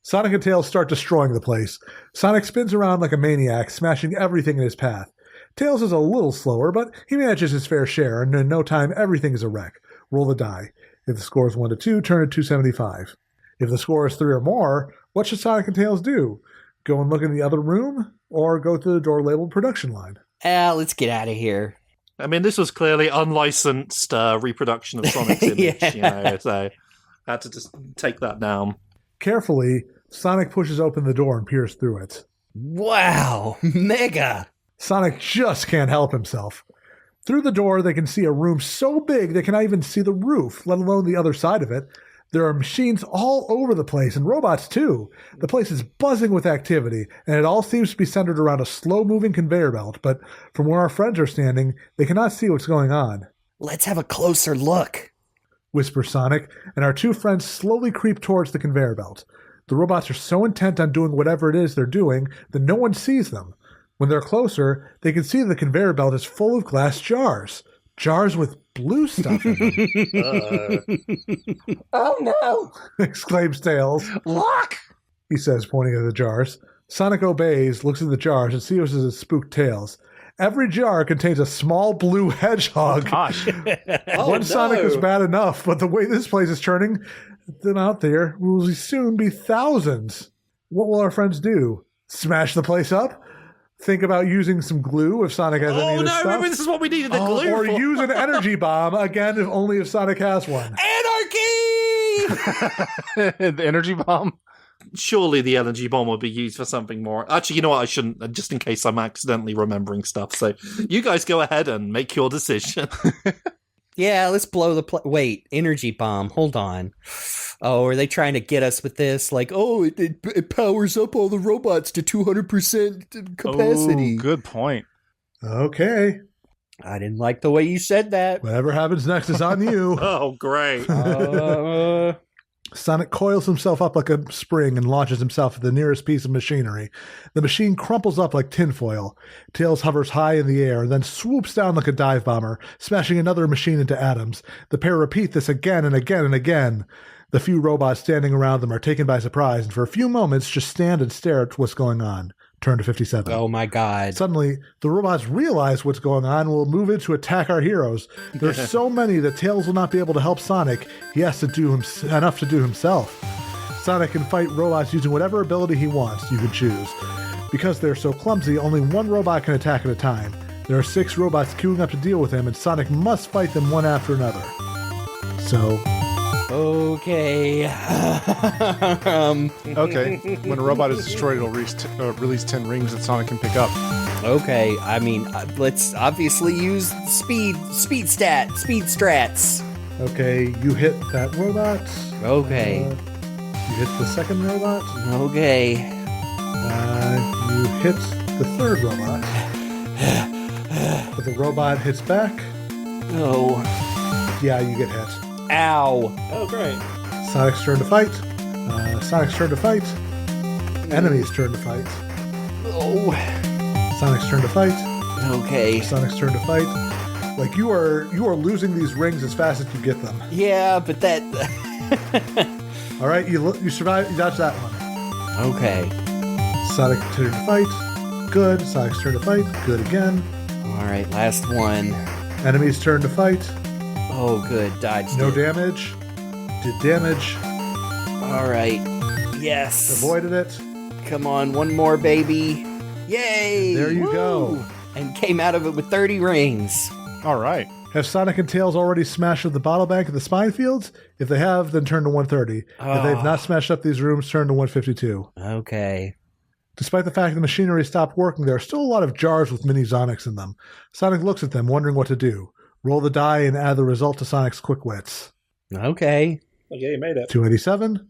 Sonic and Tails start destroying the place. Sonic spins around like a maniac, smashing everything in his path. Tails is a little slower, but he manages his fair share, and in no time, everything is a wreck. Roll the die. If the score is 1 to 2, turn to 275. If the score is 3 or more, what should Sonic and Tails do? Go and look in the other room, or go through the door labeled Production Line? Let's get out of here. I mean, this was clearly unlicensed reproduction of Sonic's image, you know, so I had to just take that down. Carefully, Sonic pushes open the door and peers through it. Wow, mega! Sonic just can't help himself. Through the door, they can see a room so big they cannot even see the roof, let alone the other side of it. There are machines all over the place, and robots too. The place is buzzing with activity, and it all seems to be centered around a slow-moving conveyor belt, but from where our friends are standing, they cannot see what's going on. Let's have a closer look, whispers Sonic, and our two friends slowly creep towards the conveyor belt. The robots are so intent on doing whatever it is they're doing that no one sees them. When they're closer, they can see the conveyor belt is full of glass jars. Jars with blue stuff in them. Oh no! exclaims Tails. Look! He says, pointing at the jars. Sonic obeys, looks at the jars, and sees as it spooked Tails. Every jar contains a small blue hedgehog. Gosh. One Sonic is bad enough, but the way this place is turning, then out there will soon be thousands. What will our friends do? Smash the place up? Think about using some glue if Sonic has any of this stuff? Remember, this is what we needed the glue or for. use an energy bomb, again, if only if Sonic has one. Anarchy! The energy bomb? Surely the energy bomb would be used for something more. Actually, you know what? I shouldn't, just in case I'm accidentally remembering stuff. So you guys go ahead and make your decision. Yeah, let's blow the wait, energy bomb. Hold on. Oh, are they trying to get us with this? Like, it powers up all the robots to 200% capacity. Oh, good point. Okay. I didn't like the way you said that. Whatever happens next is on you. Oh, great. Sonic coils himself up like a spring and launches himself at the nearest piece of machinery. The machine crumples up like tinfoil. Tails hovers high in the air, then swoops down like a dive bomber, smashing another machine into atoms. The pair repeat this again and again and again. The few robots standing around them are taken by surprise, and for a few moments just stand and stare at what's going on. Turn to 57. Oh my god. Suddenly, the robots realize what's going on and will move in to attack our heroes. There's so many that Tails will not be able to help Sonic. He has to do enough to do himself. Sonic can fight robots using whatever ability he wants, you can choose. Because they're so clumsy, only one robot can attack at a time. There are 6 robots queuing up to deal with him, and Sonic must fight them one after another. So... Okay. Okay. When a robot is destroyed, it'll release 10 rings that Sonic can pick up. Okay. I mean, let's obviously use speed strats. Okay, you hit that robot. Okay. You hit the second robot. Okay. You hit the third robot. But the robot hits back. Oh. Yeah, you get hit. Ow. Oh, great. Sonic's turn to fight. Sonic's turn to fight. Enemy's turn to fight. Oh. Sonic's turn to fight. Okay. Sonic's turn to fight. Like, you are losing these rings as fast as you get them. Yeah, but that... All right, you survive. You dodge that one. Okay. Sonic turn to fight. Good. Sonic's turn to fight. Good again. All right, last one. Enemy's turn to fight. Oh, good. Dodged No it. damage. Did damage. All right. Yes. Avoided it. Come on, one more, baby. Yay! There you go. And came out of it with 30 rings. All right. Have Sonic and Tails already smashed up the bottle bank of the spine fields? If they have, then turn to 130. If they've not smashed up these rooms, turn to 152. Okay. Despite the fact the machinery stopped working, there are still a lot of jars with mini Zonics in them. Sonic looks at them, wondering what to do. Roll the die and add the result to Sonic's quick wits. Okay. Okay, you made it. 287.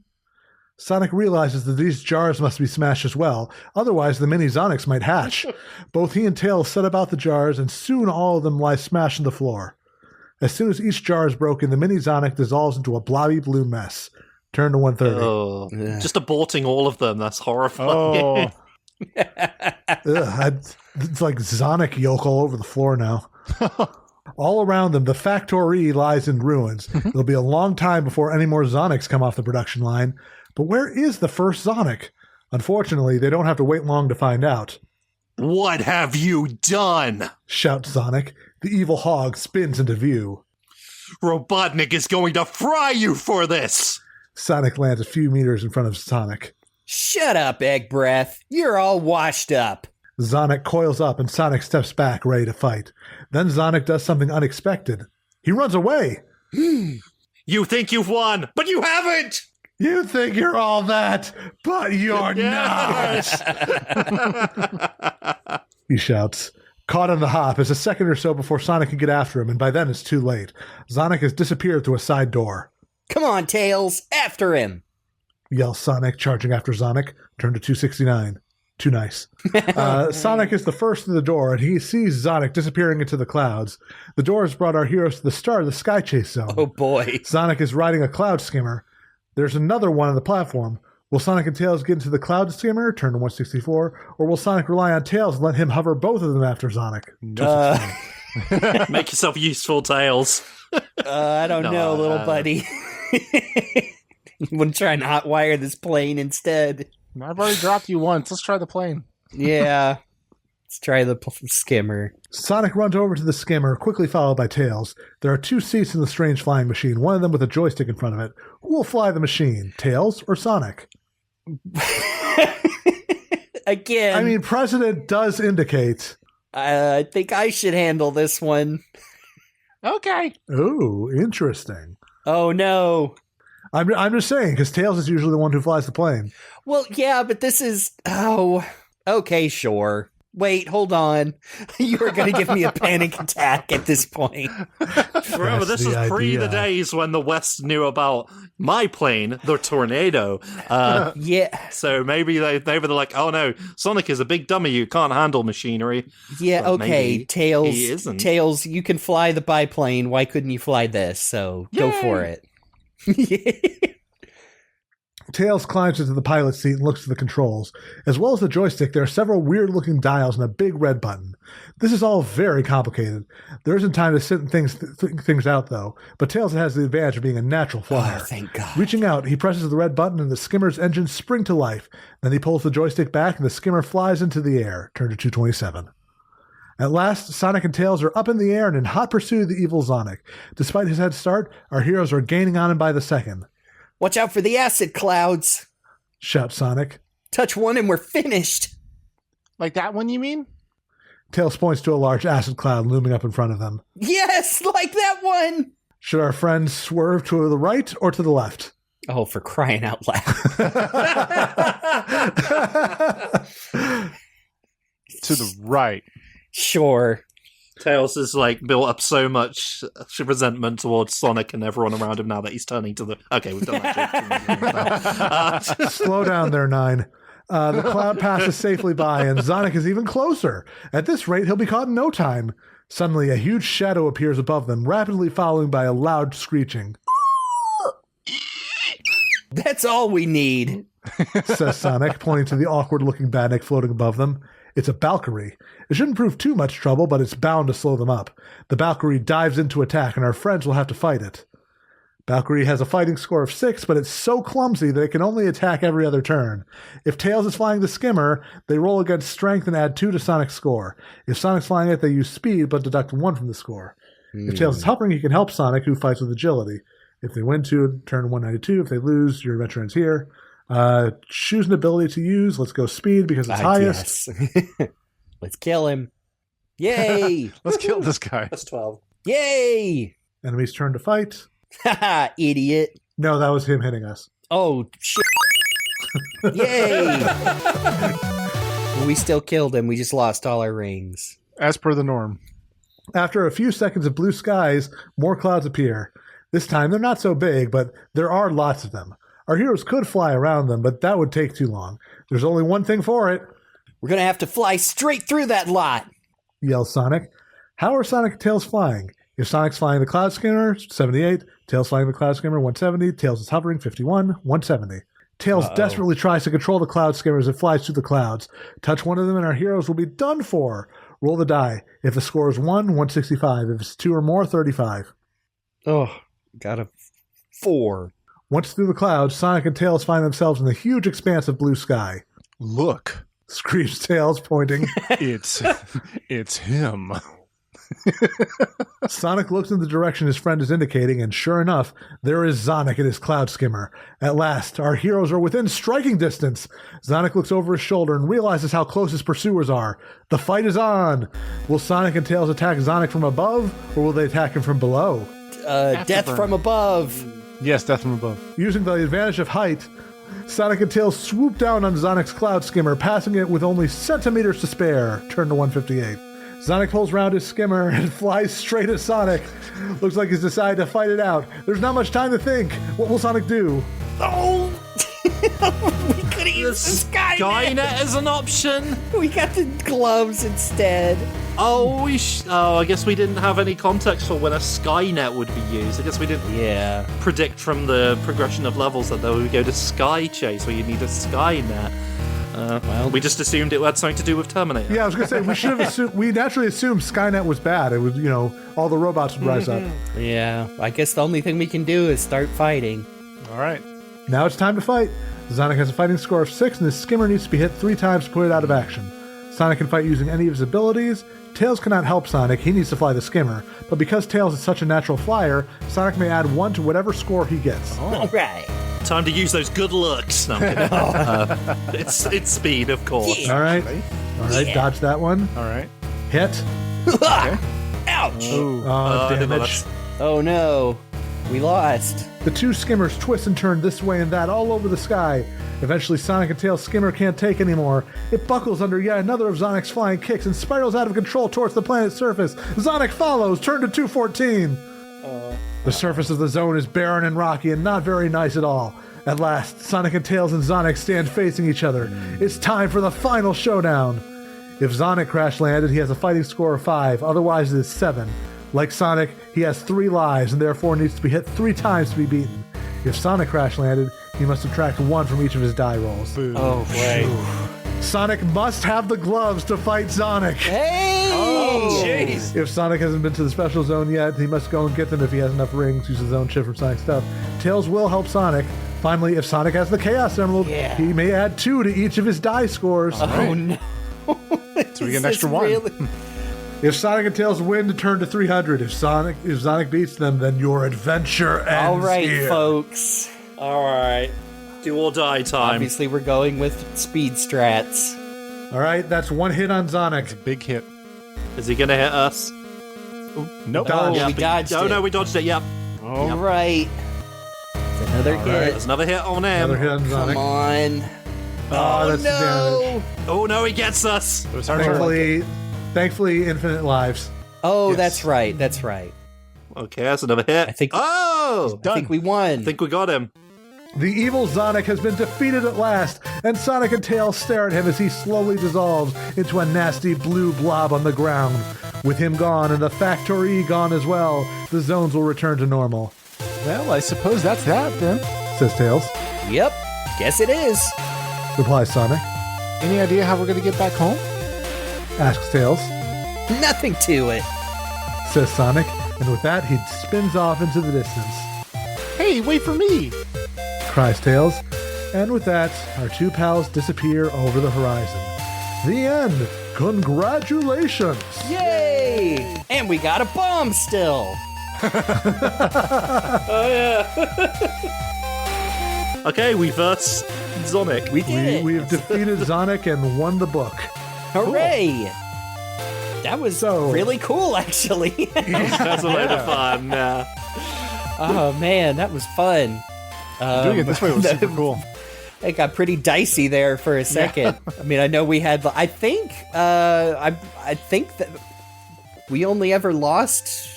Sonic realizes that these jars must be smashed as well, otherwise the mini Zonics might hatch. Both he and Tails set about the jars, and soon all of them lie smashed on the floor. As soon as each jar is broken, the mini Zonic dissolves into a blobby blue mess. Turn to 130. Oh, just aborting all of them. That's horrifying. Oh. It's like Zonic yolk all over the floor now. All around them, the factory lies in ruins. It'll be a long time before any more Zonics come off the production line. But where is the first Zonic? Unfortunately, they don't have to wait long to find out. What have you done? Shouts Sonic. The evil hog spins into view. Robotnik is going to fry you for this! Sonic lands a few meters in front of Sonic. Shut up, Egg Breath. You're all washed up. Zonik coils up and Sonic steps back, ready to fight. Then Zonik does something unexpected. He runs away. You think you've won, but you haven't! You think you're all that, but you're not! He shouts. Caught on the hop is a second or so before Sonic can get after him, and by then it's too late. Sonic has disappeared through a side door. Come on, Tails, after him! Yells Sonic, charging after Zonik. Turn to 269. Too nice. Sonic is the first to the door, and he sees Zonik disappearing into the clouds. The door has brought our heroes to the start of the Sky Chase Zone. Oh, boy. Sonic is riding a cloud skimmer. There's another one on the platform. Will Sonic and Tails get into the cloud skimmer, turn to 164, or will Sonic rely on Tails and let him hover both of them after Sonic? Make yourself useful, Tails. I don't know, little buddy. You want to try and hotwire this plane instead? I've already dropped you once. Let's try the plane. Yeah. Let's try the skimmer. Sonic runs over to the skimmer, quickly followed by Tails. There are two seats in the strange flying machine, one of them with a joystick in front of it. Who will fly the machine, Tails or Sonic? Again. I mean, precedent does indicate. I think I should handle this one. Okay. Ooh, interesting. Oh, no. I'm just saying, because Tails is usually the one who flies the plane. Well, yeah, but this is... Oh, okay, sure. Wait, hold on. You are going to give me a panic attack at this point. Remember, this is pre the days when the West knew about my plane, the Tornado. Yeah. So maybe they're like, oh no, Sonic is a big dummy. You can't handle machinery. Yeah, But okay, Tails. he isn't. Tails, you can fly the biplane. Why couldn't you fly this? So go for it. Tails climbs into the pilot seat and looks at the controls. As well as the joystick, there are several weird-looking dials and a big red button. This is all very complicated. There isn't time to sit and think things out, though, but Tails has the advantage of being a natural flyer. Oh, thank God. Reaching out, he presses the red button and the skimmer's engines spring to life. Then he pulls the joystick back and the skimmer flies into the air. Turn to 227. At last, Sonic and Tails are up in the air and in hot pursuit of the evil Zonik. Despite his head start, our heroes are gaining on him by the second. Watch out for the acid clouds. Shouts Sonic. Touch one and we're finished. Like that one, you mean? Tails points to a large acid cloud looming up in front of them. Yes, like that one. Should our friends swerve to the right or to the left? Oh, for crying out loud. To the right. Sure. Tails has built up so much resentment towards Sonic and everyone around him now that he's turning to the... Okay, we've done that joke. Slow down there, Nine. The cloud passes safely by, and Zonik is even closer. At this rate, he'll be caught in no time. Suddenly, a huge shadow appears above them, rapidly followed by a loud screeching. That's all we need. Says Sonic, pointing to the awkward-looking badnik floating above them. It's a Valkyrie. It shouldn't prove too much trouble, but it's bound to slow them up. The Valkyrie dives into attack, and our friends will have to fight it. Valkyrie has a fighting score of 6, but it's so clumsy that it can only attack every other turn. If Tails is flying the skimmer, they roll against strength and add 2 to Sonic's score. If Sonic's flying it, they use speed, but deduct 1 from the score. If Tails is hovering, he can help Sonic, who fights with agility. If they win to turn 192, if they lose, your adventure ends here. Choose an ability to use. Let's go speed because it's highest. Yes. Let's kill him. Yay! Let's kill this guy. That's 12. Yay! Enemy's turn to fight. Haha, idiot. No, that was him hitting us. Oh, shit. Yay! We still killed him. We just lost all our rings. As per the norm. After a few seconds of blue skies, more clouds appear. This time, they're not so big, but there are lots of them. Our heroes could fly around them, but that would take too long. There's only one thing for it. We're going to have to fly straight through that lot, yells Sonic. How are Sonic and Tails flying? If Sonic's flying the Cloud Skimmer, 78. Tails flying the Cloud Skimmer, 170. Tails is hovering, 51. 170. Tails desperately tries to control the Cloud Skimmer as it flies through the clouds. Touch one of them and our heroes will be done for. Roll the die. If the score is 1, 165. If it's 2 or more, 35. Oh, got a 4. Once through the clouds, Sonic and Tails find themselves in the huge expanse of blue sky. Look. Screams Tails, pointing. It's him. Sonic looks in the direction his friend is indicating, and sure enough, there is Zonik and his Cloud Skimmer. At last, our heroes are within striking distance. Zonik looks over his shoulder and realizes how close his pursuers are. The fight is on. Will Sonic and Tails attack Zonik from above, or will they attack him from below? Death from above. Yes, death from above. Using the advantage of height, Sonic and Tails swoop down on Zonik's Cloud Skimmer, passing it with only centimeters to spare. Turn to 158. Sonic pulls round his skimmer and flies straight at Sonic. Looks like he's decided to fight it out. There's not much time to think. What will Sonic do? Oh! We could have used the Skynet as an option. We got the gloves instead. Oh, I guess we didn't have any context for when a Skynet would be used. I guess we didn't predict from the progression of levels that they would go to Sky Chase, where you need a Skynet. Well, we just assumed it had something to do with Terminator. Yeah, I was going to say, we should have assumed, we naturally assumed Skynet was bad. It was, all the robots would rise up. Yeah, I guess the only thing we can do is start fighting. All right. Now it's time to fight. Sonic has a fighting score of 6, and his skimmer needs to be hit 3 times to put it out of action. Sonic can fight using any of his abilities. Tails cannot help Sonic, he needs to fly the skimmer. But because Tails is such a natural flyer, Sonic may add 1 to whatever score he gets. All right. Time to use those good looks. No, it's speed, of course. Yeah. All right, Yeah. Dodge that one. All right. Hit. Okay. Ouch. Damage. Oh no, we lost. The 2 skimmers twist and turn this way and that all over the sky. Eventually, Sonic and Tails' skimmer can't take anymore. It buckles under yet another of Zonic's flying kicks and spirals out of control towards the planet's surface. Zonik follows, turn to 214. The surface of the zone is barren and rocky and not very nice at all. At last, Sonic and Tails and Zonik stand facing each other. It's time for the final showdown. If Zonik crash landed, he has a fighting score of 5, otherwise it is 7. Like Sonic, he has 3 lives and therefore needs to be hit 3 times to be beaten. If Sonic crash landed, he must subtract 1 from each of his die rolls. Oh, boy. Sonic must have the gloves to fight Zonik. Hey! Oh, jeez. If Sonic hasn't been to the special zone yet, he must go and get them if he has enough rings, use his own chip from Sonic stuff. Tails will help Sonic. Finally, if Sonic has the Chaos Emerald, he may add 2 to each of his die scores. Oh, no. So we get an extra 1. Really... If Sonic and Tails win, to turn to 300. If Sonic beats them, then your adventure ends. All right, here. folks. All right. Do or die time. Obviously, we're going with speed strats. All right, that's 1 hit on Zonik. Big hit. Is he going to hit us? Nope. Oh, Dodge. we dodged it. Oh, no, we dodged it. Yep. All right. It's another hit. There's another hit on him. Another hit on Zonik. Come on. Oh, that's no. damage. Oh, no, he gets us. It was hard to Thankfully, infinite lives. Oh, Yes. that's right. That's right. Okay, that's another hit. I think- Oh! I think we won. I think we got him. The evil Zonik has been defeated at last, and Sonic and Tails stare at him as he slowly dissolves into a nasty blue blob on the ground. With him gone and the factory gone as well, the zones will return to normal, Well, I suppose that's that then. says Tails. Yep. Guess it is. Replies Sonic. Any idea how we're going to get back home? asks Tails. Nothing to it, says Sonic, and with that, he spins off into the distance. Hey, wait for me! Cries Tails, and with that, our two pals disappear over the horizon. The end! Congratulations! Yay! And we got a bomb still! Oh, yeah. Okay, we versed Zonik. We did it! We have defeated Zonik and won the book. Hooray! That was really cool, actually. That's a load of fun. Oh, man, that was fun. Doing it this way was super cool. It got pretty dicey there for a second. Yeah. I mean, I know we had. I think that we only ever lost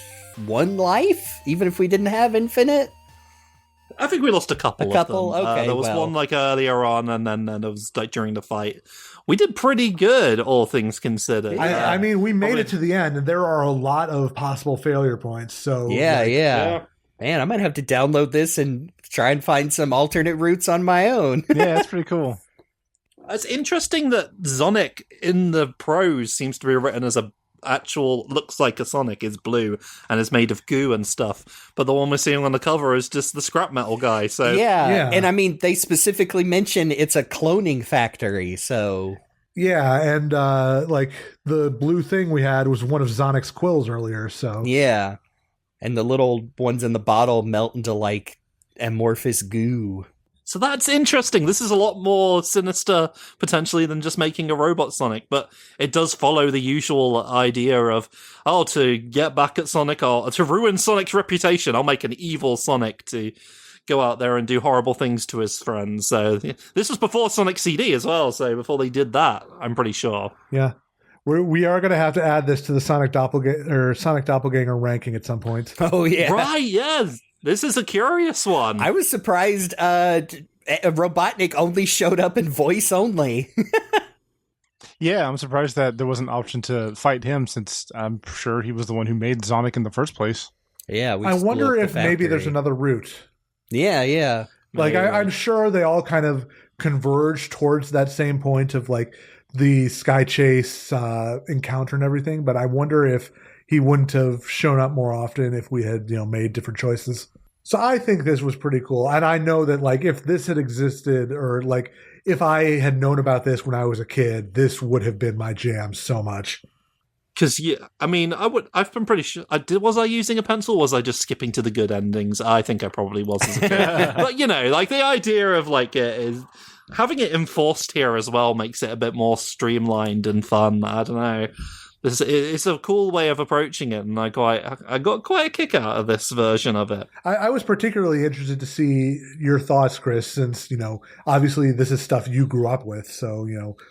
one life, even if we didn't have infinite. I think we lost a couple. Of them. Okay. There was one like earlier on, and then it was like during the fight. We did pretty good, all things considered. I mean, we made it to the end, and there are a lot of possible failure points. So yeah. Man, I might have to download this and try and find some alternate routes on my own. Yeah, that's pretty cool. It's interesting that Zonik in the prose seems to be written as a actual, looks like a Sonic, is blue and is made of goo and stuff. But the one we're seeing on the cover is just the scrap metal guy. So yeah. And I mean, they specifically mention it's a cloning factory, so... Yeah, and like the blue thing we had was one of Zonic's quills earlier, so... Yeah. And the little ones in the bottle melt into, like, amorphous goo. So that's interesting. This is a lot more sinister, potentially, than just making a robot Sonic. But it does follow the usual idea of, to get back at Sonic, or to ruin Sonic's reputation, I'll make an evil Sonic to go out there and do horrible things to his friends. So this was before Sonic CD as well, so before they did that, I'm pretty sure. Yeah. We are going to have to add this to the Sonic Doppelganger ranking at some point. Oh, yeah. Right, yes. This is a curious one. I was surprised Robotnik only showed up in voice only. Yeah, I'm surprised that there was an option to fight him, since I'm sure he was the one who made Zonik in the first place. Yeah, I wonder if maybe there's another route. Yeah. Like, I'm sure they all kind of converge towards that same point of, like, the Sky Chase encounter and everything, but I wonder if he wouldn't have shown up more often if we had, made different choices. So I think this was pretty cool. And I know that, like, if this had existed, or, like, if I had known about this when I was a kid, this would have been my jam so much. Because, I've been pretty sure. Was I using a pencil, or was I just skipping to the good endings? I think I probably was as a kid. But, like, the idea of, like, having it enforced here as well makes it a bit more streamlined and fun. I don't know. It's a cool way of approaching it, and I got quite a kick out of this version of it. I was particularly interested to see your thoughts, Chris, since, obviously this is stuff you grew up with. So,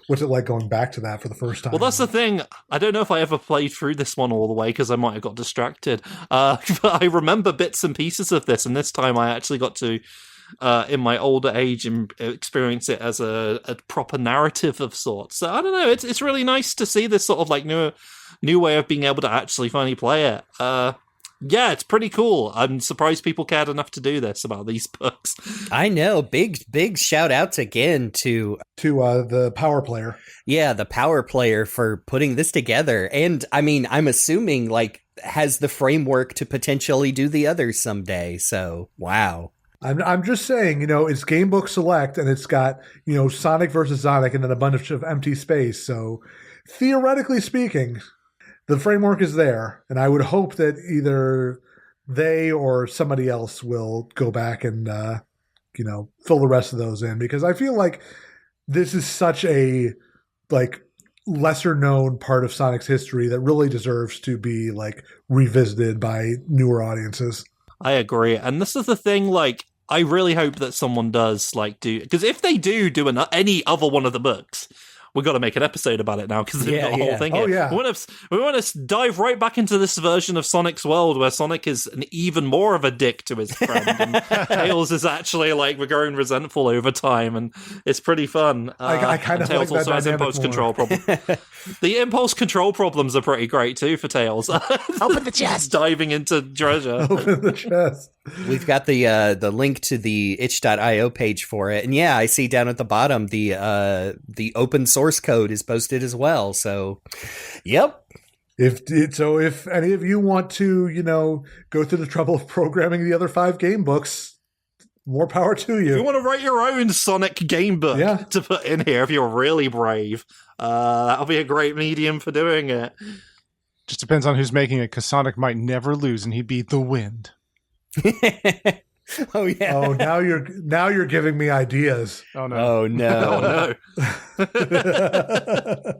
what's it like going back to that for the first time? Well, that's the thing. I don't know if I ever played through this one all the way, because I might have got distracted. But I remember bits and pieces of this, and this time I actually got to... in my older age, and experience it as a proper narrative of sorts. So I don't know, it's really nice to see this sort of like new way of being able to actually finally play it. Yeah, it's pretty cool. I'm surprised people cared enough to do this about these books. I know. Big shout outs again to the Power Player. Yeah, the Power Player for putting this together. And I mean, I'm assuming like has the framework to potentially do the others someday. So wow. I'm just saying, it's Gamebook Select, and it's got, Sonic versus Zonik and then a bunch of empty space. So theoretically speaking, the framework is there, and I would hope that either they or somebody else will go back and, fill the rest of those in, because I feel like this is such a, like, lesser known part of Sonic's history that really deserves to be, like, revisited by newer audiences. I agree. And this is the thing, like, I really hope that someone does, like, because if they do any other one of the books, we've got to make an episode about it now, because they've got a whole thing here. Oh, yeah. We want to dive right back into this version of Sonic's world, where Sonic is an even more of a dick to his friend, and Tails is actually, like, growing resentful over time, and it's pretty fun. I kind of like that also has impulse control problems. The impulse control problems are pretty great, too, for Tails. Open the chest! Diving into treasure. Open the chest. We've got the link to the itch.io page for it. And yeah, I see down at the bottom the open source code is posted as well. So, yep. If any of you want to, go through the trouble of programming the other 5 game books, more power to you. If you want to write your own Sonic game book to put in here, if you're really brave, that'll be a great medium for doing it. Just depends on who's making it, because Sonic might never lose, and he'd be the wind. Oh yeah. Oh, now you're giving me ideas. Oh no. Oh no. Oh no.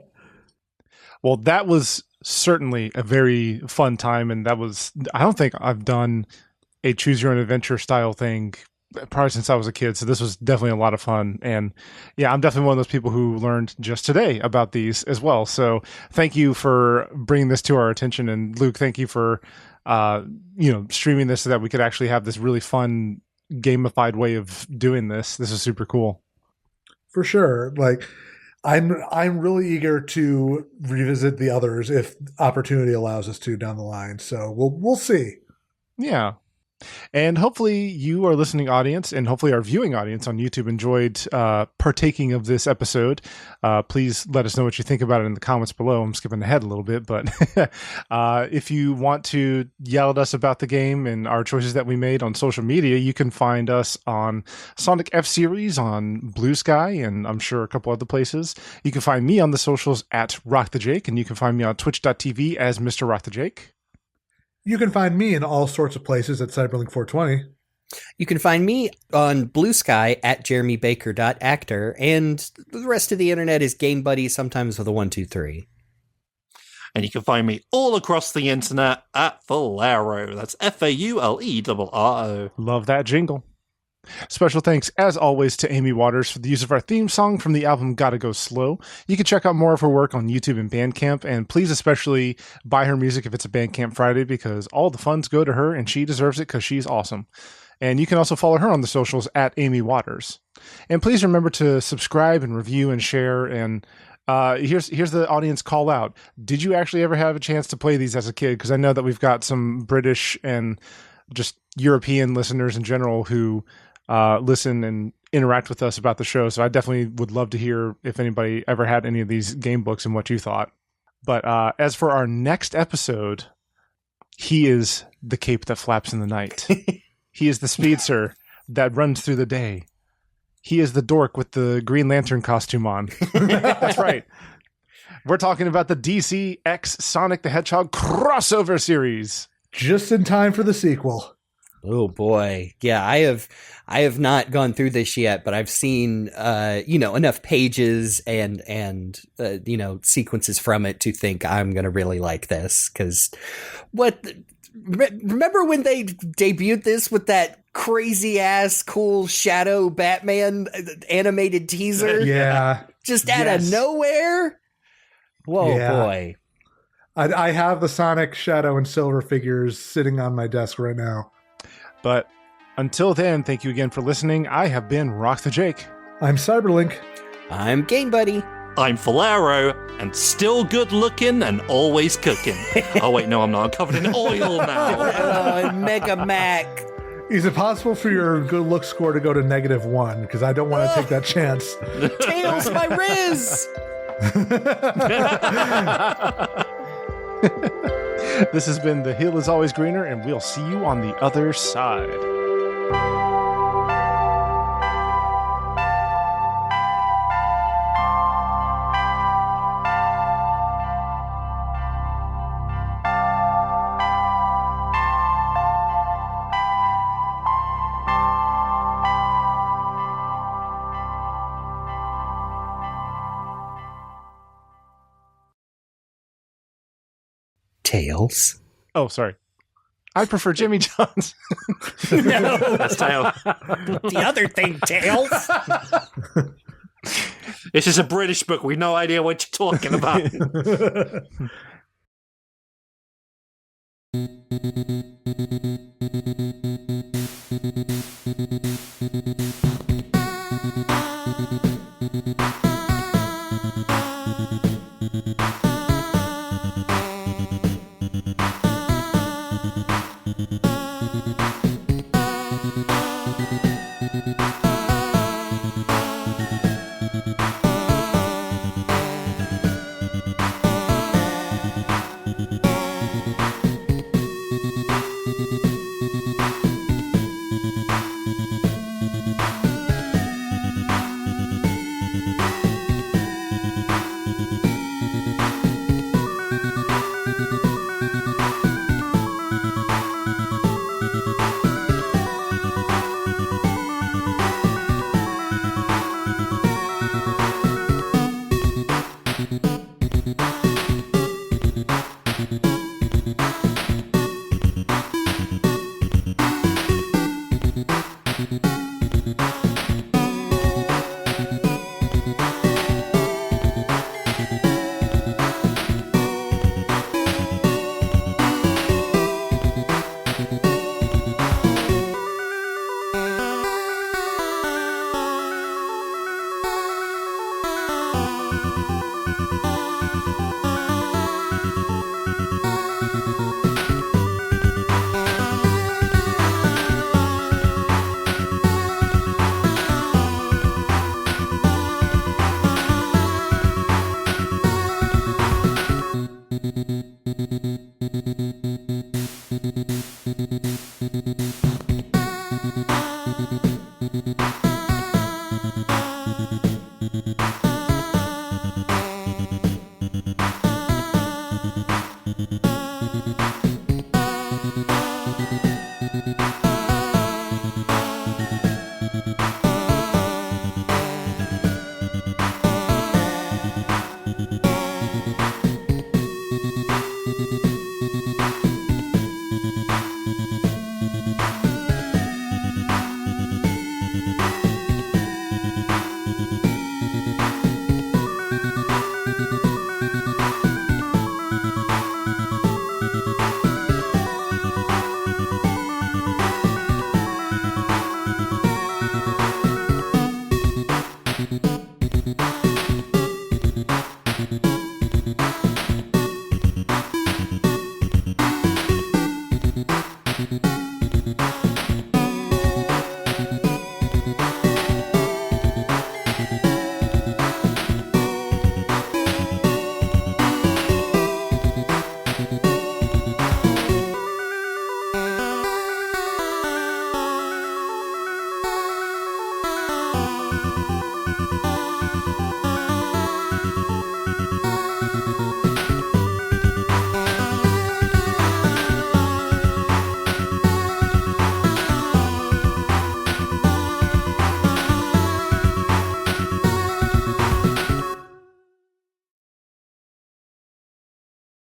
Well, that was certainly a very fun time, and I don't think I've done a choose your own adventure style thing probably since I was a kid, so this was definitely a lot of fun. And yeah, I'm definitely one of those people who learned just today about these as well. So thank you for bringing this to our attention, and Luke, thank you for streaming this so that we could actually have this really fun gamified way of doing this. This is super cool. For sure. Like, I'm really eager to revisit the others if opportunity allows us to down the line. So we'll see. Yeah. And hopefully you, our listening audience, and hopefully our viewing audience on YouTube enjoyed partaking of this episode. Please let us know what you think about it in the comments below. I'm skipping ahead a little bit, but if you want to yell at us about the game and our choices that we made on social media, you can find us on Sonic F-Series on Blue Sky, and I'm sure a couple other places. You can find me on the socials at Rock the Jake, and you can find me on twitch.tv as Mr. Rock the Jake. You can find me in all sorts of places at Cyberlink420. You can find me on Blue Sky at jeremybaker.actor, and the rest of the internet is Game Buddy, sometimes with a 123. And you can find me all across the internet at Faulero. That's Faulero. Love that jingle. Special thanks, as always, to Amy Waters for the use of our theme song from the album Gotta Go Slow. You can check out more of her work on YouTube and Bandcamp, and please especially buy her music if it's a Bandcamp Friday, because all the funds go to her, and she deserves it because she's awesome. And you can also follow her on the socials at Amy Waters. And please remember to subscribe and review and share. And here's the audience call out. Did you actually ever have a chance to play these as a kid? Because I know that we've got some British and just European listeners in general who listen and interact with us about the show. So I definitely would love to hear if anybody ever had any of these game books and what you thought. But as for our next episode, he is the cape that flaps in the night. He is the speedster that runs through the day. He is the dork with the Green Lantern costume on. That's right. We're talking about the DC X Sonic the Hedgehog crossover series. Just in time for the sequel. Oh boy. Yeah, I have not gone through this yet, but I've seen enough pages and sequences from it to think I'm going to really like this, cuz remember when they debuted this with that crazy ass cool Shadow Batman animated teaser? Yeah. Just out of nowhere? Whoa, boy. I have the Sonic Shadow and Silver figures sitting on my desk right now. But until then, thank you again for listening. I have been Rock the Jake. I'm Cyberlink. I'm Game Buddy. I'm Faulero, and still good looking and always cooking. Oh wait, no, I'm not. I'm covered in oil now. Mega Mac. Is it possible for your good look score to go to -1? Because I don't want to take that chance. Tails, my Riz! This has been The Hill is Always Greener, and we'll see you on the other side. Tails. Oh, sorry. I prefer Jimmy John's. No, that's Tails. The other thing, Tails. This is a British book. We've no idea what you're talking about. Bye.